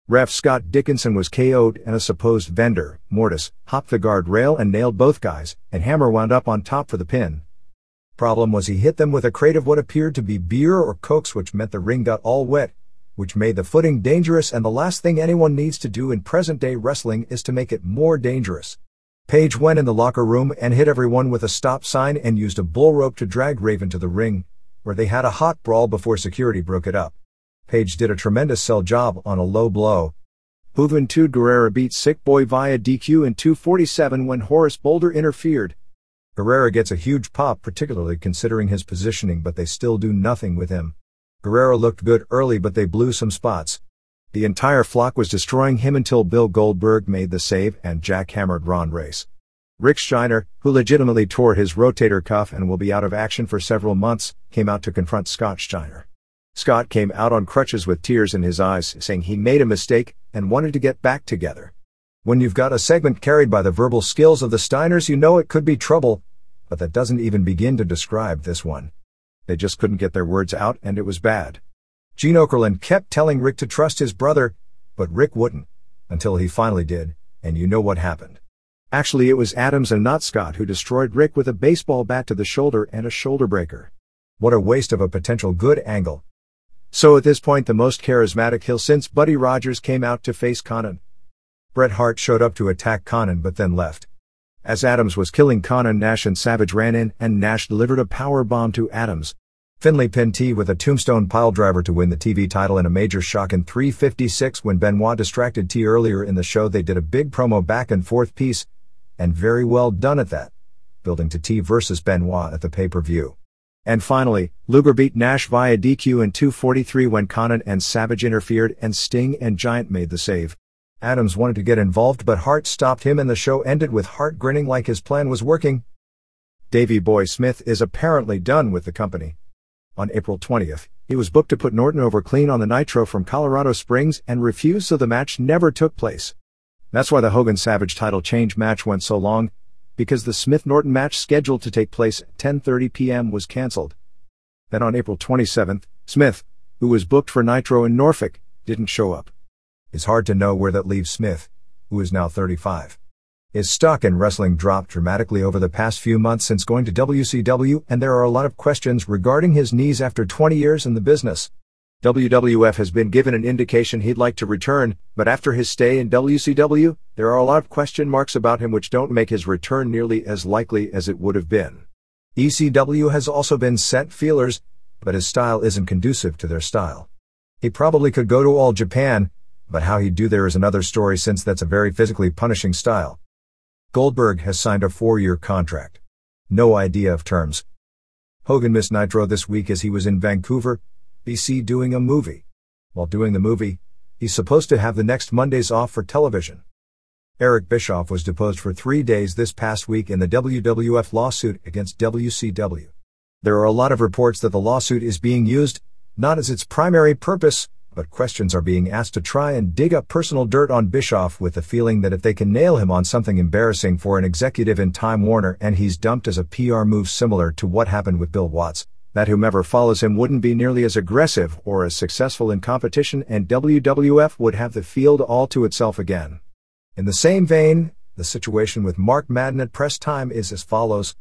Ref Scott Dickinson was KO'd and a supposed vendor, Mortis, hopped the guardrail and nailed both guys, and Hammer wound up on top for the pin. Problem was he hit them with a crate of what appeared to be beer or cokes, which meant the ring got all wet, which made the footing dangerous, and the last thing anyone needs to do in present-day wrestling is to make it more dangerous. Page went in the locker room and hit everyone with a stop sign and used a bull rope to drag Raven to the ring, where they had a hot brawl before security broke it up. Page did a tremendous sell job on a low blow. Juventud Guerrera beat Sick Boy via DQ in 247 when Horace Boulder interfered. Guerrera gets a huge pop, particularly considering his positioning, but they still do nothing with him. Guerrero looked good early, but they blew some spots. The entire flock was destroying him until Bill Goldberg made the save and jackhammered Ron Race. Rick Steiner, who legitimately tore his rotator cuff and will be out of action for several months, came out to confront Scott Steiner. Scott came out on crutches with tears in his eyes, saying he made a mistake and wanted to get back together. When you've got a segment carried by the verbal skills of the Steiners, you know it could be trouble, but that doesn't even begin to describe this one. They just couldn't get their words out, and it was bad. Gene Okerlund kept telling Rick to trust his brother, but Rick wouldn't, until he finally did, and you know what happened. Actually, it was Adams and not Scott who destroyed Rick with a baseball bat to the shoulder and a shoulder breaker. What a waste of a potential good angle. So at this point, the most charismatic heel since Buddy Rogers came out to face Conan. Bret Hart showed up to attack Conan but then left. As Adams was killing Conan, Nash and Savage ran in, and Nash delivered a power bomb to Adams. Finlay pinned T with a tombstone piledriver to win the TV title in a major shock in 3:56 when Benoit distracted T earlier in the show. They did a big promo back and forth piece, and very well done at that, building to T versus Benoit at the pay-per-view. And finally, Luger beat Nash via DQ in 2:43 when Conan and Savage interfered and Sting and Giant made the save. Adams wanted to get involved but Hart stopped him and the show ended with Hart grinning like his plan was working. Davey Boy Smith is apparently done with the company. On April 20th, he was booked to put Norton over clean on the Nitro from Colorado Springs and refused, so the match never took place. That's why the Hogan-Savage title change match went so long, because the Smith-Norton match scheduled to take place at 10:30 p.m. was cancelled. Then on April 27th, Smith, who was booked for Nitro in Norfolk, didn't show up. It's hard to know where that leaves Smith, who is now 35. His stock in wrestling dropped dramatically over the past few months since going to WCW, and there are a lot of questions regarding his knees after 20 years in the business. WWF has been given an indication he'd like to return, but after his stay in WCW, there are a lot of question marks about him which don't make his return nearly as likely as it would have been. ECW has also been sent feelers, but his style isn't conducive to their style. He probably could go to All Japan, but how he'd do there is another story since that's a very physically punishing style. Goldberg has signed a 4-year contract. No idea of terms. Hogan missed Nitro this week as he was in Vancouver, BC doing a movie. While doing the movie, he's supposed to have the next Mondays off for television. Eric Bischoff was deposed for 3 days this past week in the WWF lawsuit against WCW. There are a lot of reports that the lawsuit is being used, not as its primary purpose, but questions are being asked to try and dig up personal dirt on Bischoff with the feeling that if they can nail him on something embarrassing for an executive in Time Warner and he's dumped as a PR move similar to what happened with Bill Watts, that whomever follows him wouldn't be nearly as aggressive or as successful in competition and WWF would have the field all to itself again. In the same vein, the situation with Mark Madden at press time is as follows.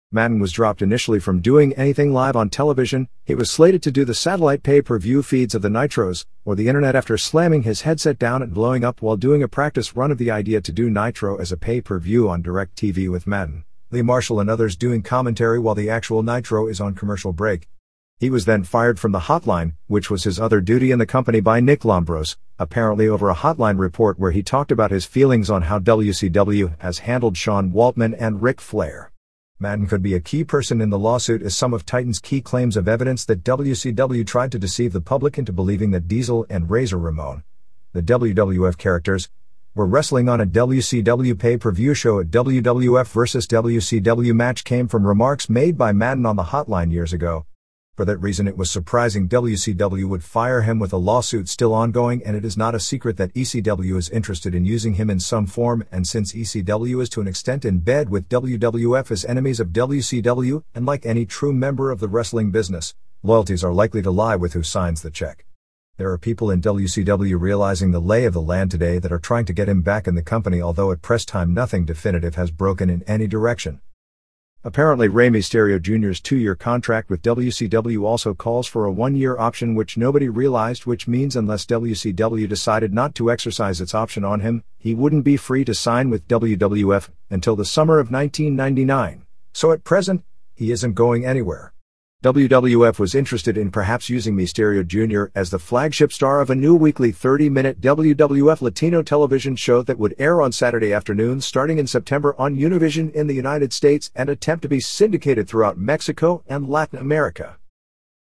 Madden was dropped initially from doing anything live on television. He was slated to do the satellite pay-per-view feeds of the Nitros, or the internet after slamming his headset down and blowing up while doing a practice run of the idea to do Nitro as a pay-per-view on DirecTV with Madden, Lee Marshall and others doing commentary while the actual Nitro is on commercial break. He was then fired from the hotline, which was his other duty in the company, by Nick Lombros, apparently over a hotline report where he talked about his feelings on how WCW has handled Sean Waltman and Ric Flair. Madden could be a key person in the lawsuit as some of Titan's key claims of evidence that WCW tried to deceive the public into believing that Diesel and Razor Ramon, the WWF characters, were wrestling on a WCW pay-per-view show. At WWF vs. WCW match came from remarks made by Madden on the hotline years ago. For that reason, it was surprising WCW would fire him with a lawsuit still ongoing, and it is not a secret that ECW is interested in using him in some form, and since ECW is to an extent in bed with WWF as enemies of WCW, and like any true member of the wrestling business, loyalties are likely to lie with who signs the check. There are people in WCW realizing the lay of the land today that are trying to get him back in the company, although at press time nothing definitive has broken in any direction. Apparently Rey Mysterio Jr.'s 2-year contract with WCW also calls for a 1-year option, which nobody realized, which means unless WCW decided not to exercise its option on him, he wouldn't be free to sign with WWF until the summer of 1999. So at present, he isn't going anywhere. WWF was interested in perhaps using Mysterio Jr. as the flagship star of a new weekly 30-minute WWF Latino television show that would air on Saturday afternoons starting in September on Univision in the United States and attempt to be syndicated throughout Mexico and Latin America.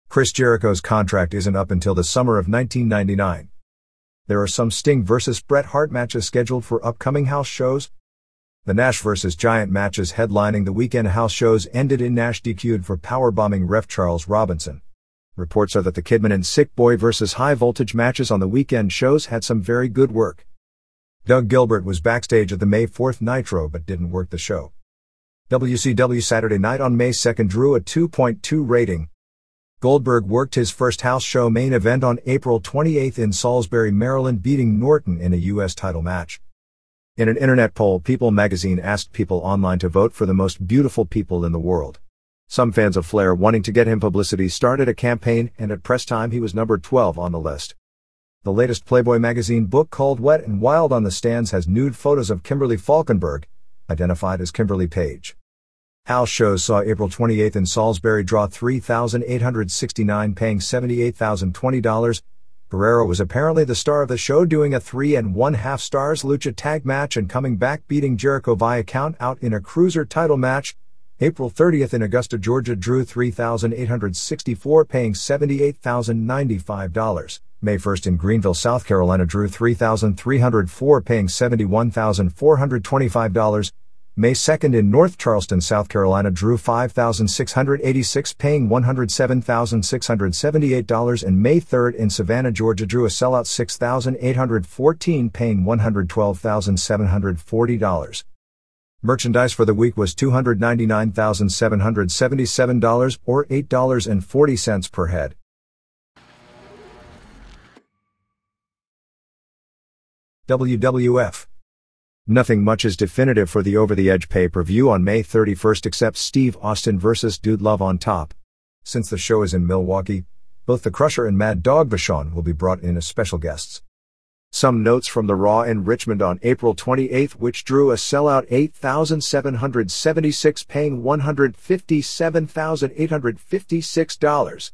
Chris Jericho's contract isn't up until the summer of 1999. There are some Sting vs. Bret Hart matches scheduled for upcoming house shows. The Nash vs. Giant matches headlining the weekend house shows ended in Nash DQ'd for powerbombing ref Charles Robinson. Reports are that the Kidman and Sick Boy vs. High Voltage matches on the weekend shows had some very good work. Doug Gilbert was backstage at the May 4th Nitro but didn't work the show. WCW Saturday Night on May 2nd drew a 2.2 rating. Goldberg worked his first house show main event on April 28th in Salisbury, Maryland, beating Norton in a U.S. title match. In an internet poll, People magazine asked people online to vote for the most beautiful people in the world. Some fans of Flair wanting to get him publicity started a campaign, and at press time he was number 12 on the list. The latest Playboy magazine book called Wet and Wild on the Stands has nude photos of Kimberly Falkenberg, identified as Kimberly Page. House shows saw April 28 in Salisbury draw 3,869 paying $78,020. Guerrero was apparently the star of the show, doing a 3.5 stars lucha tag match and coming back beating Jericho via count out in a cruiser title match. April 30 in Augusta, Georgia drew 3,864 paying $78,095. May 1 in Greenville, South Carolina drew 3,304 paying $71,425. May 2 in North Charleston, South Carolina drew 5,686 paying $107,678, and May 3 in Savannah, Georgia drew a sellout 6,814 paying $112,740. Merchandise for the week was $299,777 or $8.40 per head. WWF. Nothing much is definitive for the Over the Edge pay-per-view on May 31st except Steve Austin vs. Dude Love on top. Since the show is in Milwaukee, both the Crusher and Mad Dog Vachon will be brought in as special guests. Some notes from the Raw in Richmond on April 28, which drew a sellout 8,776 paying $157,856.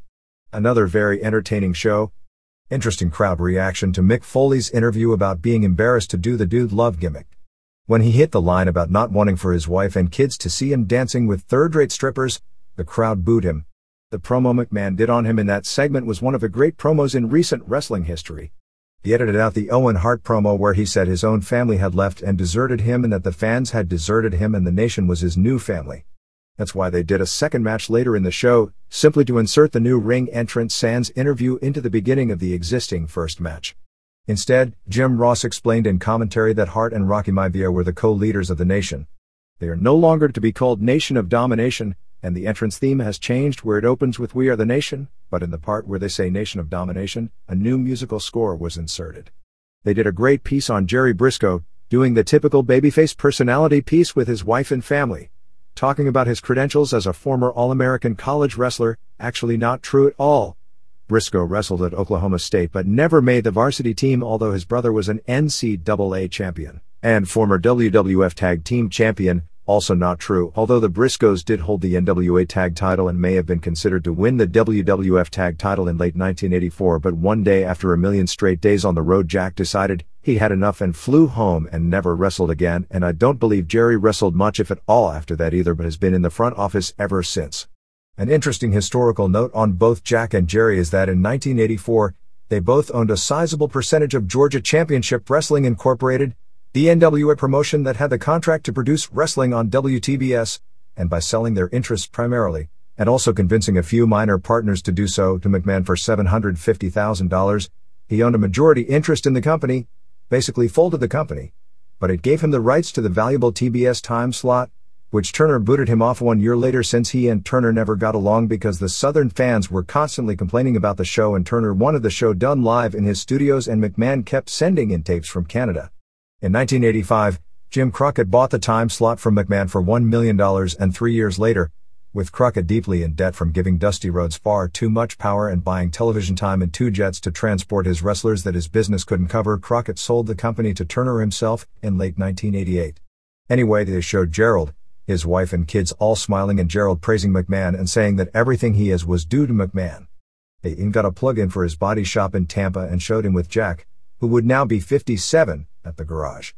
Another very entertaining show. Interesting crowd reaction to Mick Foley's interview about being embarrassed to do the Dude Love gimmick. When he hit the line about not wanting for his wife and kids to see him dancing with third-rate strippers, the crowd booed him. The promo McMahon did on him in that segment was one of the great promos in recent wrestling history. He edited out the Owen Hart promo where he said his own family had left and deserted him and that the fans had deserted him and the nation was his new family. That's why they did a second match later in the show, simply to insert the new ring entrant Sans interview into the beginning of the existing first match. Instead, Jim Ross explained in commentary that Hart and Rocky Maivia were the co-leaders of the nation. They are no longer to be called Nation of Domination, and the entrance theme has changed where it opens with We Are the Nation, but in the part where they say Nation of Domination, a new musical score was inserted. They did a great piece on Jerry Briscoe, doing the typical babyface personality piece with his wife and family. Talking about his credentials as a former All-American college wrestler, actually not true at all. Briscoe wrestled at Oklahoma State but never made the varsity team, although his brother was an NCAA champion and former WWF Tag Team Champion, also not true, although the Briscoes did hold the NWA Tag title and may have been considered to win the WWF Tag title in late 1984, but one day after a million straight days on the road, Jack decided he had enough and flew home and never wrestled again, and I don't believe Jerry wrestled much if at all after that either, but has been in the front office ever since. An interesting historical note on both Jack and Jerry is that in 1984, they both owned a sizable percentage of Georgia Championship Wrestling Incorporated, the NWA promotion that had the contract to produce wrestling on WTBS, and by selling their interests primarily, and also convincing a few minor partners to do so, to McMahon for $750,000, he owned a majority interest in the company, basically folded the company, but it gave him the rights to the valuable TBS time slot, which Turner booted him off 1 year later since he and Turner never got along because the Southern fans were constantly complaining about the show and Turner wanted the show done live in his studios and McMahon kept sending in tapes from Canada. In 1985, Jim Crockett bought the time slot from McMahon for $1 million, and 3 years later, with Crockett deeply in debt from giving Dusty Rhodes far too much power and buying television time and 2 jets to transport his wrestlers that his business couldn't cover, Crockett sold the company to Turner himself in late 1988. Anyway, they showed Gerald, his wife and kids all smiling and Gerald praising McMahon and saying that everything he is was due to McMahon. They even got a plug-in for his body shop in Tampa and showed him with Jack, who would now be 57, at the garage.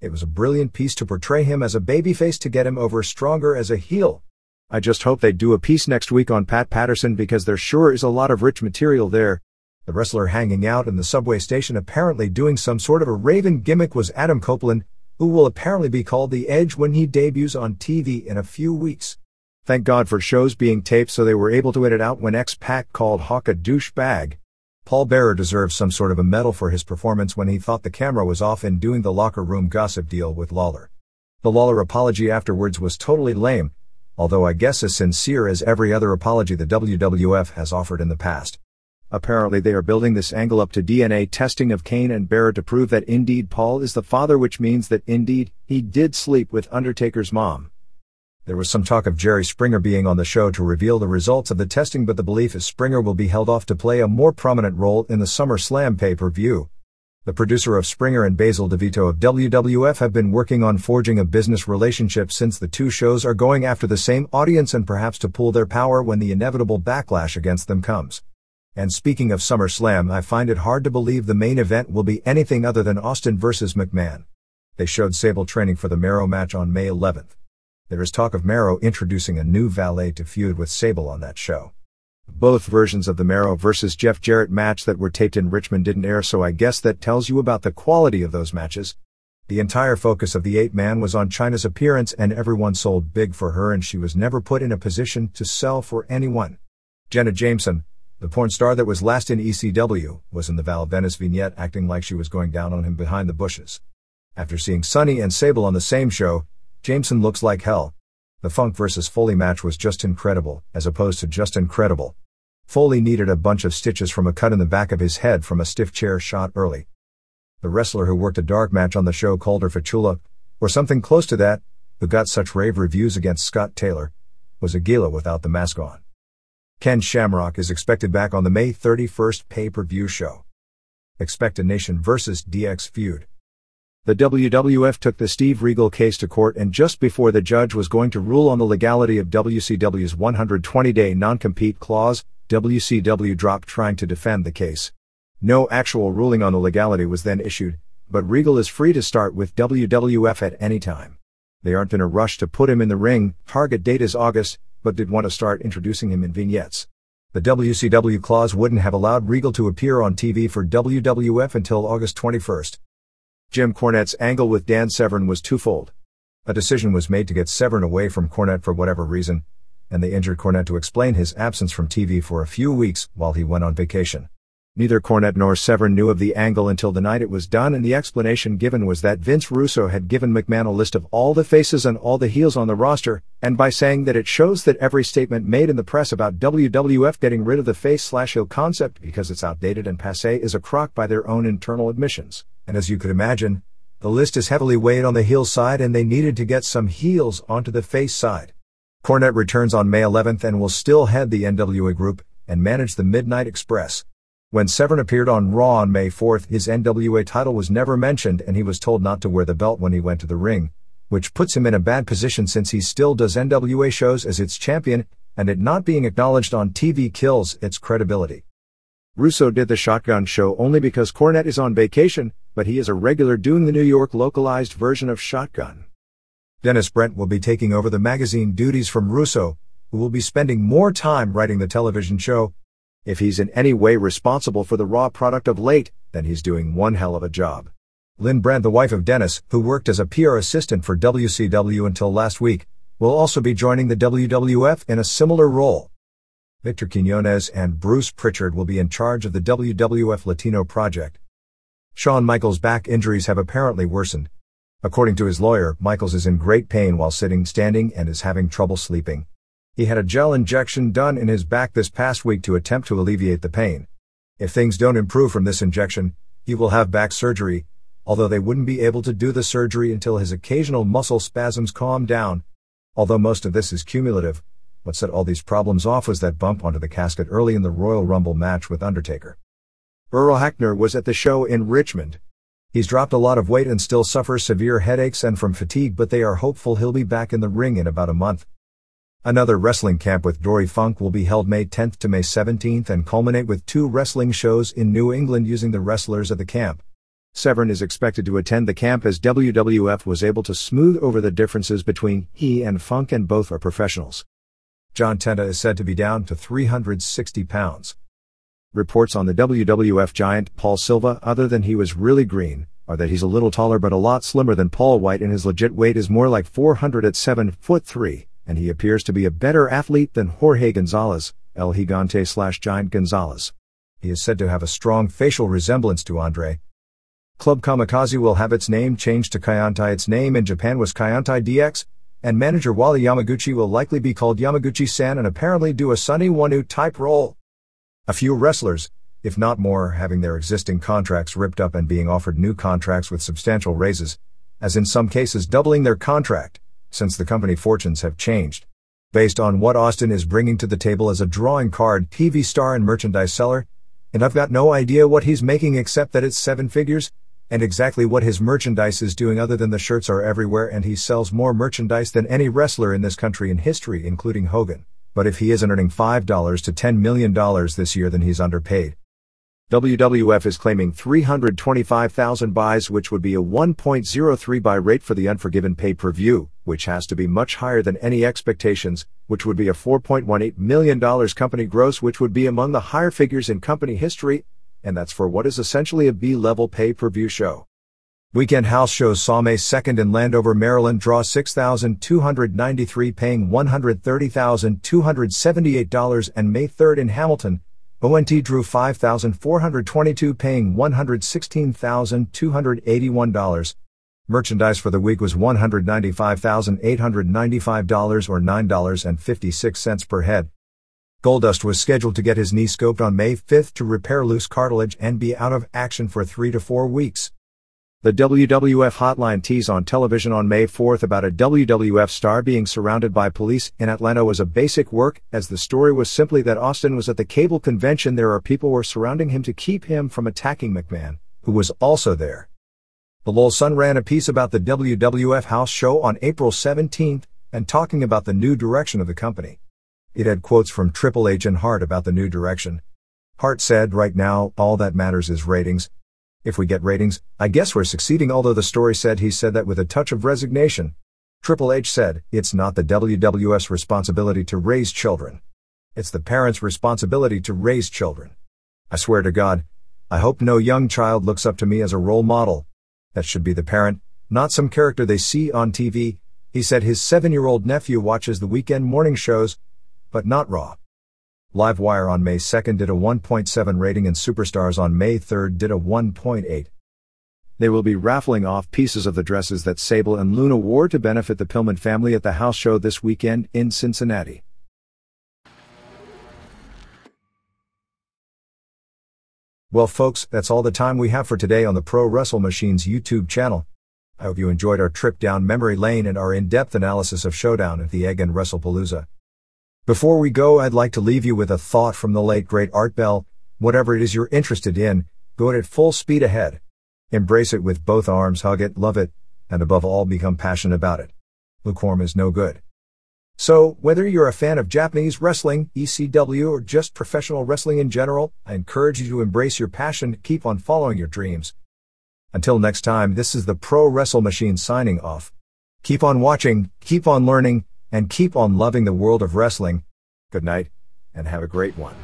It was a brilliant piece to portray him as a babyface to get him over stronger as a heel. I just hope they do a piece next week on Pat Patterson because there sure is a lot of rich material there. The wrestler hanging out in the subway station apparently doing some sort of a Raven gimmick was Adam Copeland, who will apparently be called The Edge when he debuts on TV in a few weeks. Thank God for shows being taped so they were able to edit out when X-Pac called Hawk a douchebag. Paul Bearer deserves some sort of a medal for his performance when he thought the camera was off in doing the locker room gossip deal with Lawler. The Lawler apology afterwards was totally lame, although I guess as sincere as every other apology the WWF has offered in the past. Apparently they are building this angle up to DNA testing of Kane and Bearer to prove that indeed Paul is the father, which means that indeed he did sleep with Undertaker's mom. There was some talk of Jerry Springer being on the show to reveal the results of the testing, but the belief is Springer will be held off to play a more prominent role in the SummerSlam pay-per-view. The producer of Springer and Basil DeVito of WWF have been working on forging a business relationship since the two shows are going after the same audience and perhaps to pool their power when the inevitable backlash against them comes. And speaking of SummerSlam, I find it hard to believe the main event will be anything other than Austin vs. McMahon. They showed Sable training for the Mero match on May 11th. There is talk of Mero introducing a new valet to feud with Sable on that show. Both versions of the Mero vs. Jeff Jarrett match that were taped in Richmond didn't air, so I guess that tells you about the quality of those matches. The entire focus of the 8-man was on Chyna's appearance, and everyone sold big for her, and she was never put in a position to sell for anyone. Jenna Jameson, the porn star that was last in ECW, was in the Val Venis vignette acting like she was going down on him behind the bushes. After seeing Sunny and Sable on the same show, Jameson looks like hell. The Funk vs. Foley match was just incredible, as opposed to just incredible. Foley needed a bunch of stitches from a cut in the back of his head from a stiff chair shot early. The wrestler who worked a dark match on the show called her Fachula, or something close to that, who got such rave reviews against Scott Taylor, was Aguila without the mask on. Ken Shamrock is expected back on the May 31st pay-per-view show. Expect a Nation vs. DX feud. The WWF took the Steve Regal case to court, and just before the judge was going to rule on the legality of WCW's 120-day non-compete clause, WCW dropped trying to defend the case. No actual ruling on the legality was then issued, but Regal is free to start with WWF at any time. They aren't in a rush to put him in the ring, target date is August, but did want to start introducing him in vignettes. The WCW clause wouldn't have allowed Regal to appear on TV for WWF until August 21st. Jim Cornette's angle with Dan Severn was twofold. A decision was made to get Severn away from Cornette for whatever reason, and they injured Cornette to explain his absence from TV for a few weeks while he went on vacation. Neither Cornette nor Severn knew of the angle until the night it was done, and the explanation given was that Vince Russo had given McMahon a list of all the faces and all the heels on the roster, and by saying that it shows that every statement made in the press about WWF getting rid of the face/heel concept because it's outdated and passé is a crock by their own internal admissions. And as you could imagine, the list is heavily weighed on the heel side, and they needed to get some heels onto the face side. Cornette returns on May 11th and will still head the NWA group and manage the Midnight Express. When Severn appeared on Raw on May 4th, his NWA title was never mentioned, and he was told not to wear the belt when he went to the ring, which puts him in a bad position since he still does NWA shows as its champion, and it not being acknowledged on TV kills its credibility. Russo did the Shotgun show only because Cornette is on vacation, but he is a regular doing the New York localized version of Shotgun. Dennis Brent will be taking over the magazine duties from Russo, who will be spending more time writing the television show. If he's in any way responsible for the Raw product of late, then he's doing one hell of a job. Lynn Brand, the wife of Dennis, who worked as a PR assistant for WCW until last week, will also be joining the WWF in a similar role. Victor Quiñones and Bruce Pritchard will be in charge of the WWF Latino project. Shawn Michaels' back injuries have apparently worsened. According to his lawyer, Michaels is in great pain while sitting, standing, and is having trouble sleeping. He had a gel injection done in his back this past week to attempt to alleviate the pain. If things don't improve from this injection, he will have back surgery, although they wouldn't be able to do the surgery until his occasional muscle spasms calm down. Although most of this is cumulative, what set all these problems off was that bump onto the casket early in the Royal Rumble match with Undertaker. Earl Hebner was at the show in Richmond. He's dropped a lot of weight and still suffers severe headaches and from fatigue, but they are hopeful he'll be back in the ring in about a month. Another wrestling camp with Dory Funk will be held May 10th to May 17th and culminate with 2 wrestling shows in New England using the wrestlers at the camp. Severn is expected to attend the camp as WWF was able to smooth over the differences between he and Funk, and both are professionals. John Tenta is said to be down to 360 pounds. Reports on the WWF giant Paul Silva, other than he was really green, are that he's a little taller but a lot slimmer than Paul White, and his legit weight is more like 400 at 7'3", and he appears to be a better athlete than Jorge Gonzalez, El Gigante/Giant Gonzalez. He is said to have a strong facial resemblance to Andre. Club Kamikaze will have its name changed to Kaientai. Its name in Japan was Kaientai DX, and manager Wally Yamaguchi will likely be called Yamaguchi-san and apparently do a Sonny Wanu type role. A few wrestlers, if not more, having their existing contracts ripped up and being offered new contracts with substantial raises, as in some cases doubling their contract, since the company fortunes have changed. Based on what Austin is bringing to the table as a drawing card, TV star and merchandise seller, And I've got no idea what he's making except that it's 7 figures, and exactly what his merchandise is doing other than the shirts are everywhere and he sells more merchandise than any wrestler in this country in history, including Hogan. But if he isn't earning $5 to $10 million this year, then he's underpaid. WWF is claiming 325,000 buys, which would be a 1.03 buy rate for the Unforgiven pay-per-view, which has to be much higher than any expectations, which would be a $4.18 million company gross, which would be among the higher figures in company history, and that's for what is essentially a B-level pay-per-view show. Weekend house shows saw May 2nd in Landover, Maryland draw 6,293 paying $130,278, and May 3rd in Hamilton, ONT drew 5,422 paying $116,281. Merchandise for the week was $195,895 or $9.56 per head. Goldust was scheduled to get his knee scoped on May 5th to repair loose cartilage and be out of action for 3 to 4 weeks. The WWF hotline tease on television on May 4th about a WWF star being surrounded by police in Atlanta was a basic work, as the story was simply that Austin was at the cable convention. There are people were surrounding him to keep him from attacking McMahon, who was also there. The Lowell Sun ran a piece about the WWF house show on April 17th and talking about the new direction of the company. It had quotes from Triple H and Hart about the new direction. Hart said, "Right now, all that matters is ratings. If we get ratings, I guess we're succeeding," although the story said he said that with a touch of resignation. Triple H said, "It's not the WWF's responsibility to raise children. It's the parents' responsibility to raise children. I swear to God, I hope no young child looks up to me as a role model. That should be the parent, not some character they see on TV." He said his 7-year-old nephew watches the weekend morning shows, but not Raw. Livewire on May 2nd did a 1.7 rating and Superstars on May 3rd did a 1.8. They will be raffling off pieces of the dresses that Sable and Luna wore to benefit the Pillman family at the house show this weekend in Cincinnati. Well folks, that's all the time we have for today on the Pro Wrestle Machine's YouTube channel. I hope you enjoyed our trip down memory lane and our in-depth analysis of Showdown at the Ecw Wrestlepalooza. Before we go, I'd like to leave you with a thought from the late great Art Bell. Whatever it is you're interested in, go at it full speed ahead. Embrace it with both arms, hug it, love it, and above all become passionate about it. Lukewarm is no good. So, whether you're a fan of Japanese wrestling, ECW, or just professional wrestling in general, I encourage you to embrace your passion, keep on following your dreams. Until next time, this is the Pro Wrestle Machine signing off. Keep on watching, keep on learning, and keep on loving the world of wrestling. Good night, and have a great one.